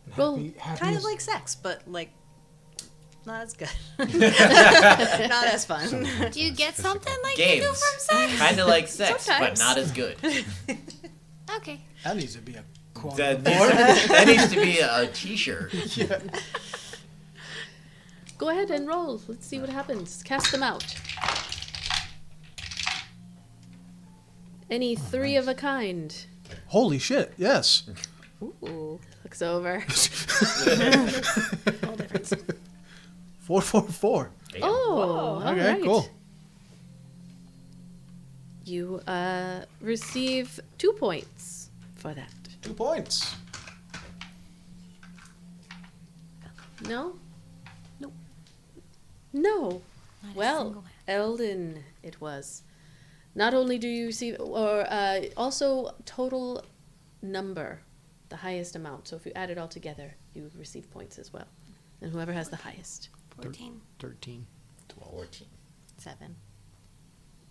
And Well, happy Kind is, of like sex, but like not as good. Not as fun. do you get something like Games. you do from sex? Kind of like sex, but Sometimes. not as good. Okay. that needs to be a quote. That needs to be a t-shirt. Yeah. Go ahead and roll. Let's see what happens. Cast them out. Any 3 of a kind. Holy shit! Yes. Ooh. Looks over. All difference. 4, 4, 4. Damn. Oh, all Okay, right. cool. You receive 2 points for that. 2 points. No? Nope. No. Not a Well, single one. Eldon, it was. Not only do you receive, or also total number, the highest amount. So if you add it all together, you receive points as well. And whoever has the highest, 14. 13. 14. 7.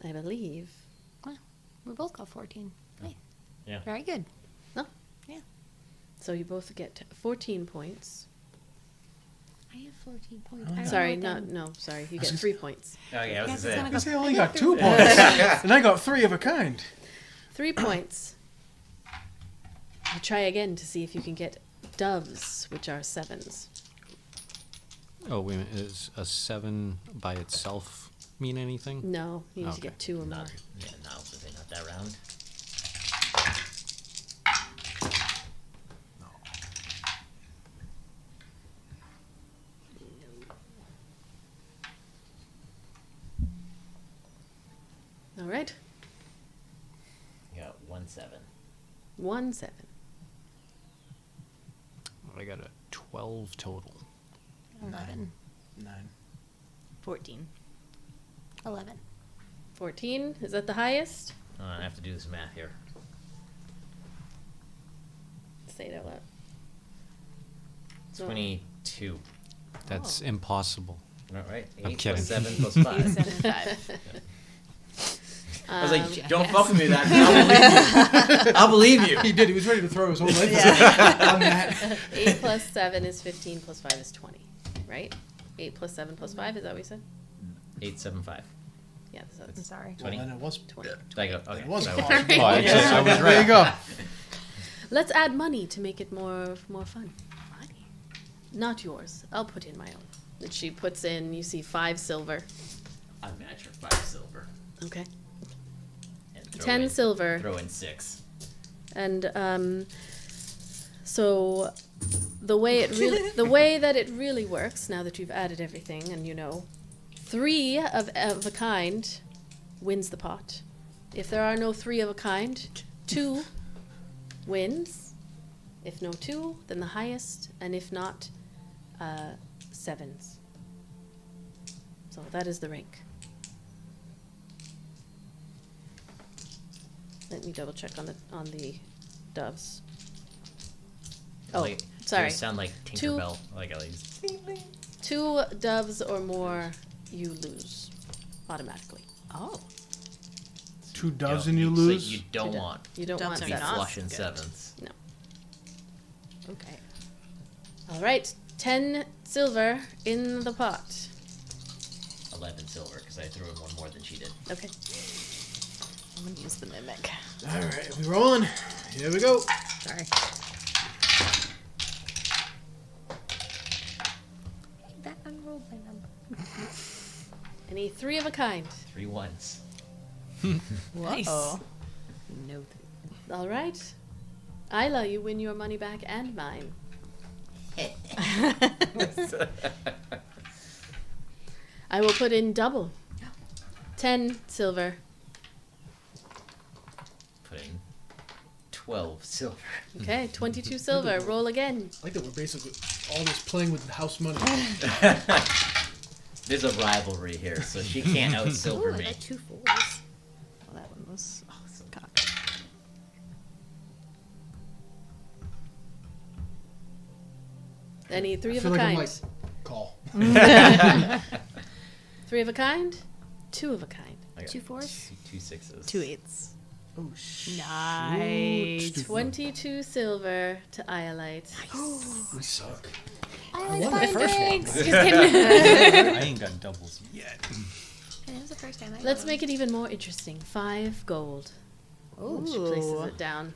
I believe. Wow. We both got 14. Hey. Yeah. Very good. So you both get 14 points. I have 14 points. Oh, I yeah. Sorry, wrote them. no, sorry. You get 3 points. Okay, I was Yes, gonna it's say. gonna I only got 2 points, and I got 3 of a kind. 3 points. You try again to see if you can get doves, which are 7s. Oh, wait a minute. Is a 7 by itself mean anything? No, you need to Okay. get 2 or more. Not, yeah, no, they're not that round. All right. You got 1 7. 1 7. I got a 12 total. 11. 9. 14. 11. 14. Is that the highest? Oh, I have to do this math here. Say it out loud. So- 22. That's Oh. impossible. All right. I'm 8 kidding. plus 7 plus 8, 5. 7, 5. I was like, don't fuck with me that. I'll believe you. He did. He was ready to throw his whole life on that. 8 plus 7 is 15 plus 5 is 20, right? 8 plus 7 plus 5, is that what you said? 875. Yeah, I'm that's sorry. 20. Well, then it was. 20. Did I go? Okay. It was. So I possible. Oh, I was There you go. Let's add money to make it more fun. Money? Not yours. I'll put in my own. And she puts in, you see, 5 silver. I match her 5 silver. Okay. And throw 10 in, silver. Throw in 6. And so the way that it really works, now that you've added everything and you know, 3 of a kind wins the pot. If there are no 3 of a kind, 2 wins. If no 2, then the highest, and if not, 7s. So that is the rink. Let me double check on the doves. Oh, Like, sorry. They sound like Tinkerbell. Like at least. 2 doves or more, you lose automatically. Oh. 2 doves You and you know, so lose. you don't want You don't Doves want are be sevens. not flushing good. 7s. No. Okay. All right, 10 silver in the pot. 11 silver because I threw in 1 more than she did. Okay. I'm gonna use the mimic. All right, we rolling. Here we go. Sorry. That unrolled my number. Any 3 of a kind. 3 1s. Nice. No. All right. Ayla, you win your money back and mine. I will put in double. 10 silver. Put in 12 silver. Okay, 22 silver. Roll again. I like that we're basically all this playing with house money. There's a rivalry here, so she can't out silver Ooh, I me. got 2 4s. Well, that one was so cocked. Any 3 I of feel a like I'm kind. like, call. 3 of a kind. 2 of a kind. I got 2 4s? 2 6s. 2 8s. Oh, shit. Nice. 22 silver to Iolite. We suck. I won the first one. Just kidding. I ain't got doubles yet. And it was the first time I Let's won. make it even more interesting. 5 gold. Ooh. She places it down.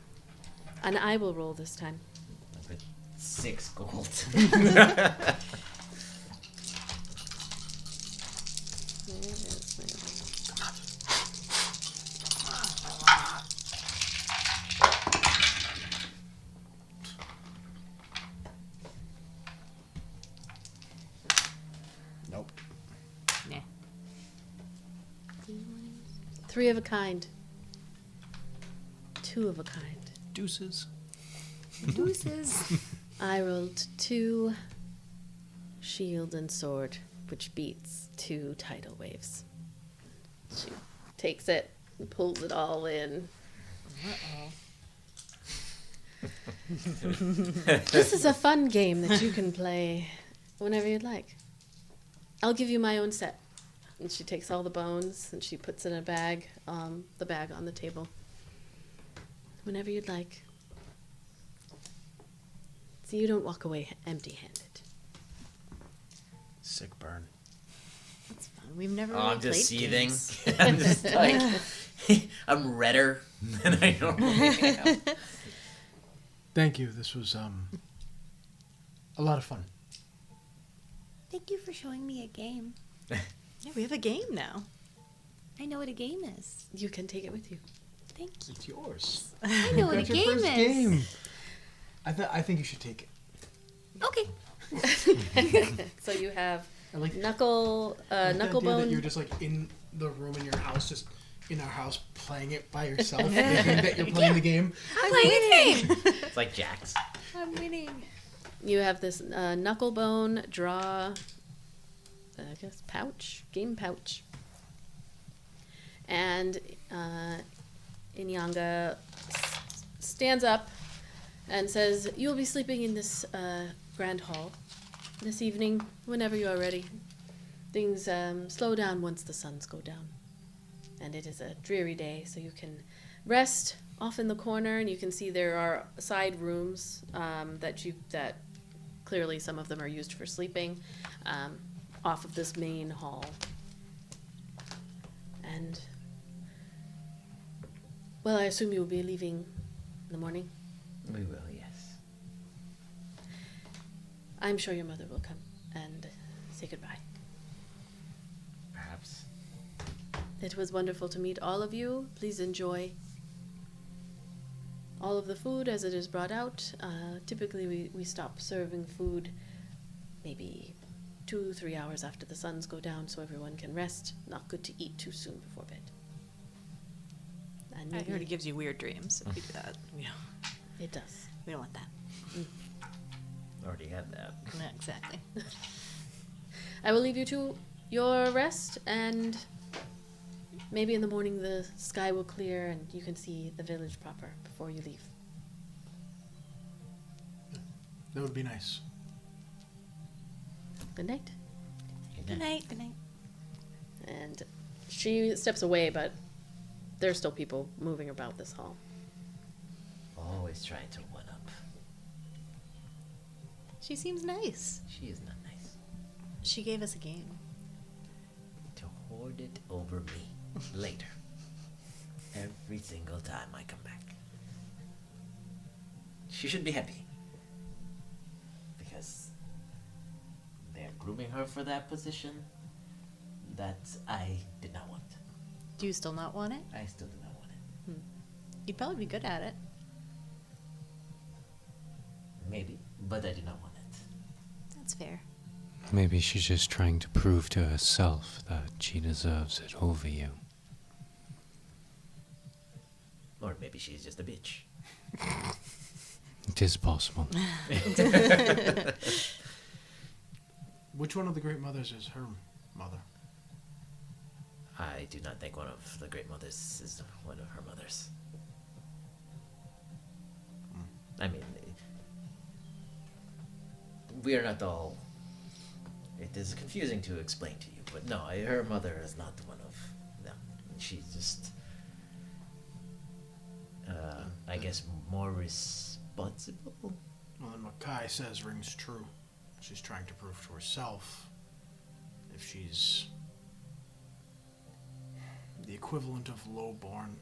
And I will roll this time. I put 6 gold. Nope. Nah. 3 of a kind. 2 of a kind. Deuces. Deuces. I rolled 2 shield and sword, which beats 2 tidal waves. She takes it and pulls it all in. This is a fun game that you can play whenever you'd like. I'll give you my own set. And she takes all the bones and she puts it in a bag, the bag on the table. Whenever you'd like. So you don't walk away empty-handed. Sick burn. That's fun. We've never Oh, really I'm just played seething. games. I'm just like, I'm redder than I normally am. Thank you. This was a lot of fun. Thank you for showing me a game. Yeah, we have a game now. I know what a game is. You can take it with you. Thank you. It's yours. I know what a That's your game first is. game. I think you should take it. Okay. So you have I like knuckle the idea that bone. you're just like in the room in your house, just in our house, playing it by yourself, thinking that you're playing the game. I'm playing a game. It's like Jack's. I'm winning. You have this knuckle bone draw. I guess pouch, game pouch. And Inyanga stands up and says, "You'll be sleeping in this grand hall this evening, whenever you are ready. Things slow down once the suns go down." and it is a dreary day, so you can rest off in the corner, and you can see there are side rooms that clearly some of them are used for sleeping, off of this main hall. And, well, I assume you will be leaving in the morning? We will, yes. I'm sure your mother will come and say goodbye. Perhaps. It was wonderful to meet all of you. Please enjoy all of the food as it is brought out. Typically, we stop serving food maybe 2-3 hours after the suns go down so everyone can rest. Not good to eat too soon before bed. And I maybe heard it gives you weird dreams if you do that. it does. We don't want that. Already had that. Yeah, exactly. I will leave you to your rest, and maybe in the morning the sky will clear and you can see the village proper before you leave. That would be nice. Good night. Good night. Good night. And she steps away, but there's still people moving about this hall. Always trying to one up. She seems nice. She is not nice. She gave us a game. To hoard it over me later. Every single time I come back. She should be happy. Because they're grooming her for that position that I did not want. Do you still not want it? I still do not want it. You'd probably be good at it. Maybe, but I do not want it. That's fair. Maybe she's just trying to prove to herself that she deserves it over you. Or maybe she's just a bitch. It is possible. Which one of the Great Mothers is her mother? I do not think one of the Great Mothers is one of her mothers. I mean, we are not all... It is confusing to explain to you, but no, her mother is not one of them. She's just... I guess more responsible? Well, then what Kai says rings true. She's trying to prove to herself if she's the equivalent of lowborn,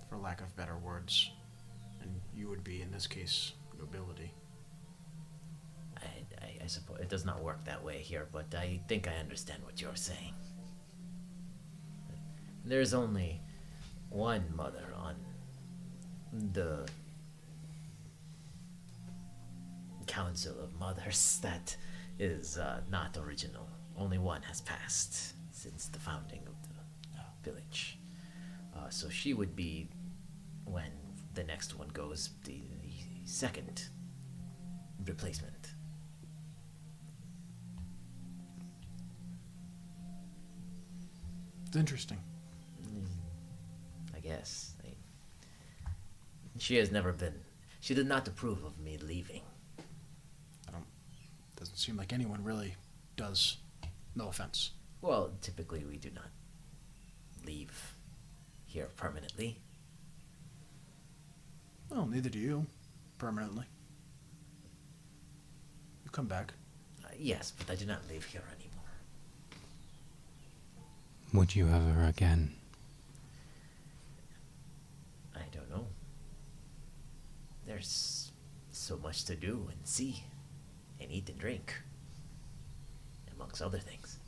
for lack of better words, and you would be, in this case, nobility. I suppose it does not work that way here, but I think I understand what you're saying. There's only one mother on the Council of Mothers that is not original. Only one has passed since the founding of the village. So she would be, when the next one goes, the second replacement. It's interesting. I guess. She has never been... She did not approve of me leaving. Doesn't seem like anyone really does. No offense. Well, typically we do not leave here permanently. Well, neither do you. Permanently. You come back. Yes, but I do not live here anymore. Would you ever again? I don't know. There's so much to do and see and eat and drink, amongst other things.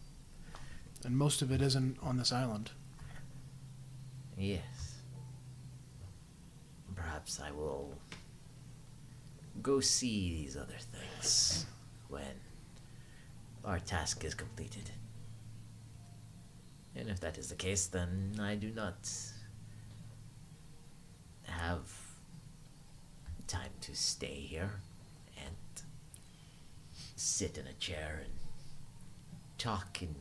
And most of it isn't on this island. Yes. Perhaps I will go see these other things when our task is completed. And if that is the case, then I do not have time to stay here and sit in a chair and talk and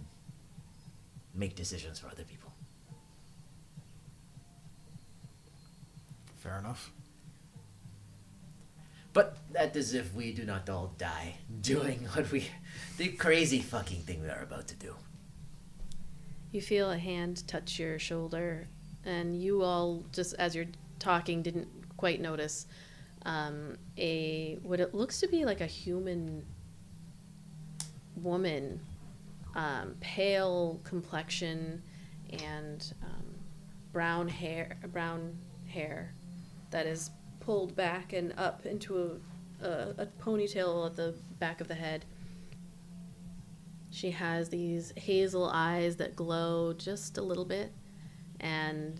make decisions for other people. Fair enough. But that is if we do not all die doing the crazy fucking thing we are about to do. You feel a hand touch your shoulder, and you all, just as you're talking, didn't quite notice what it looks to be like a human woman, pale complexion and brown hair that is pulled back and up into a ponytail at the back of the head. She has these hazel eyes that glow just a little bit, and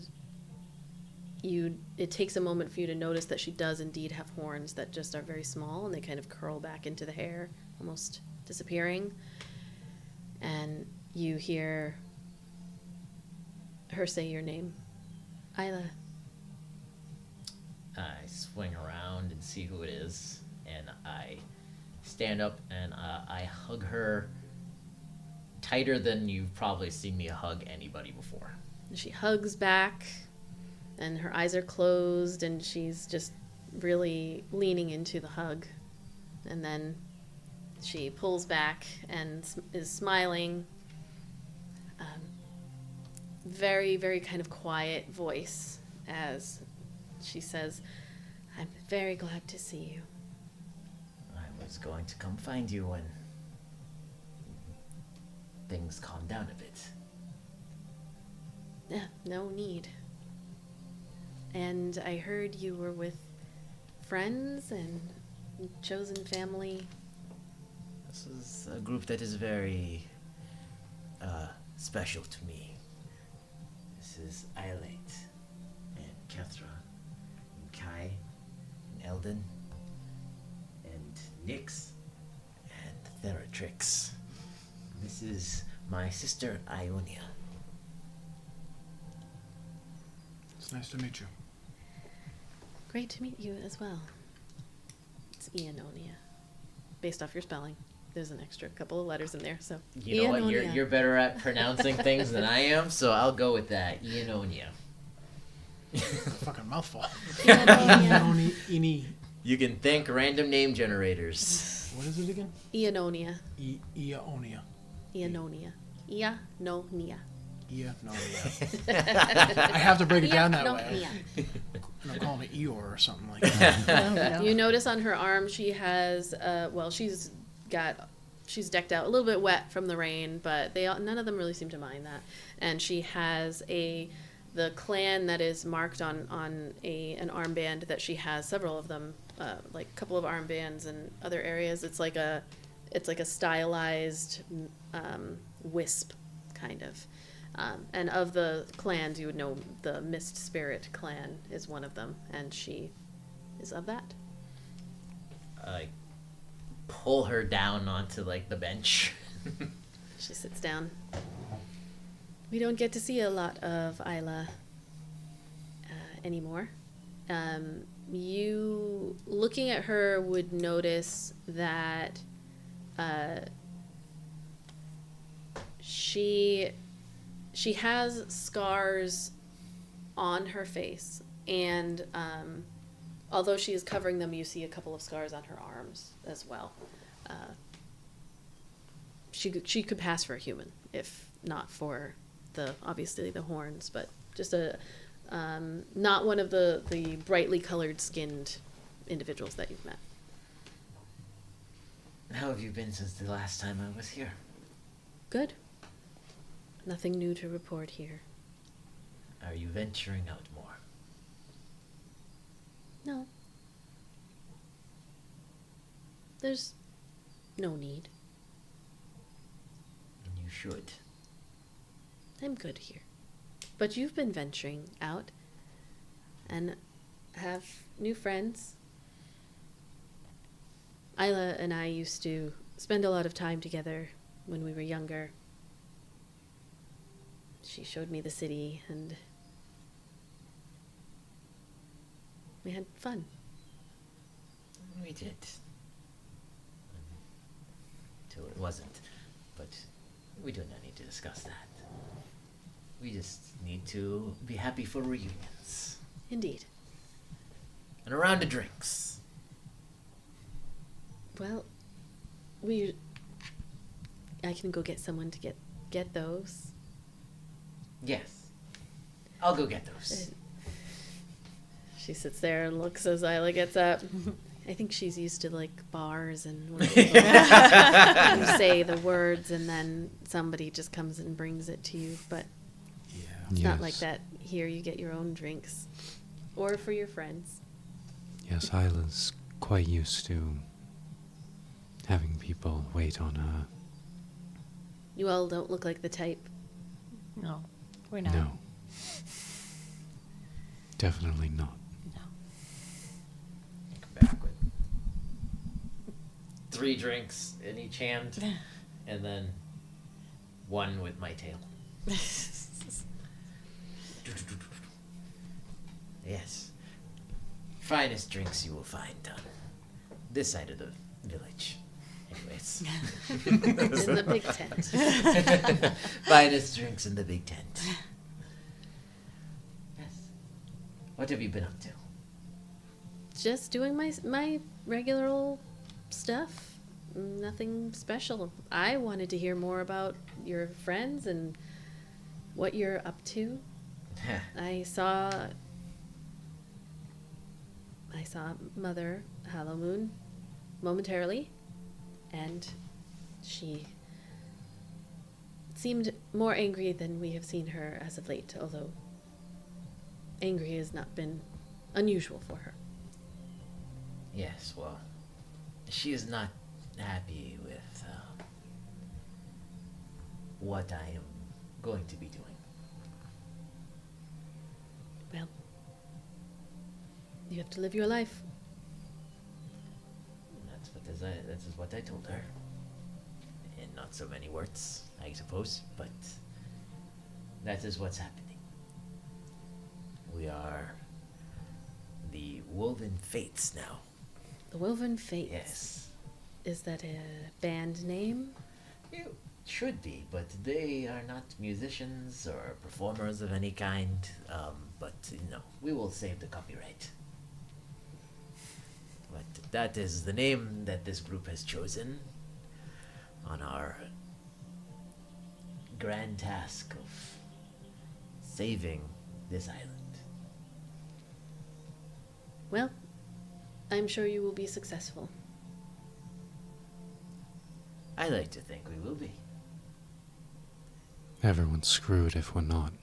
it takes a moment for you to notice that she does indeed have horns that just are very small, and they kind of curl back into the hair, almost disappearing. And you hear her say your name, Ayla. I swing around and see who it is, and I stand up and I hug her tighter than you've probably seen me hug anybody before. And she hugs back, and her eyes are closed, and she's just really leaning into the hug. And then she pulls back and is smiling. Very, very kind of quiet voice as she says, I'm very glad to see you. I was going to come find you when things calm down a bit. Yeah, no need. And I heard you were with friends and chosen family. This is a group that is very special to me. This is Iolite and Kethra and Kai and Eldon and Nyx and Theratrix. This is my sister Ionia. It's nice to meet you. Great to meet you as well. It's Ionia. Based off your spelling. There's an extra couple of letters in there, so. You know what? You're better at pronouncing things than I am, so I'll go with that. Ionia. It's a fucking mouthful. Ionia. You can thank random name generators. What is it again? Ionia. Ionia. Ionia. Ionia. I have to break it down that way. And I'm calling it Eeyore or something like that. You notice on her arm she has, she's decked out a little bit wet from the rain, but none of them really seem to mind that. And she has the clan that is marked on an armband that she has, several of them, like a couple of armbands in other areas. It's like a stylized wisp, kind of. And of the clans, you would know the Mist Spirit clan is one of them, and she is of that. I pull her down onto the bench. She sits down. We don't get to see a lot of Ayla anymore. You, looking at her, would notice that she has scars on her face, and although she is covering them, you see a couple of scars on her arms as well. She could pass for a human, if not for obviously the horns, but just not one of the brightly colored skinned individuals that you've met. How have you been since the last time I was here? Good. Nothing new to report here. Are you venturing out more? No. There's no need. You should. I'm good here. But you've been venturing out and have new friends. Ayla and I used to spend a lot of time together when we were younger. She showed me the city, and we had fun. We did. Till it wasn't. But we do not need to discuss that. We just need to be happy for reunions. Indeed. And a round of drinks. Well, I can go get someone to get those. Yes. I'll go get those. She sits there and looks as Ayla gets up. I think she's used to like bars and where people you say the words and then somebody just comes and brings it to you. But Yeah. it's not like Yes. that here. You get your own drinks, or for your friends. Yes, Isla's quite used to having people wait on her. You all don't look like the type. No, we're not. No. Definitely not. Come back with 3 drinks in each hand, and then 1 with my tail. Yes. Finest drinks you will find on this side of the village. Anyways. In the big tent. Finest drinks in the big tent. Yes. What have you been up to? Just doing my regular old stuff. Nothing special. I wanted to hear more about your friends and what you're up to. I saw Mother Hallowmoon momentarily, and she seemed more angry than we have seen her as of late, although angry has not been unusual for her. Yes, well, she is not happy with what I am going to be doing. Well, you have to live your life. That is what I told her. In not so many words, I suppose, but that is what's happening. We are the Woven Fates now. The Woven Fates. Yes. Is that a band name? It should be, but they are not musicians or performers of any kind. But, we will save the copyright. But that is the name that this group has chosen on our grand task of saving this island. Well, I'm sure you will be successful. I like to think we will be. Everyone's screwed if we're not.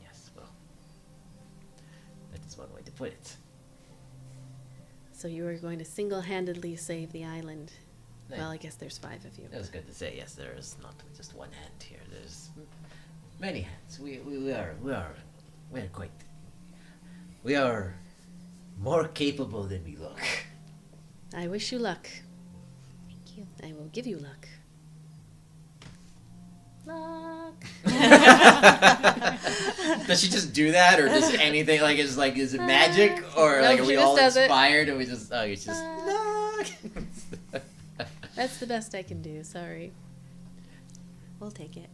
Yes, well, that is one way to put it. So you are going to single-handedly save the island. No. Well, I guess there's 5 of you. It was good to say, yes, there is not just one hand here. There's many hands. We are more capable than we look. I wish you luck. Thank you. I will give you luck. Luck. Does she just do that, or does anything is it magic, or No, are she we just all does it. inspired and we just it's just That's the best I can do. Sorry. We'll take it.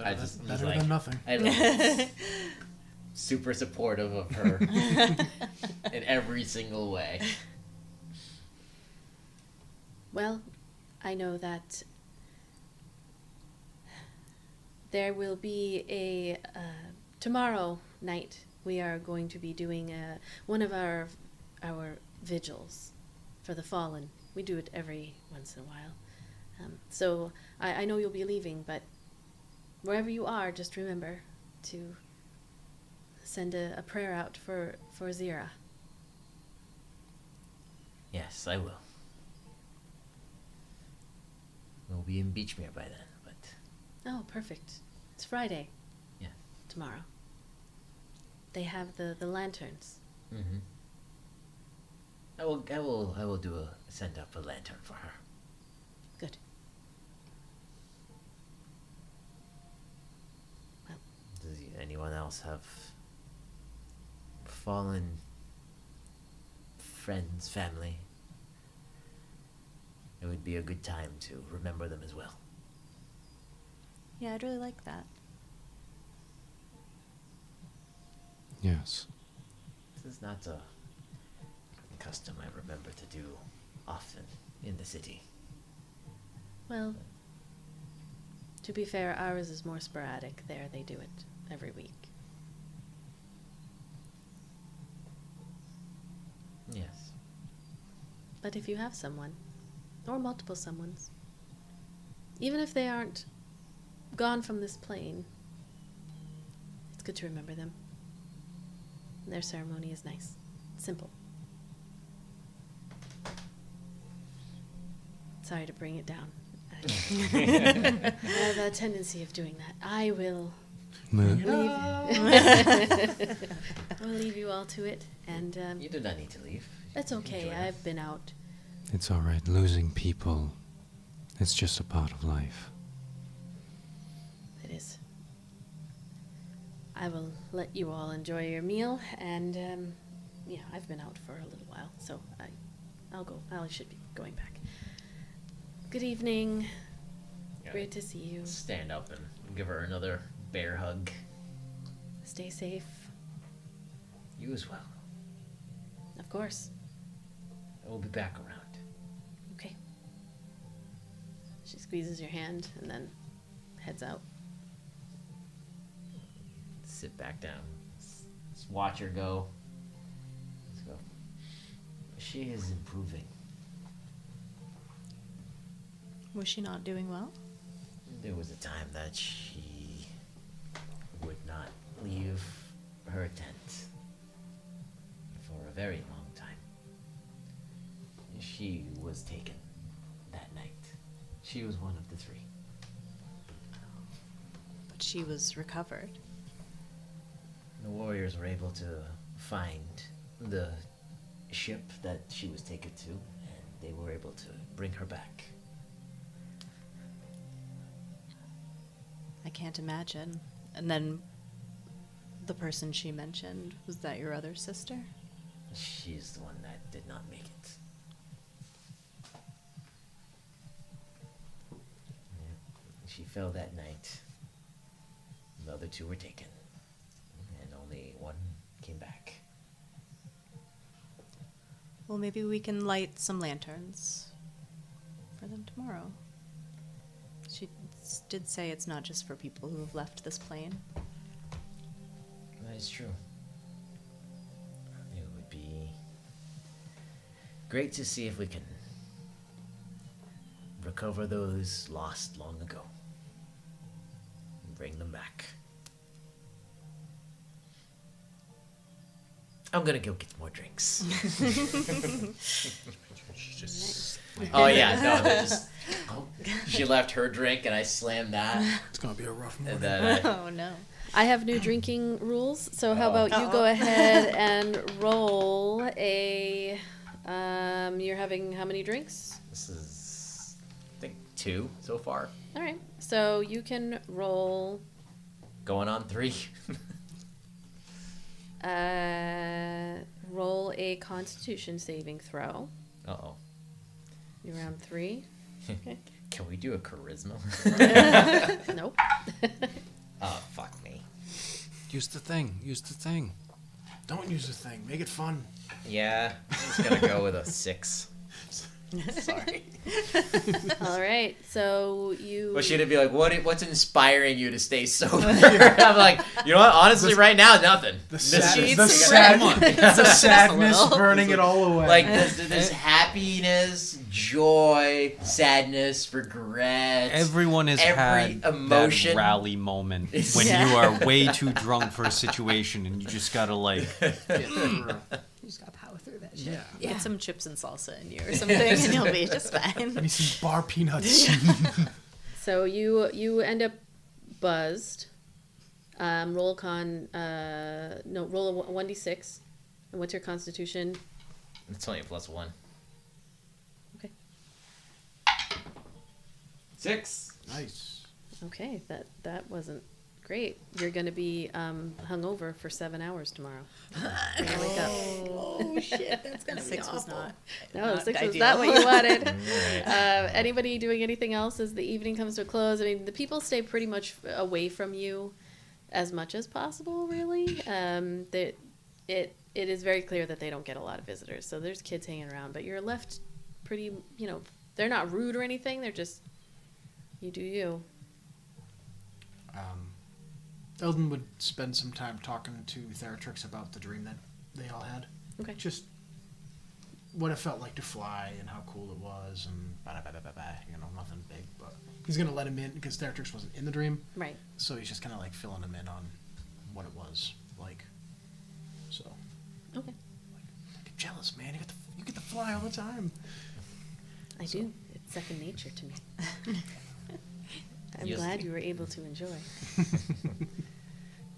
I just Better like, than nothing. I love super supportive of her in every single way. Well, I know that there will be a tomorrow night. We are going to be doing one of our vigils for the fallen. We do it every once in a while. So I know you'll be leaving, but wherever you are, just remember to send a prayer out for Zira. Yes, I will. We'll be in Beachmere by then, but Oh, perfect. It's Friday. Yeah. Tomorrow. They have the lanterns. mm-hmm. I will do send up a lantern for her. Good. Well, Does anyone else have fallen friends, family? It would be a good time to remember them as well. Yeah, I'd really like that. Yes. This is not a custom I remember to do often in the city. well, To be fair, ours is more sporadic. There, they do it every week. Yes. But if you have someone, or multiple someones, even if they aren't gone from this plane, it's good to remember them. Their ceremony is nice. Simple. Sorry to bring it down. I have a tendency of doing that. I will Move. we'll leave you all to it, and You do not need to leave. that's okay. Enjoy. I've been out. It's all right. Losing people, it's just a part of life. It is. I will let you all enjoy your meal, and yeah, I've been out for a little while, so I'll go. I should be going back. Good evening. Yeah. Great to see you. Stand up and give her another bear hug. Stay safe. You as well. Of course. I will be back around. Okay. She squeezes your hand and then heads out. Sit back down. Just watch her go. Let's go. She is improving. Was she not doing well? There was a time that she would not leave her tent for a very long time. She was taken that night. She was one of the three. But she was recovered. The warriors were able to find the ship that she was taken to, and they were able to bring her back. I can't imagine. And then the person she mentioned, was that your other sister? She's the one that did not make it. Yeah. She fell that night. The other two were taken. And only one came back. Well, maybe we can light some lanterns for them tomorrow. She did say it's not just for people who have left this plane. That is true. It would be great to see if we can recover those lost long ago and bring them back. I'm gonna go get more drinks. She's just Oh yeah, no, there's. She left her drink and I slammed that, it's gonna be a rough and morning. then Oh no. I have new drinking rules, so how Oh. about you go ahead and roll a. You're having how many drinks? this is, I think, 2 so far. All right, so you can roll. Going on 3. Roll a Constitution saving throw. Uh-oh. You're round 3. Okay. Can we do a charisma? Nope. Oh, fuck me. Use the thing. Use the thing. Don't use the thing. Make it fun. Yeah, I'm just gonna go with a 6. Sorry. All right, so you. But she'd be like, what's inspiring you to stay sober? I'm like, you know what? Honestly, right now, nothing. The, This the, is- the sadness little. burning it all away. Like, this happiness, joy, sadness, regret. Everyone has Every had emotion. that rally moment It's- when Yeah. you are way too drunk for a situation and you just gotta like. You just gotta power through that shit. yeah. Get some chips and salsa in you or something, and you'll be just fine. I need some bar peanuts. So you end up buzzed. Roll con. No, roll a 1d6. And what's your Constitution? It's only a +1. Okay. 6. Nice. Okay, that wasn't great. You're going to be hungover for 7 hours tomorrow. You're gonna wake up. Oh shit, that's gonna be 6 was awful. not. No, not 6 was ideal. not what you wanted. Alright. Anybody doing anything else as the evening comes to a close? I mean, the people stay pretty much away from you as much as possible, really. It is very clear that they don't get a lot of visitors. So there's kids hanging around, but you're left pretty, they're not rude or anything. They're just, you do you. Eldon would spend some time talking to Theratrix about the dream that they all had. Okay. Just what it felt like to fly and how cool it was and nothing big. But he's going to let him in because Theratrix wasn't in the dream. Right. So he's just kind of like filling him in on what it was like. So. Okay. Get jealous, man. You get to fly all the time. I do. It's second nature to me. I'm Yes. glad you were able to enjoy.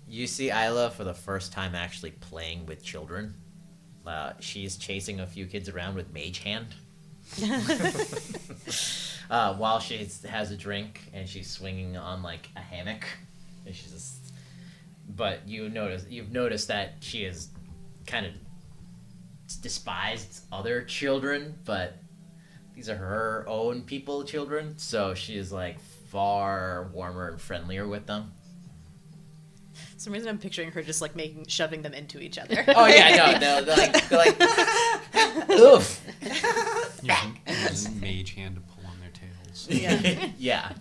You see Ayla for the first time actually playing with children. She's chasing a few kids around with Mage Hand. While she has a drink and she's swinging on like a hammock. And she's just... But you've noticed that she has kind of despised other children, but these are her own children, so she is like far warmer and friendlier with them. For some reason I'm picturing her just like shoving them into each other. Oh yeah, no, they're like oof. Use a mage hand to pull on their tails. Yeah. Yeah.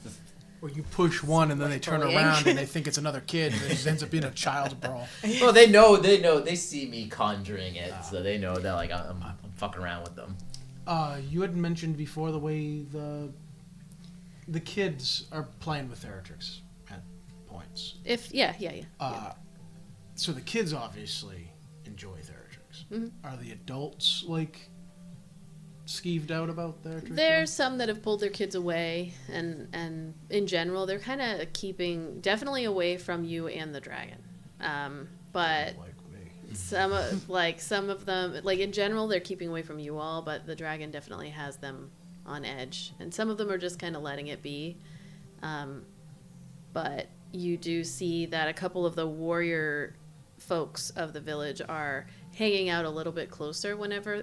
Or you push one and then they turn bullying. around and they think it's another kid and it just ends up being a child's brawl. Well, they know, they see me conjuring it, so they know that like I'm fucking around with them. You had mentioned before the way the kids are playing with Theratrix at points. Yeah. So the kids obviously enjoy Theratrix. Mhm. Are the adults like skeeved out about Theratrix? There's some that have pulled their kids away, and in general, they're kind of keeping definitely away from you and the dragon. But Like me. some of them, like in general, they're keeping away from you all. But the dragon definitely has them on edge, and some of them are just kind of letting it be. But you do see that a couple of the warrior folks of the village are hanging out a little bit closer whenever.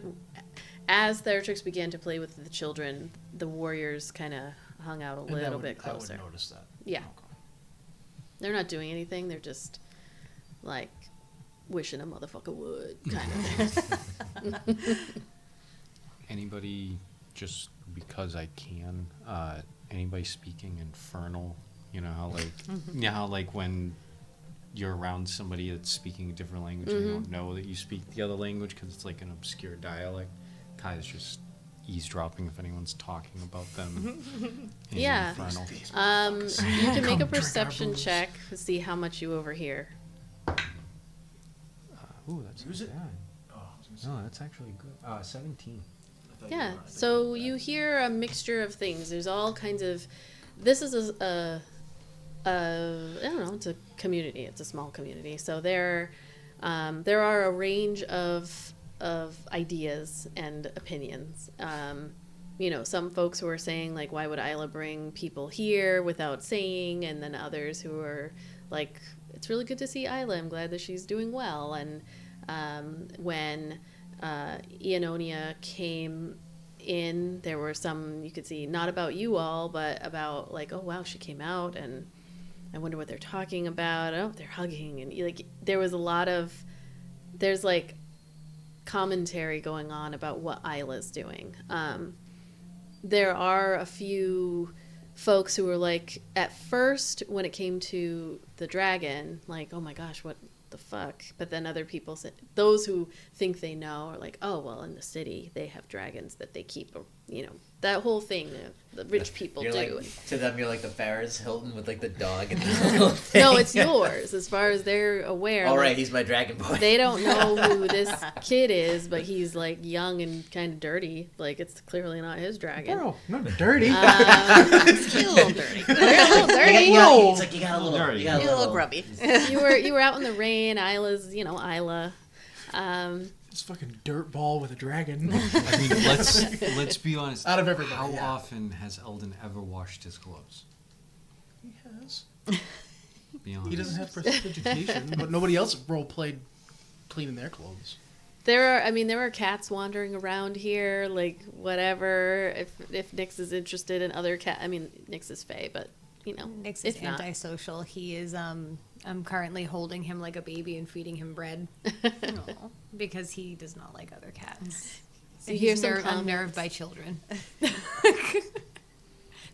As Theratrix began to play with the children, the warriors kind of hung out a little bit closer. I would notice that. Yeah. Okay. They're not doing anything. They're just, like, wishing a motherfucker would, kind of. Anybody, just because I can, anybody speaking Infernal? You know how like when you're around somebody that's speaking a different language and they don't know that you speak the other language because it's like an obscure dialect. Kai's just eavesdropping if anyone's talking about them. in Yeah. Infernal. You can make a Come drink our perception booze. check to see how much you overhear. Ooh, that's Use not it. bad. Oh, I was gonna say, No, that's actually good. 17. I thought Yeah, you were- so you hear a mixture of things. There's all kinds of. This is I don't know. It's a community. It's a small community. So there are a range of ideas and opinions. Some folks who are saying like, why would Ayla bring people here without saying, and then others who are like, it's really good to see Ayla. I'm glad that she's doing well. And when Iononia came in, there were some you could see, not about you all, but about like, oh wow, she came out, and I wonder what they're talking about. Oh, they're hugging, and like there's like commentary going on about what Ayla's doing. There are a few folks who were like, at first when it came to the dragon, like, oh my gosh, what the fuck? But then other people said, those who think they know are like, oh well, in the city they have dragons that they keep, that whole thing the rich people You're do. like, to them, you're like the Paris Hilton with like the dog and the little thing. No, it's yours as far as they're aware. All like, right, he's my dragon boy. they don't know who this kid is, but he's like young and kind of dirty. Like it's clearly not his dragon. Bro, not dirty. He's a little dirty. They're a little dirty. It's like you got a little, Dirty. you got a You're a little little grubby. You were out in the rain. Isla's, Ayla. This fucking dirt ball with a dragon. I mean, let's be honest. Out of everybody, How yeah. often has Eldon ever washed his clothes? He has. Be honest. He doesn't have prestidigitation, but nobody else role played cleaning their clothes. There are cats wandering around here, like whatever. If Nyx is interested in other cat, Nyx is Fae, but Nyx is if not. antisocial. He is I'm currently holding him like a baby and feeding him bread. Because he does not like other cats. So And you hear he's some unnerved comments. by children.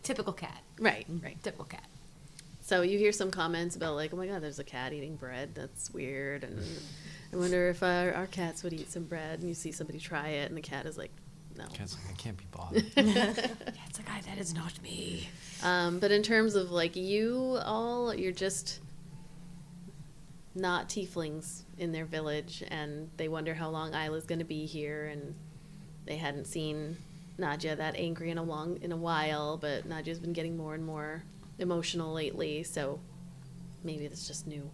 Typical cat. Right. Typical cat. So you hear some comments about like, oh my god, there's a cat eating bread. That's weird. And I wonder if our cats would eat some bread. And you see somebody try it, and the cat is like, no. Cat's like, I can't be bothered. It's like, that is not me. But in terms of like you all, you're just not tieflings in their village, and they wonder how long Ayla's going to be here, and they hadn't seen Nadja that angry in a while, but Nadja's been getting more and more emotional lately, so maybe that's just new.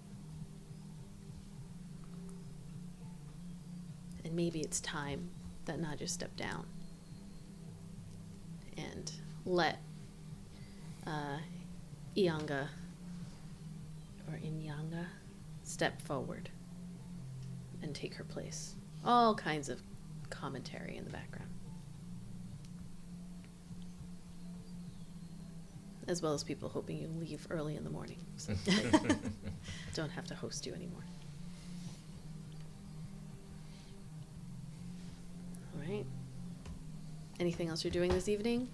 And maybe it's time that Nadja stepped down and let Inyanga step forward and take her place. All kinds of commentary in the background. As well as people hoping you leave early in the morning, so don't have to host you anymore. All right. Anything else you're doing this evening?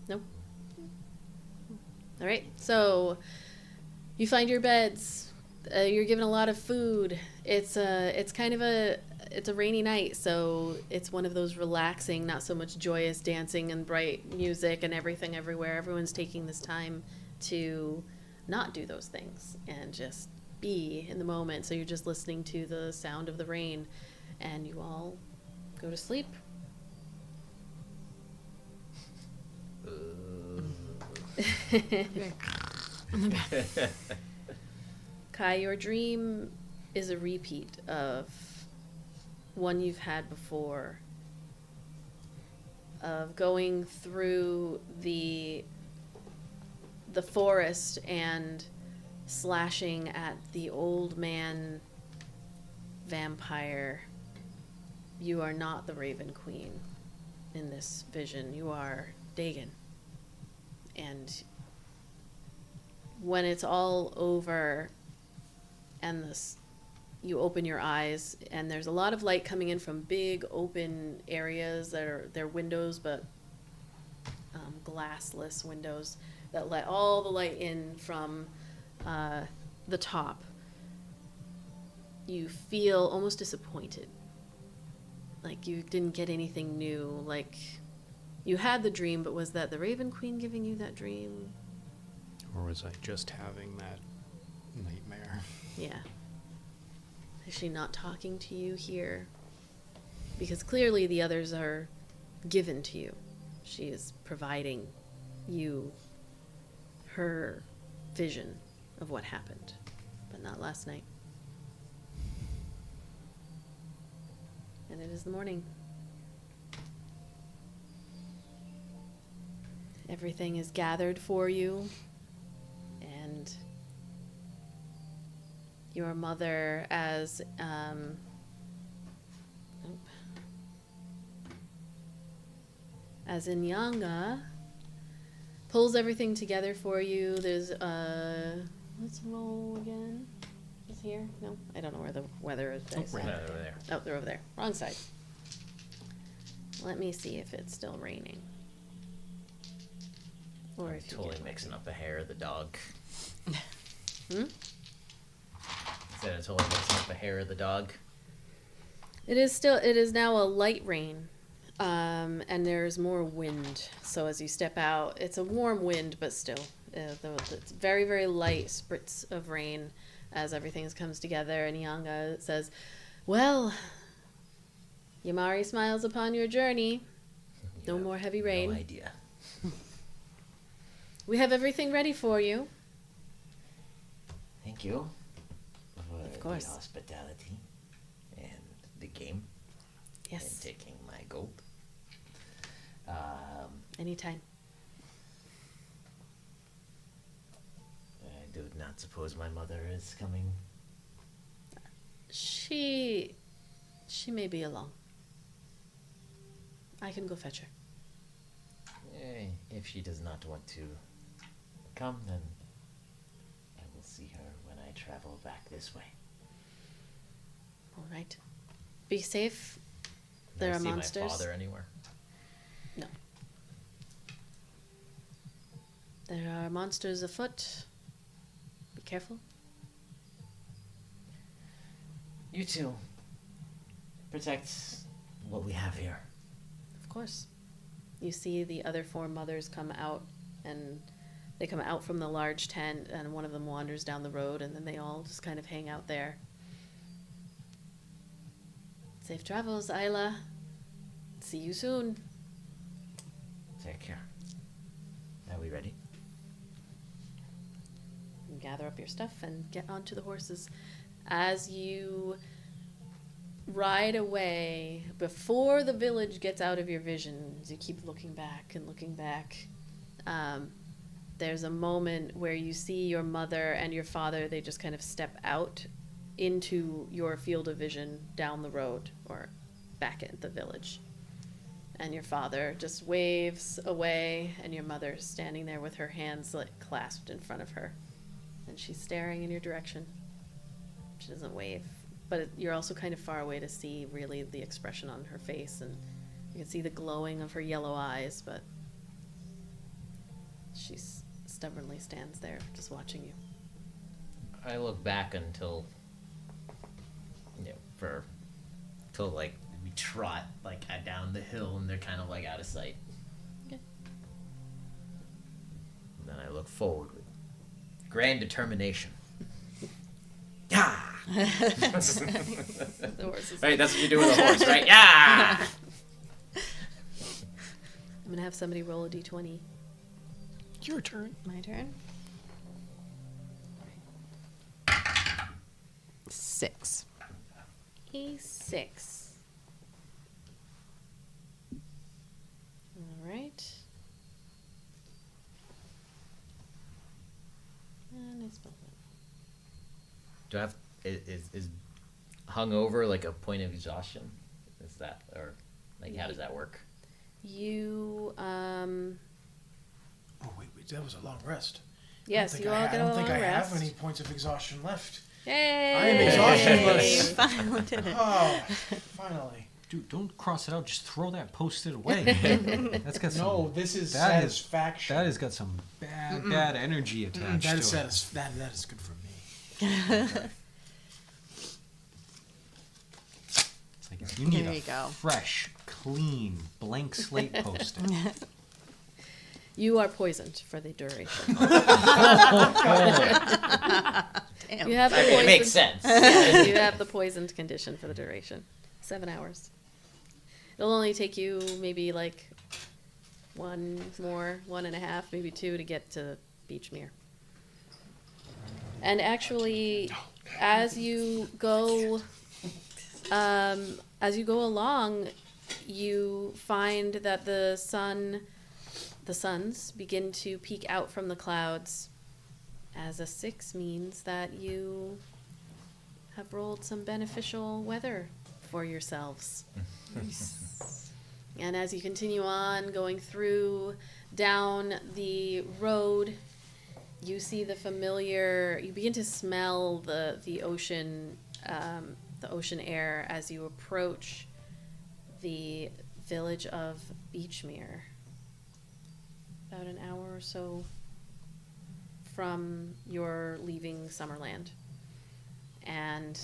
No? All right. So you find your beds. You're given a lot of food. It's kind of it's a rainy night, so it's one of those relaxing, not so much joyous dancing and bright music and everything everywhere. Everyone's taking this time to not do those things and just be in the moment. So you're just listening to the sound of the rain, and you all go to sleep. Kai, your dream is a repeat of one you've had before, of going through the forest and slashing at the old man vampire. You are not the Raven Queen in this vision. You are Dagon. And when it's all over and you open your eyes, and there's a lot of light coming in from big open areas that are their windows, but glassless windows that let all the light in from the top. You feel almost disappointed, like you didn't get anything new. Like you had the dream, but was that the Raven Queen giving you that dream? Or was I just having that nightmare? Yeah. Is she not talking to you here? Because clearly the others are given to you. She is providing you her vision of what happened, but not last night. And it is the morning. Everything is gathered for you, and your mother, as Inyanga, pulls everything together for you. There's let's roll again. Is here? No, I don't know where the weather is. Right over there. Oh, they're over there. Wrong side. Let me see if it's still raining. Or I'm if you totally get mixing up the hair of the dog. Hmm? I said I'm totally mixing up the hair of the dog. It is now a light rain, and there's more wind. So as you step out, it's a warm wind, but still, it's very, very light spritz of rain as everything comes together. And Inyanga says, "Well, Yamari smiles upon your journey. No more heavy rain. No idea. We have everything ready for you." Thank you for Of course. the hospitality and the game and Yes, taking my gold. anytime. I do not suppose my mother is coming. She may be along. I can go fetch her. If she does not want to come, then I will see her when I travel back this way. All right. Be safe. Can There I are see monsters. my father anywhere? No. There are monsters afoot. Be careful. You two. Protect what we have here. Of course. You see the other 4 mothers come out, and they come out from the large tent, and one of them wanders down the road, and then they all just kind of hang out there. Safe travels, Ayla. See you soon. Take care. Are we ready? You gather up your stuff and get onto the horses. As you ride away, before the village gets out of your vision, as you keep looking back and looking back, there's a moment where you see your mother and your father, they just kind of step out into your field of vision down the road or back at the village. And your father just waves away, and your mother's standing there with her hands like clasped in front of her. And she's staring in your direction. She doesn't wave, but you're also kind of far away to see really the expression on her face, and you can see the glowing of her yellow eyes, but she stubbornly stands there just watching you. I look back until, till like we trot like down the hill and they're kind of like out of sight. Okay. And then I look forward with grand determination. Yeah. The horse is Right, that's what you do with a horse, right? Yeah. I'm gonna have somebody roll a d20. Your turn. My turn. 6. A6. All right. And I spelled it. Do I have is hungover like a point of exhaustion? Is that, or like how does that work? You Oh wait, that was a long rest. yes, you all I get a don't long think I rest. have any points of exhaustion left. Yay! I am exhaustionless. Finally did it. Oh, finally. Dude, don't cross it out. Just throw that post-it away. That's got some. No, this is that is- satisfaction. That has got some bad energy attached That is to it. that is good for me. It's like you need There a you go. fresh, clean, blank slate post-it. You are poisoned for the duration. Damn. You have the I mean, poison. it makes sense. Yes, you have the poisoned condition for the duration. 7 hours. It'll only take you maybe like 1.5, maybe 2 to get to Beachmere. And actually, as you go along, you find that the suns begin to peek out from the clouds, as a 6 means that you have rolled some beneficial weather for yourselves. And as you continue on going through down the road, you see the familiar, you begin to smell the ocean air as you approach the village of Beachmere. About an hour or so from your leaving Summerland. And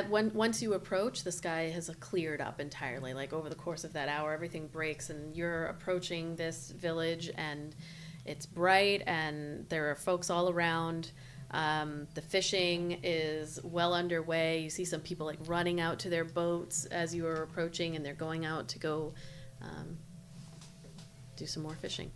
once you approach, the sky has cleared up entirely. Like over the course of that hour, everything breaks, and you're approaching this village, and it's bright, and there are folks all around. The fishing is well underway. You see some people like running out to their boats as you are approaching, and they're going out to go do some more fishing.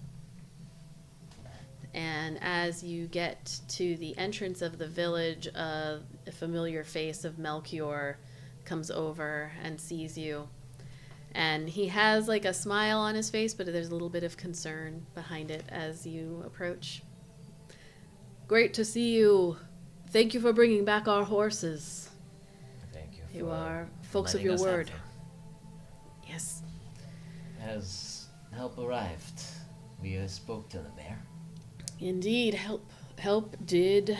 And as you get to the entrance of the village, a familiar face of Melchior comes over and sees you. And he has like a smile on his face, but there's a little bit of concern behind it as you approach. Great to see you. Thank you for bringing back our horses. Thank you. You for are folks of letting your us have word. them. Yes. Has help arrived? We spoke to the mayor. Indeed, help did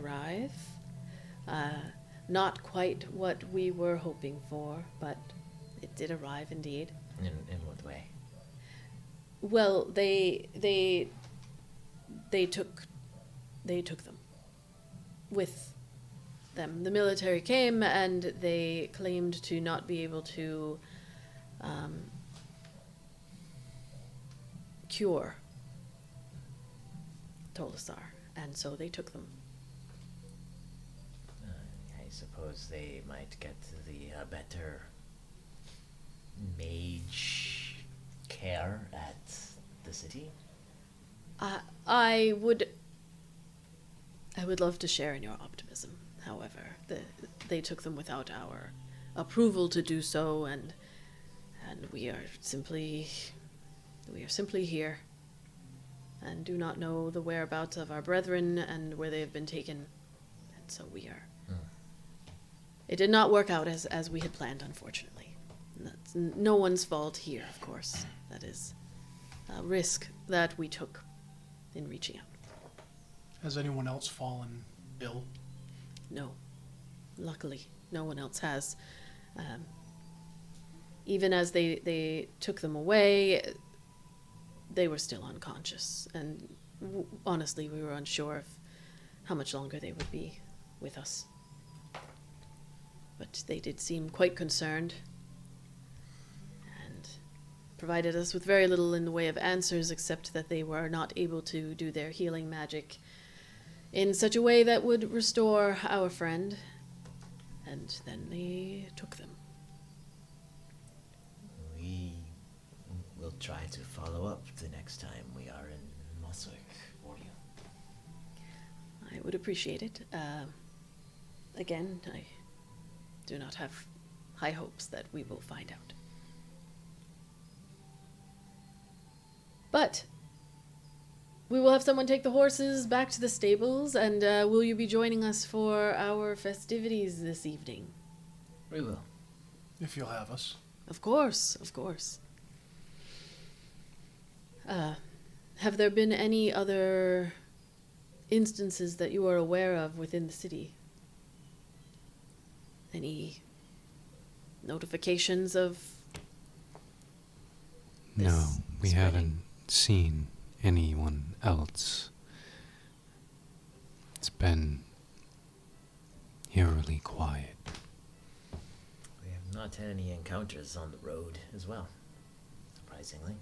arrive. Not quite what we were hoping for, but it did arrive indeed. In what way? Well, they took them with them. The military came and they claimed to not be able to cure Tolasar, and so they took them. I suppose they might get the better mage care at the city. I would love to share in your optimism. However, they took them without our approval to do so, and we are simply here, and do not know the whereabouts of our brethren and where they have been taken, and so we are. It did not work out as we had planned, unfortunately. That's no one's fault here, of course. That is a risk that we took in reaching out. Has anyone else fallen ill? No. Luckily, no one else has. Even as they took them away, they were still unconscious. And honestly, we were unsure of how much longer they would be with us. But they did seem quite concerned and provided us with very little in the way of answers, except that they were not able to do their healing magic in such a way that would restore our friend. And then they took them. We will try to follow up the next time we are in Mosswick for you. I would appreciate it. Again, I do not have high hopes that we will find out. But we will have someone take the horses back to the stables, and will you be joining us for our festivities this evening? We will. If you'll have us. Of course, of course. Have there been any other instances that you are aware of within the city? Any notifications of this No, we spreading? haven't seen anyone else. It's been eerily quiet. We have not had any encounters on the road as well, surprisingly.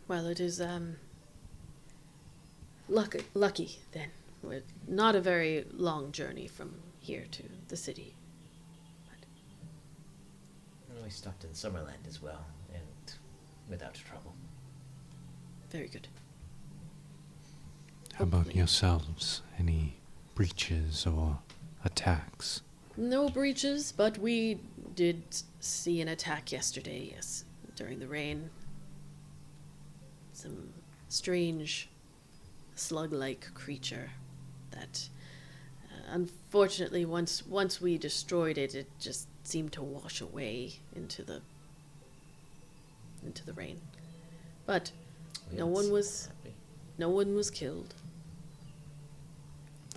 Well, it is lucky then. We're not a very long journey from here to the city. And we stopped in Summerland as well, and without trouble. Very good. How about Hopefully. yourselves? Any breaches or attacks? No breaches, but we did see an attack yesterday, yes, during the rain. Some strange slug-like creature that, unfortunately, once we destroyed it, it just seemed to wash away into the rain. But We no don't one seem was happy. no one was killed.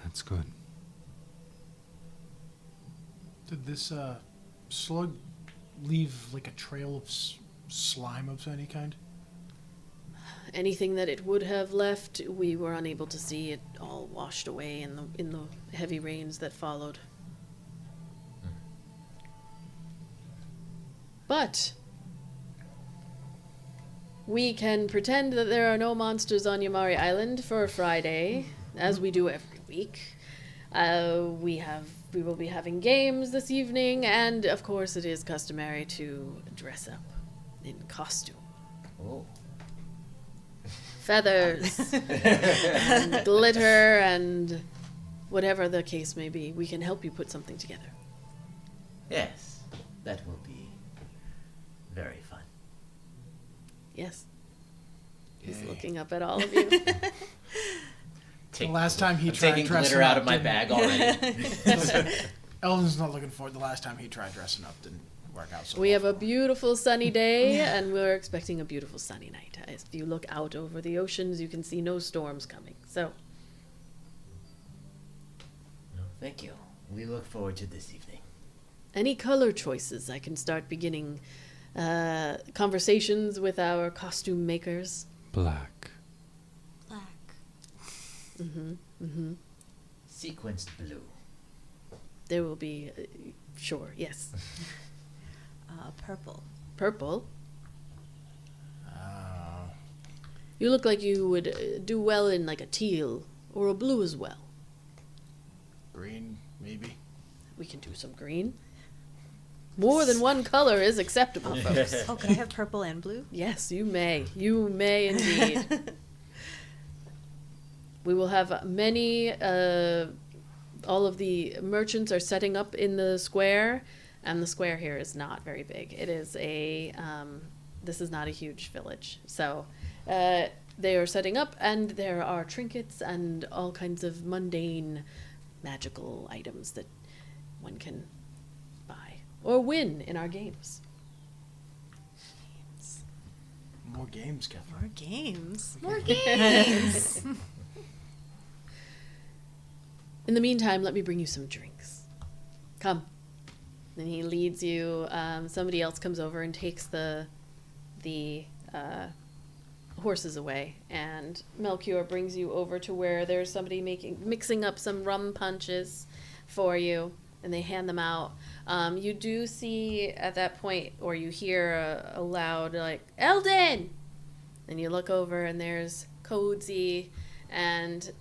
That's good. Did this slug leave like a trail of slime of any kind? Anything that it would have left, we were unable to see. It all washed away in the heavy rains that followed. But we can pretend that there are no monsters on Yamari Island for Friday, as we do every week. We will be having games this evening, and of course it is customary to dress up in costume. Oh. Feathers and glitter and whatever the case may be. We can help you put something together. Yes, that will be very fun. Yes. He's Yay. looking up at all of you. The last time he I'm tried taking dressing glitter out up of my didn't- bag already. Eldon's not looking forward. The last time he tried dressing up didn't work out so We well. have a beautiful sunny day, and we're expecting a beautiful sunny night. If you look out over the oceans, you can see no storms coming. So, No, thank you. We look forward to this evening. any color choices, I can start beginning conversations with our costume makers. Black. Sequenced blue. There will be, sure, yes. Purple. Purple. You look like you would do well in like a teal or a blue as well. Green, maybe. We can do some green. More than one color is acceptable, folks. Oh, can I have purple and blue? Yes, you may. You may indeed. We will have many, all of the merchants are setting up in the square, and the square here is not very big. It is this is not a huge village. So they are setting up, and there are trinkets and all kinds of mundane magical items that one can buy or win in our games. More games, Kethra. More games. More games. In the meantime, let me bring you some drinks. Come. And he leads you. Somebody else comes over and takes the horses away, and Melchior brings you over to where there's somebody mixing up some rum punches for you, and they hand them out. You do see at that point, or you hear a loud like Eldon, and you look over and there's Cozy, and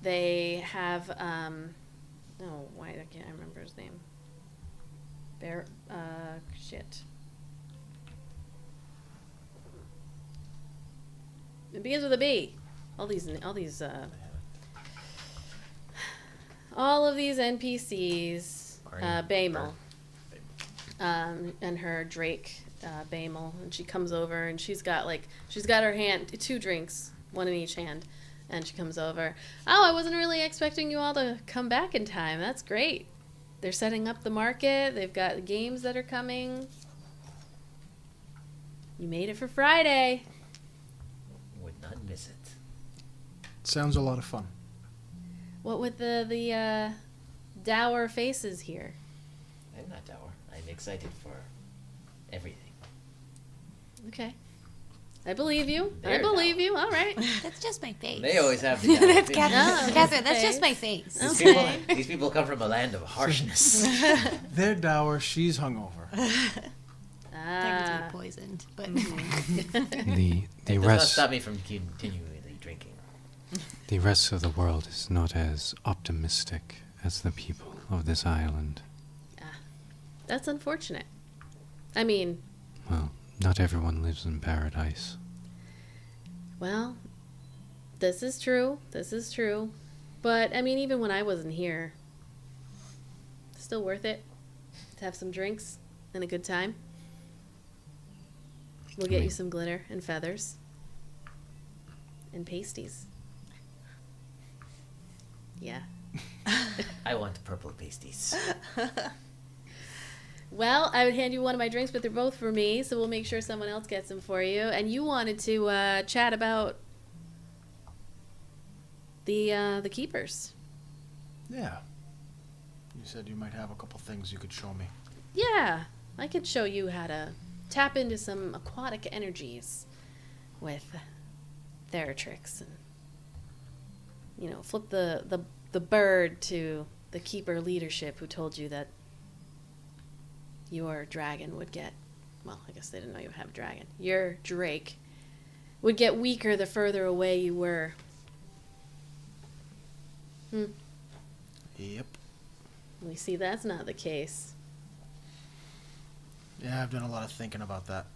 they have why I can't remember his name. Shit. It begins with a B. All of these NPCs. Bamel. And her Drake, Bamel, and she comes over and she's got her hand, 2 drinks, one in each hand, and she comes over. Oh, I wasn't really expecting you all to come back in time. That's great. They're setting up the market. They've got games that are coming. You made it for Friday. Would not miss it. Sounds a lot of fun. What with the dour faces here? I'm not dour. I'm excited for everything. Okay. I believe you. They're I believe dour. you. All right. That's just my face. They always have the dour That's face. Catherine. No, Catherine, that's okay. just my face. These people come from a land of harshness. They're dour, she's hungover. Technically poisoned, but The It does not rest stop me from continually drinking. the rest of the world is not as optimistic as the people of this island. That's unfortunate. I mean, Well, not everyone lives in paradise. well, this is true. This is true. But, I mean, even when I wasn't here, still worth it to have some drinks and a good time. We'll get you some glitter and feathers and pasties. Yeah. I want purple pasties. Well, I would hand you one of my drinks, but they're both for me, so we'll make sure someone else gets them for you. And you wanted to chat about the keepers. Yeah. You said you might have a couple things you could show me. Yeah, I could show you how to tap into some aquatic energies with Theratrix and, flip the bird to the keeper leadership who told you that your dragon would get, well, I guess they didn't know you have a dragon. Your Drake would get weaker the further away you were. Yep. We see that's not the case. Yeah, I've done a lot of thinking about that.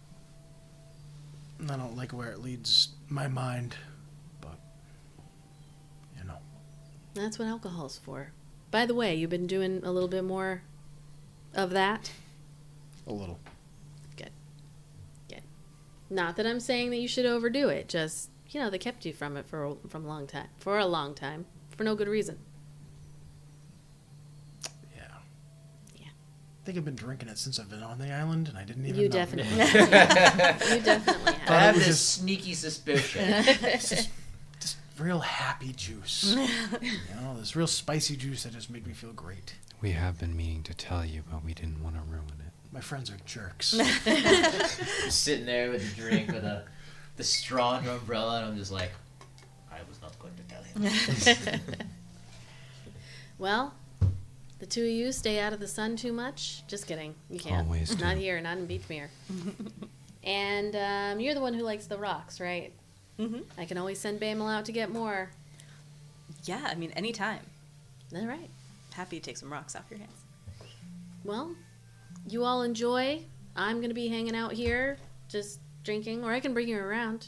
I don't like where it leads my mind, but, That's what alcohol's for. By the way, you've been doing a little bit more of that? a little. Good. Not that I'm saying that you should overdo it. Just, they kept you from it for a long time. For a long time. For no good reason. Yeah. Yeah. I think I've been drinking it since I've been on the island, and I didn't even You know. definitely have. You definitely I have. have was this just- sneaky suspicion. Just real happy juice. This real spicy juice that just made me feel great. We have been meaning to tell you, but we didn't want to ruin it. My friends are jerks. Just sitting there with a drink with the straw and umbrella, and I'm just like, I was not going to tell him. Well, the two of you stay out of the sun too much. Just kidding. You can't. Always Not do. here, not in Beachmere. And you're the one who likes the rocks, right? Mm-hmm. I can always send Bamel out to get more. Yeah, I mean, anytime. All right. Happy to take some rocks off your hands. Well, you all enjoy. I'm going to be hanging out here, just drinking, or I can bring you around.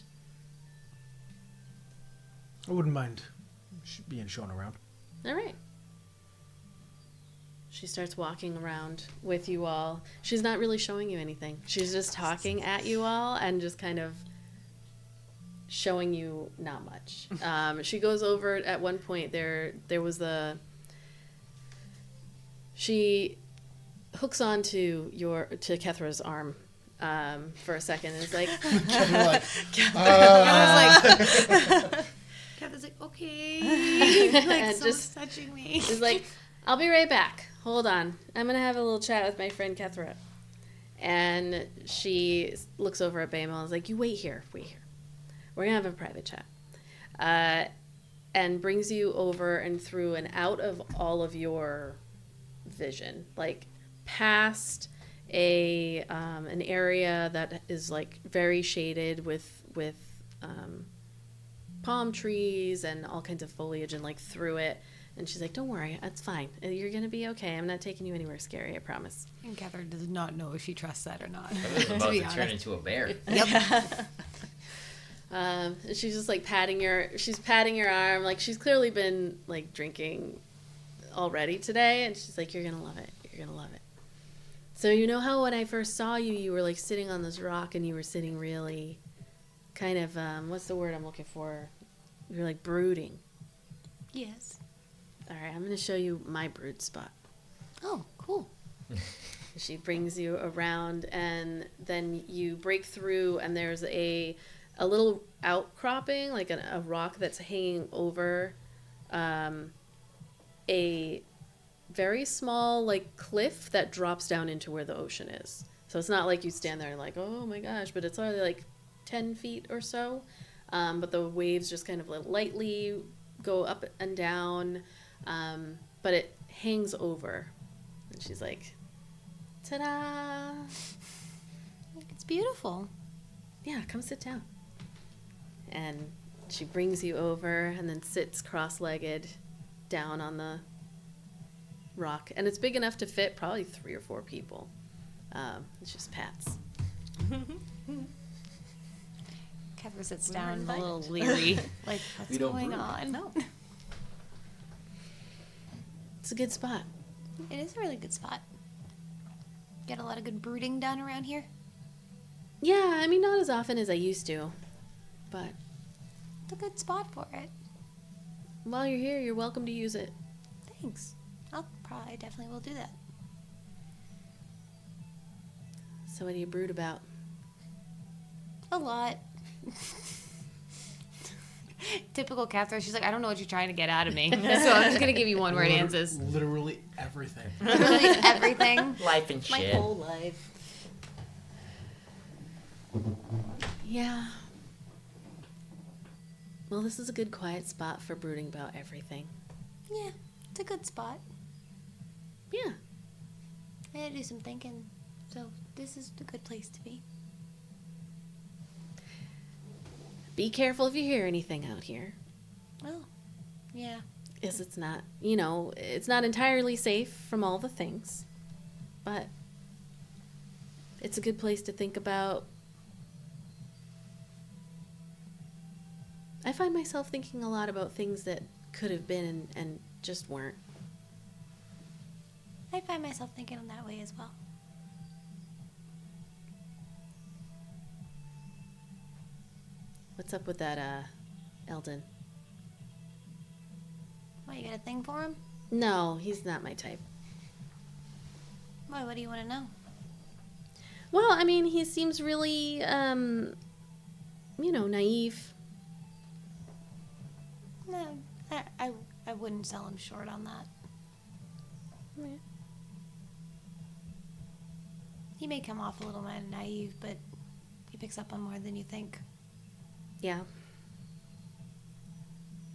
I wouldn't mind being shown around. All right. She starts walking around with you all. She's not really showing you anything. She's just talking at you all and just kind of showing you not much. She goes over at one point. There was she hooks onto to Kethra's arm for a second. And is like, Kethra's like, okay. Like, and someone's just touching me. is like, I'll be right back. Hold on. I'm going to have a little chat with my friend Kethra. And she looks over at Bamel and is like, you wait here. We're going to have a private chat. And brings you over and through and out of all of your vision. Like, past an area that is, like, very shaded with palm trees and all kinds of foliage, and, like, through it. And she's like, don't worry, it's fine. You're going to be okay. I'm not taking you anywhere scary, I promise. And Kethra does not know if she trusts that or not. I was about to turn into a bear. Yep. And she's just like patting your arm. Like, she's clearly been like drinking already today. And she's like, you're going to love it. You're going to love it. So you know how when I first saw you, you were like sitting on this rock and you were sitting really kind of, what's the word I'm looking for? You were like brooding. Yes. All right, I'm going to show you my brood spot. Oh, cool. She brings you around, and then you break through, and there's a little outcropping, like a rock that's hanging over a very small, like, cliff that drops down into where the ocean is. So it's not like you stand there and like, oh my gosh, but it's only like 10 feet or so. But the waves just kind of lightly go up and down. But it hangs over. And she's like, ta-da! It's beautiful. Yeah, come sit down. And she brings you over and then sits cross-legged down on the rock. And it's big enough to fit probably 3 or 4 people. It's just pats. Kethra sits We were down a invited. little leery. Like, We what's don't going brew. on? No. It's a good spot. It is a really good spot. Get a lot of good brooding done around here. Yeah, I mean, not as often as I used to. But It's a good spot for it. while you're here, you're welcome to use it. Thanks. I definitely will do that. So what do you brood about? A lot. Typical Kethra. She's like, I don't know what you're trying to get out of me. So I'm just going to give you one word answers. Literally everything. Literally everything. Life and My shit. whole life. Yeah. Well, this is a good quiet spot for brooding about everything. Yeah, it's a good spot. Yeah. I had to do some thinking. So this is a good place to be. Be careful if you hear anything out here. Oh, yeah. Because it's not, it's not entirely safe from all the things. But it's a good place to think about. I find myself thinking a lot about things that could have been and just weren't. I find myself thinking in that way as well. What's up with that, Eldon? What, you got a thing for him? No, he's not my type. Why, what do you want to know? Well, I mean, he seems really, naive. No, I wouldn't sell him short on that. He may come off a little naive, but he picks up on more than you think. Yeah.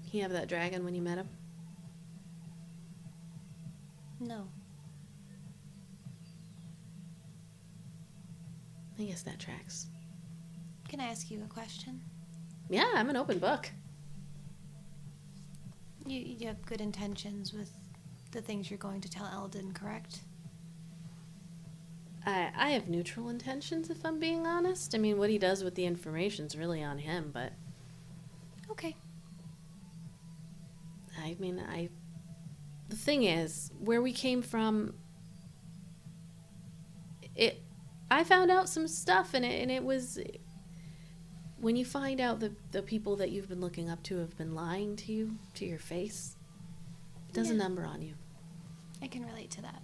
He have that dragon when you met him? No. I guess that tracks. Can I ask you a question? Yeah, I'm an open book. You have good intentions with the things you're going to tell Eldon, correct? I have neutral intentions, if I'm being honest. I mean, what he does with the information's really on him, but Okay. I mean, the thing is, where we came from, I found out some stuff, and it was, when you find out the people that you've been looking up to have been lying to you, to your face, it does a Yeah. number on you. I can relate to that.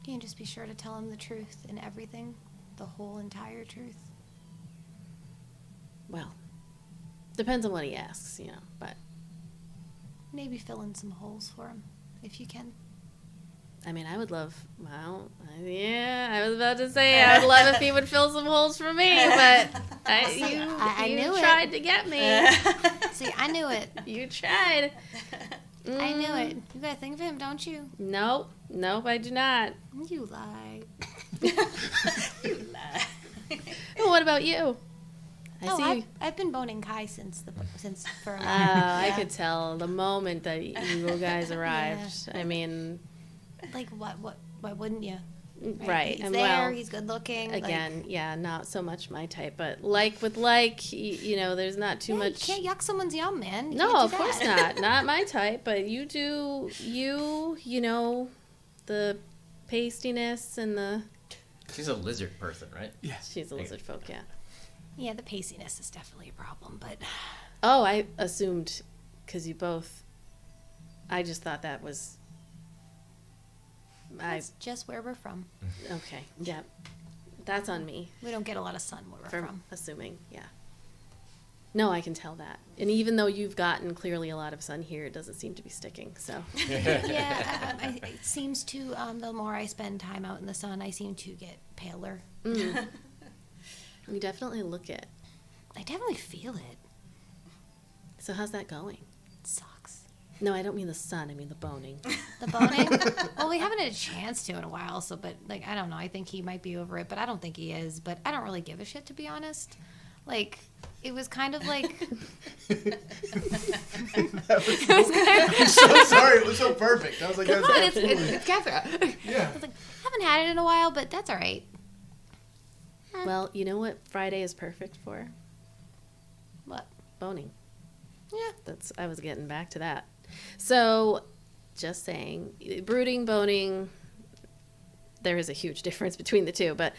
You can just be sure to tell him the truth and everything, the whole entire truth. Well, depends on what he asks, you know, but, Maybe fill in some holes for him, if you can. I mean, I would love, well, yeah, I was about to say, I would love if he would fill some holes for me, but I you knew it. tried to get me. See, I knew it. You tried. I knew it. You gotta think of him, don't you? Nope, I do not. You lie. Well, what about you? I've been boning Kai since for a while. I could tell the moment that you guys arrived. I mean, Like what? Why wouldn't you? right. He's And there. well, He's good looking. again, like, yeah, not so much my type, but like with like, you know, there's not too yeah, much. You can't yuck someone's yum, man. You No, can't of do course that. not. Not my type, but you do, you know, the pastiness and the. She's a lizard person, right? Yes. She's a lizard folk, yeah. Yeah, the paciness is definitely a problem, but Oh, I assumed, because you both. I just thought that was. that's just where we're from. Okay, yeah. That's on me We don't get a lot of sun where we're for from. assuming, yeah. No, I can tell that. And even though you've gotten clearly a lot of sun here, it doesn't seem to be sticking, so. Yeah, it seems to, the more I spend time out in the sun, I seem to get paler. You definitely look it. I definitely feel it. So how's that going? It sucks. No, I don't mean the sun, I mean the boning. The boning? Well, we haven't had a chance to in a while, so, but, like, I don't know. I think he might be over it, but I don't think he is. But I don't really give a shit, to be honest. Like, it was kind of like... I'm so sorry. It was so perfect. I was like, Come that's on, absolutely. it's Kethra. Yeah. I was like, I haven't had it in a while, but that's all right. Well, you know what Friday is perfect for? What? Boning. Yeah. I was getting back to that. So, just saying, brooding, boning, there is a huge difference between the two, but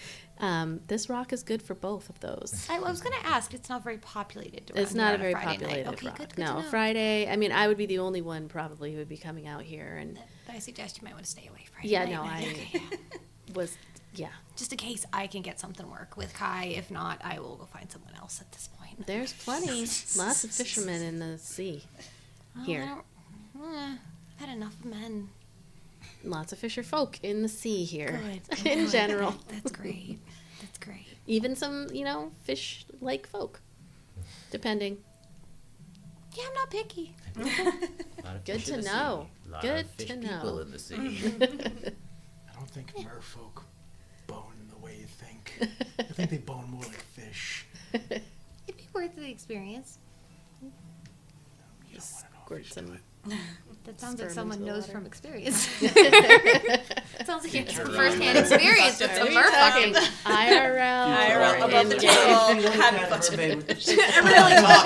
this rock is good for both of those. I was going to ask. It's not very populated. It's around not here a on very Friday night. populated Okay, rock. good to No, know. Friday, I mean, I would be the only one probably who would be coming out here, and But I suggest you might want to stay away Friday yeah, night. no, Okay, yeah. was, yeah. Just in case I can get something work with Kai. If not, I will go find someone else at this point. There's plenty, lots of fishermen in the sea Well, here. I've had enough men. Lots of fisher folk in the sea here, Good. in Good. general. That's great. That's great. Even some, you know, fish-like folk, depending. Yeah, I'm not picky. A lot of Good fish to in the know. sea. A lot Good of fish to people know. in the sea. I don't think merfolk bone the way you think. I think they bone more like fish. It'd be worth the experience. You don't want to know if Squirt you should some. do it. That sounds like Sperm someone into the knows water. from experience. sounds like it's Turn some it on. first-hand experience with some merfucking. IRL. IRL or above the in table. game. Happy fucking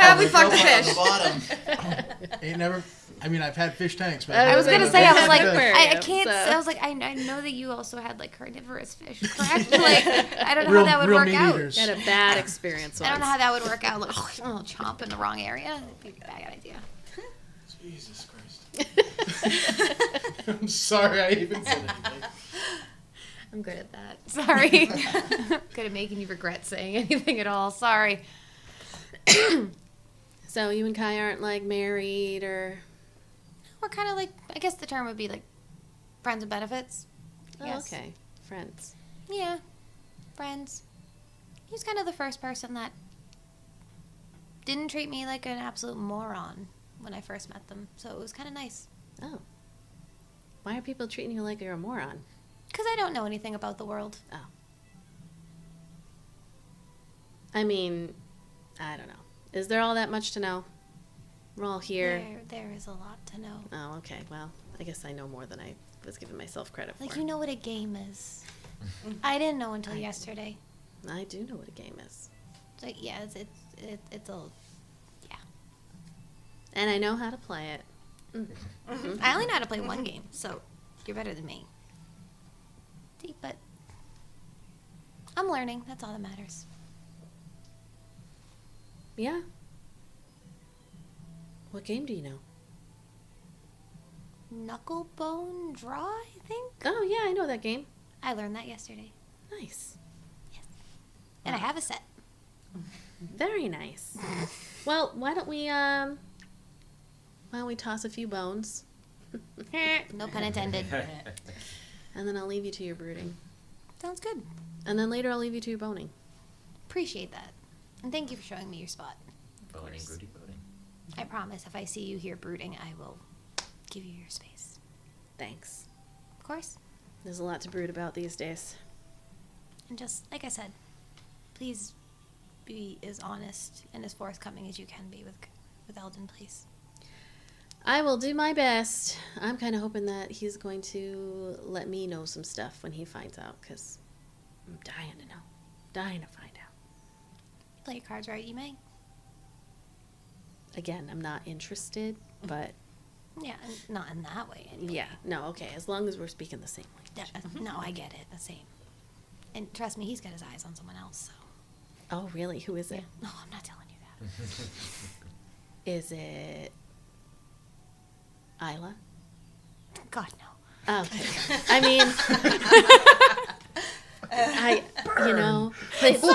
Have we fucked fish? Ain't never. I mean, I've had fish tanks, but I I was gonna say, I was like, Aquarium, I can't. so- I was like, I know that you also had like carnivorous fish, correct? Like, I don't know real, how that would real work meat out. eaters. Had a bad experience I don't know once. how that would work out. Like, oh, chomp in the wrong area. That'd be a bad idea. Jesus Christ. I'm sorry I even said anything. I'm good at that. Sorry. Good at making you regret saying anything at all. Sorry. So you and Kai aren't like married or We're kind of like, I guess the term would be like Friends with benefits. Oh, Yes. okay. Friends. Yeah, friends. He was kind of the first person that didn't treat me like an absolute moron when I first met them, so it was kind of nice. Oh. Why are people treating you like you're a moron? Because I don't know anything about the world. Oh. I mean, I don't know. Is there all that much to know? We're all here. There is a lot to know. Oh, okay. Well, I guess I know more than I was giving myself credit for. Like, you know what a game is. I didn't know until yesterday. I do know what a game is. Like, yeah, it's a... Yeah. And I know how to play it. I only know how to play one game, so you're better than me. See, but I'm learning. That's all that matters. Yeah. What game do you know? Knucklebone Draw, I think? Oh, yeah, I know that game. I learned that yesterday. Nice. And I have a set. Very nice. Well, why don't we toss a few bones, No pun intended. and then I'll leave you to your brooding. Sounds good. And then later I'll leave you to your boning. Appreciate that. And thank you for showing me your spot. Boning, broody, boning. I promise if I see you here brooding, I will give you your space. Thanks. Of course. There's a lot to brood about these days. And just like I said, please be as honest and as forthcoming as you can be with Eldon, please. I will do my best. I'm kind of hoping that he's going to let me know some stuff when he finds out, because I'm dying to know. Dying to find out. Play your cards right, you may. Again, I'm not interested, but Yeah, not in that way anyway. yeah. No, okay. As long as we're speaking the same language. Yeah, no, I get it. The same. And trust me, he's got his eyes on someone else, so. Oh, really? Who is it? No, I'm not telling you that. Is it Ayla? God, no. Oh, okay. I mean, you know, Holy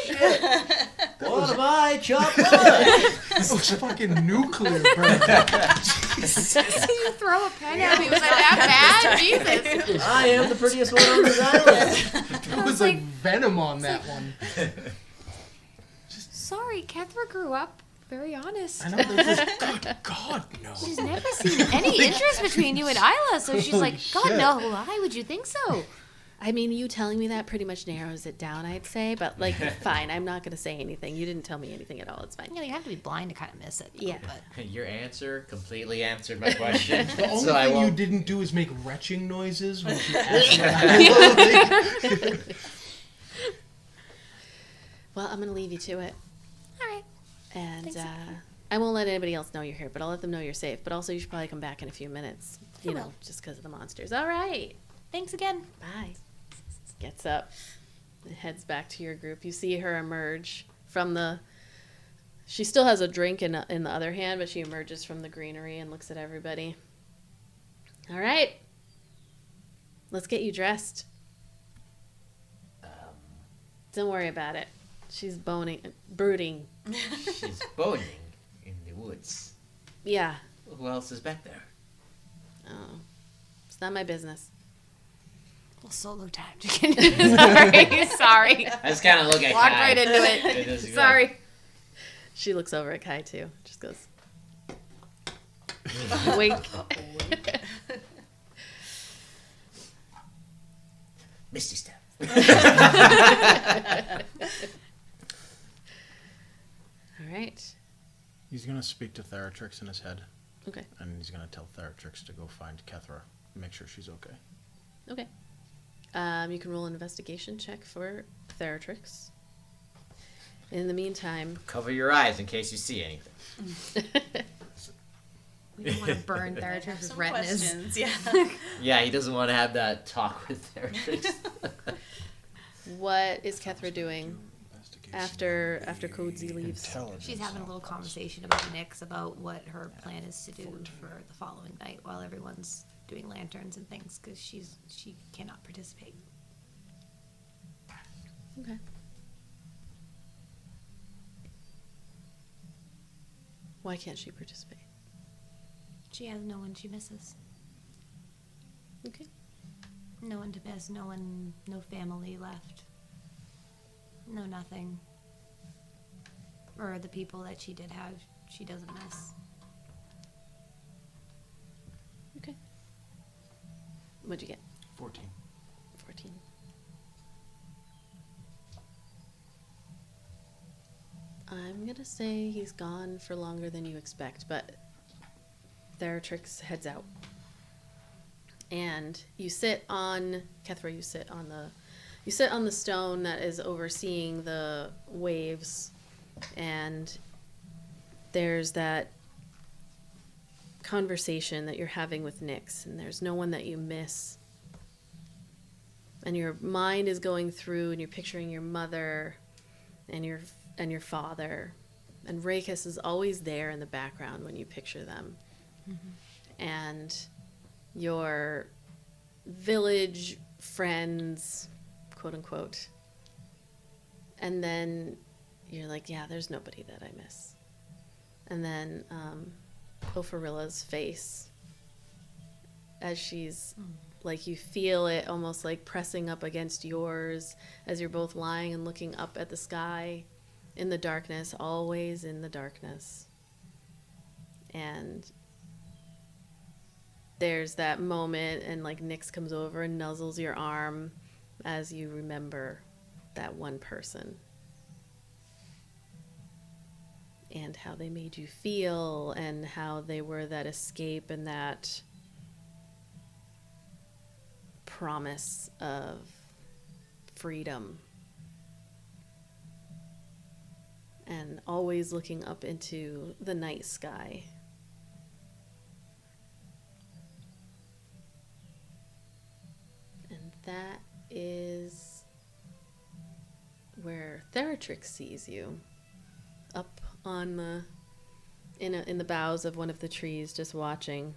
shit! What am I, chop wood? That was fucking nuclear burn. You throw a pen at me. Was I that bad? Jesus. I am the prettiest one on this island. There was like venom on that one. Sorry, Kethra grew up very honest. I know, there's just, good God, no. She's never seen any interest between you and Ayla, so she's like, God, shit. no, why would you think so? I mean, you telling me that pretty much narrows it down, I'd say. But, like, fine. I'm not going to say anything. You didn't tell me anything at all. It's fine. You know, you have to be blind to kind of miss it. Though, Yeah. But Your answer completely answered my question. The only so I thing you won't. didn't do is make retching noises when she asked me. Well, I'm going to leave you to it. all right. And Thanks. I won't let anybody else know you're here, but I'll let them know you're safe. But also, you should probably come back in a few minutes. You I know, will. just because of the monsters. All right. Thanks again. Bye. Gets up and heads back to your group. You see her emerge from the... She still has a drink in the other hand, but she emerges from the greenery and looks at everybody. All right. Let's get you dressed. Don't worry about it. She's brooding. She's boning in the woods. Yeah. Who else is back there? Oh. It's not my business. Well, solo time. Sorry. I just kind of look at Walked Kai. right into it. It is good. Sorry. She looks over at Kai, too. Just goes... Wink. Misty step. All right. He's going to speak to Theratrix in his head, Okay. and he's going to tell Theratrix to go find Kethra and make sure she's okay. Okay. You can roll an investigation check for Theratrix. In the meantime... Cover your eyes in case you see anything. We don't want to burn Theratrix's Some retinas. questions, yeah. Yeah, he doesn't want to have that talk with Theratrix. What is Kethra doing after Kodzi leaves? She's having a little conversation about Nyx, about what her plan is to do for the following night while everyone's doing lanterns and things, because she cannot participate. Okay. Why can't she participate? She has no one she misses. Okay. No one to miss, no family left. No nothing. Or the people that she did have, she doesn't miss. Okay. What'd you get? 14. 14. I'm gonna say he's gone for longer than you expect, but Theratrix heads out. And you sit on Kethra, you sit on the stone that is overseeing the waves, and there's that conversation that you're having with Nyx, and there's no one that you miss. And your mind is going through, and you're picturing your mother and your father. And Rakis is always there in the background when you picture them. Mm-hmm. And your village friends, quote unquote. And then you're like, yeah, there's nobody that I miss. And then Ophrililla's face, as she's like, you feel it almost like pressing up against yours as you're both lying and looking up at the sky in the darkness, always in the darkness. And there's that moment, and like Nyx comes over and nuzzles your arm as you remember that one person and how they made you feel and how they were that escape and that promise of freedom. And always looking up into the night sky. And that is where Theratrix sees you, up on the in the boughs of one of the trees, just watching.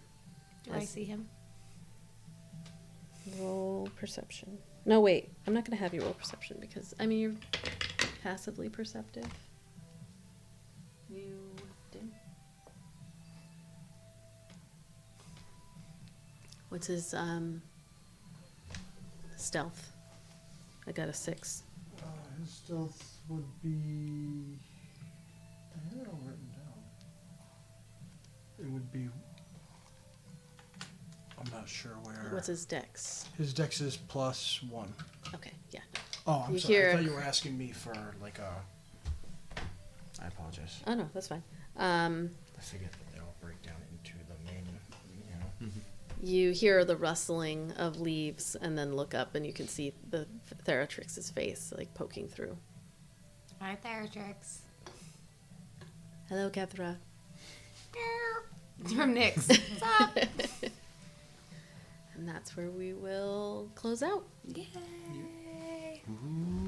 Do I see him? Roll perception. No, wait. I'm not going to have you roll perception because, I mean, you're passively perceptive. You do. What's his stealth? I got a 6. His stealth would be... I had it all written down. It would be... I'm not sure where... What's his dex? His dex is +1. Okay, yeah. Oh, I'm You sorry. I hear- thought you were asking me for, like, a... I apologize. Oh, no, that's fine. I forget that they all break down into the main, you know. You hear the rustling of leaves and then look up and you can see the Theratrix's face, like, poking through. Hi, Theratrix. Hello, Kethra. It's from Nyx. What's up? And that's where we will close out. Yay. Ooh.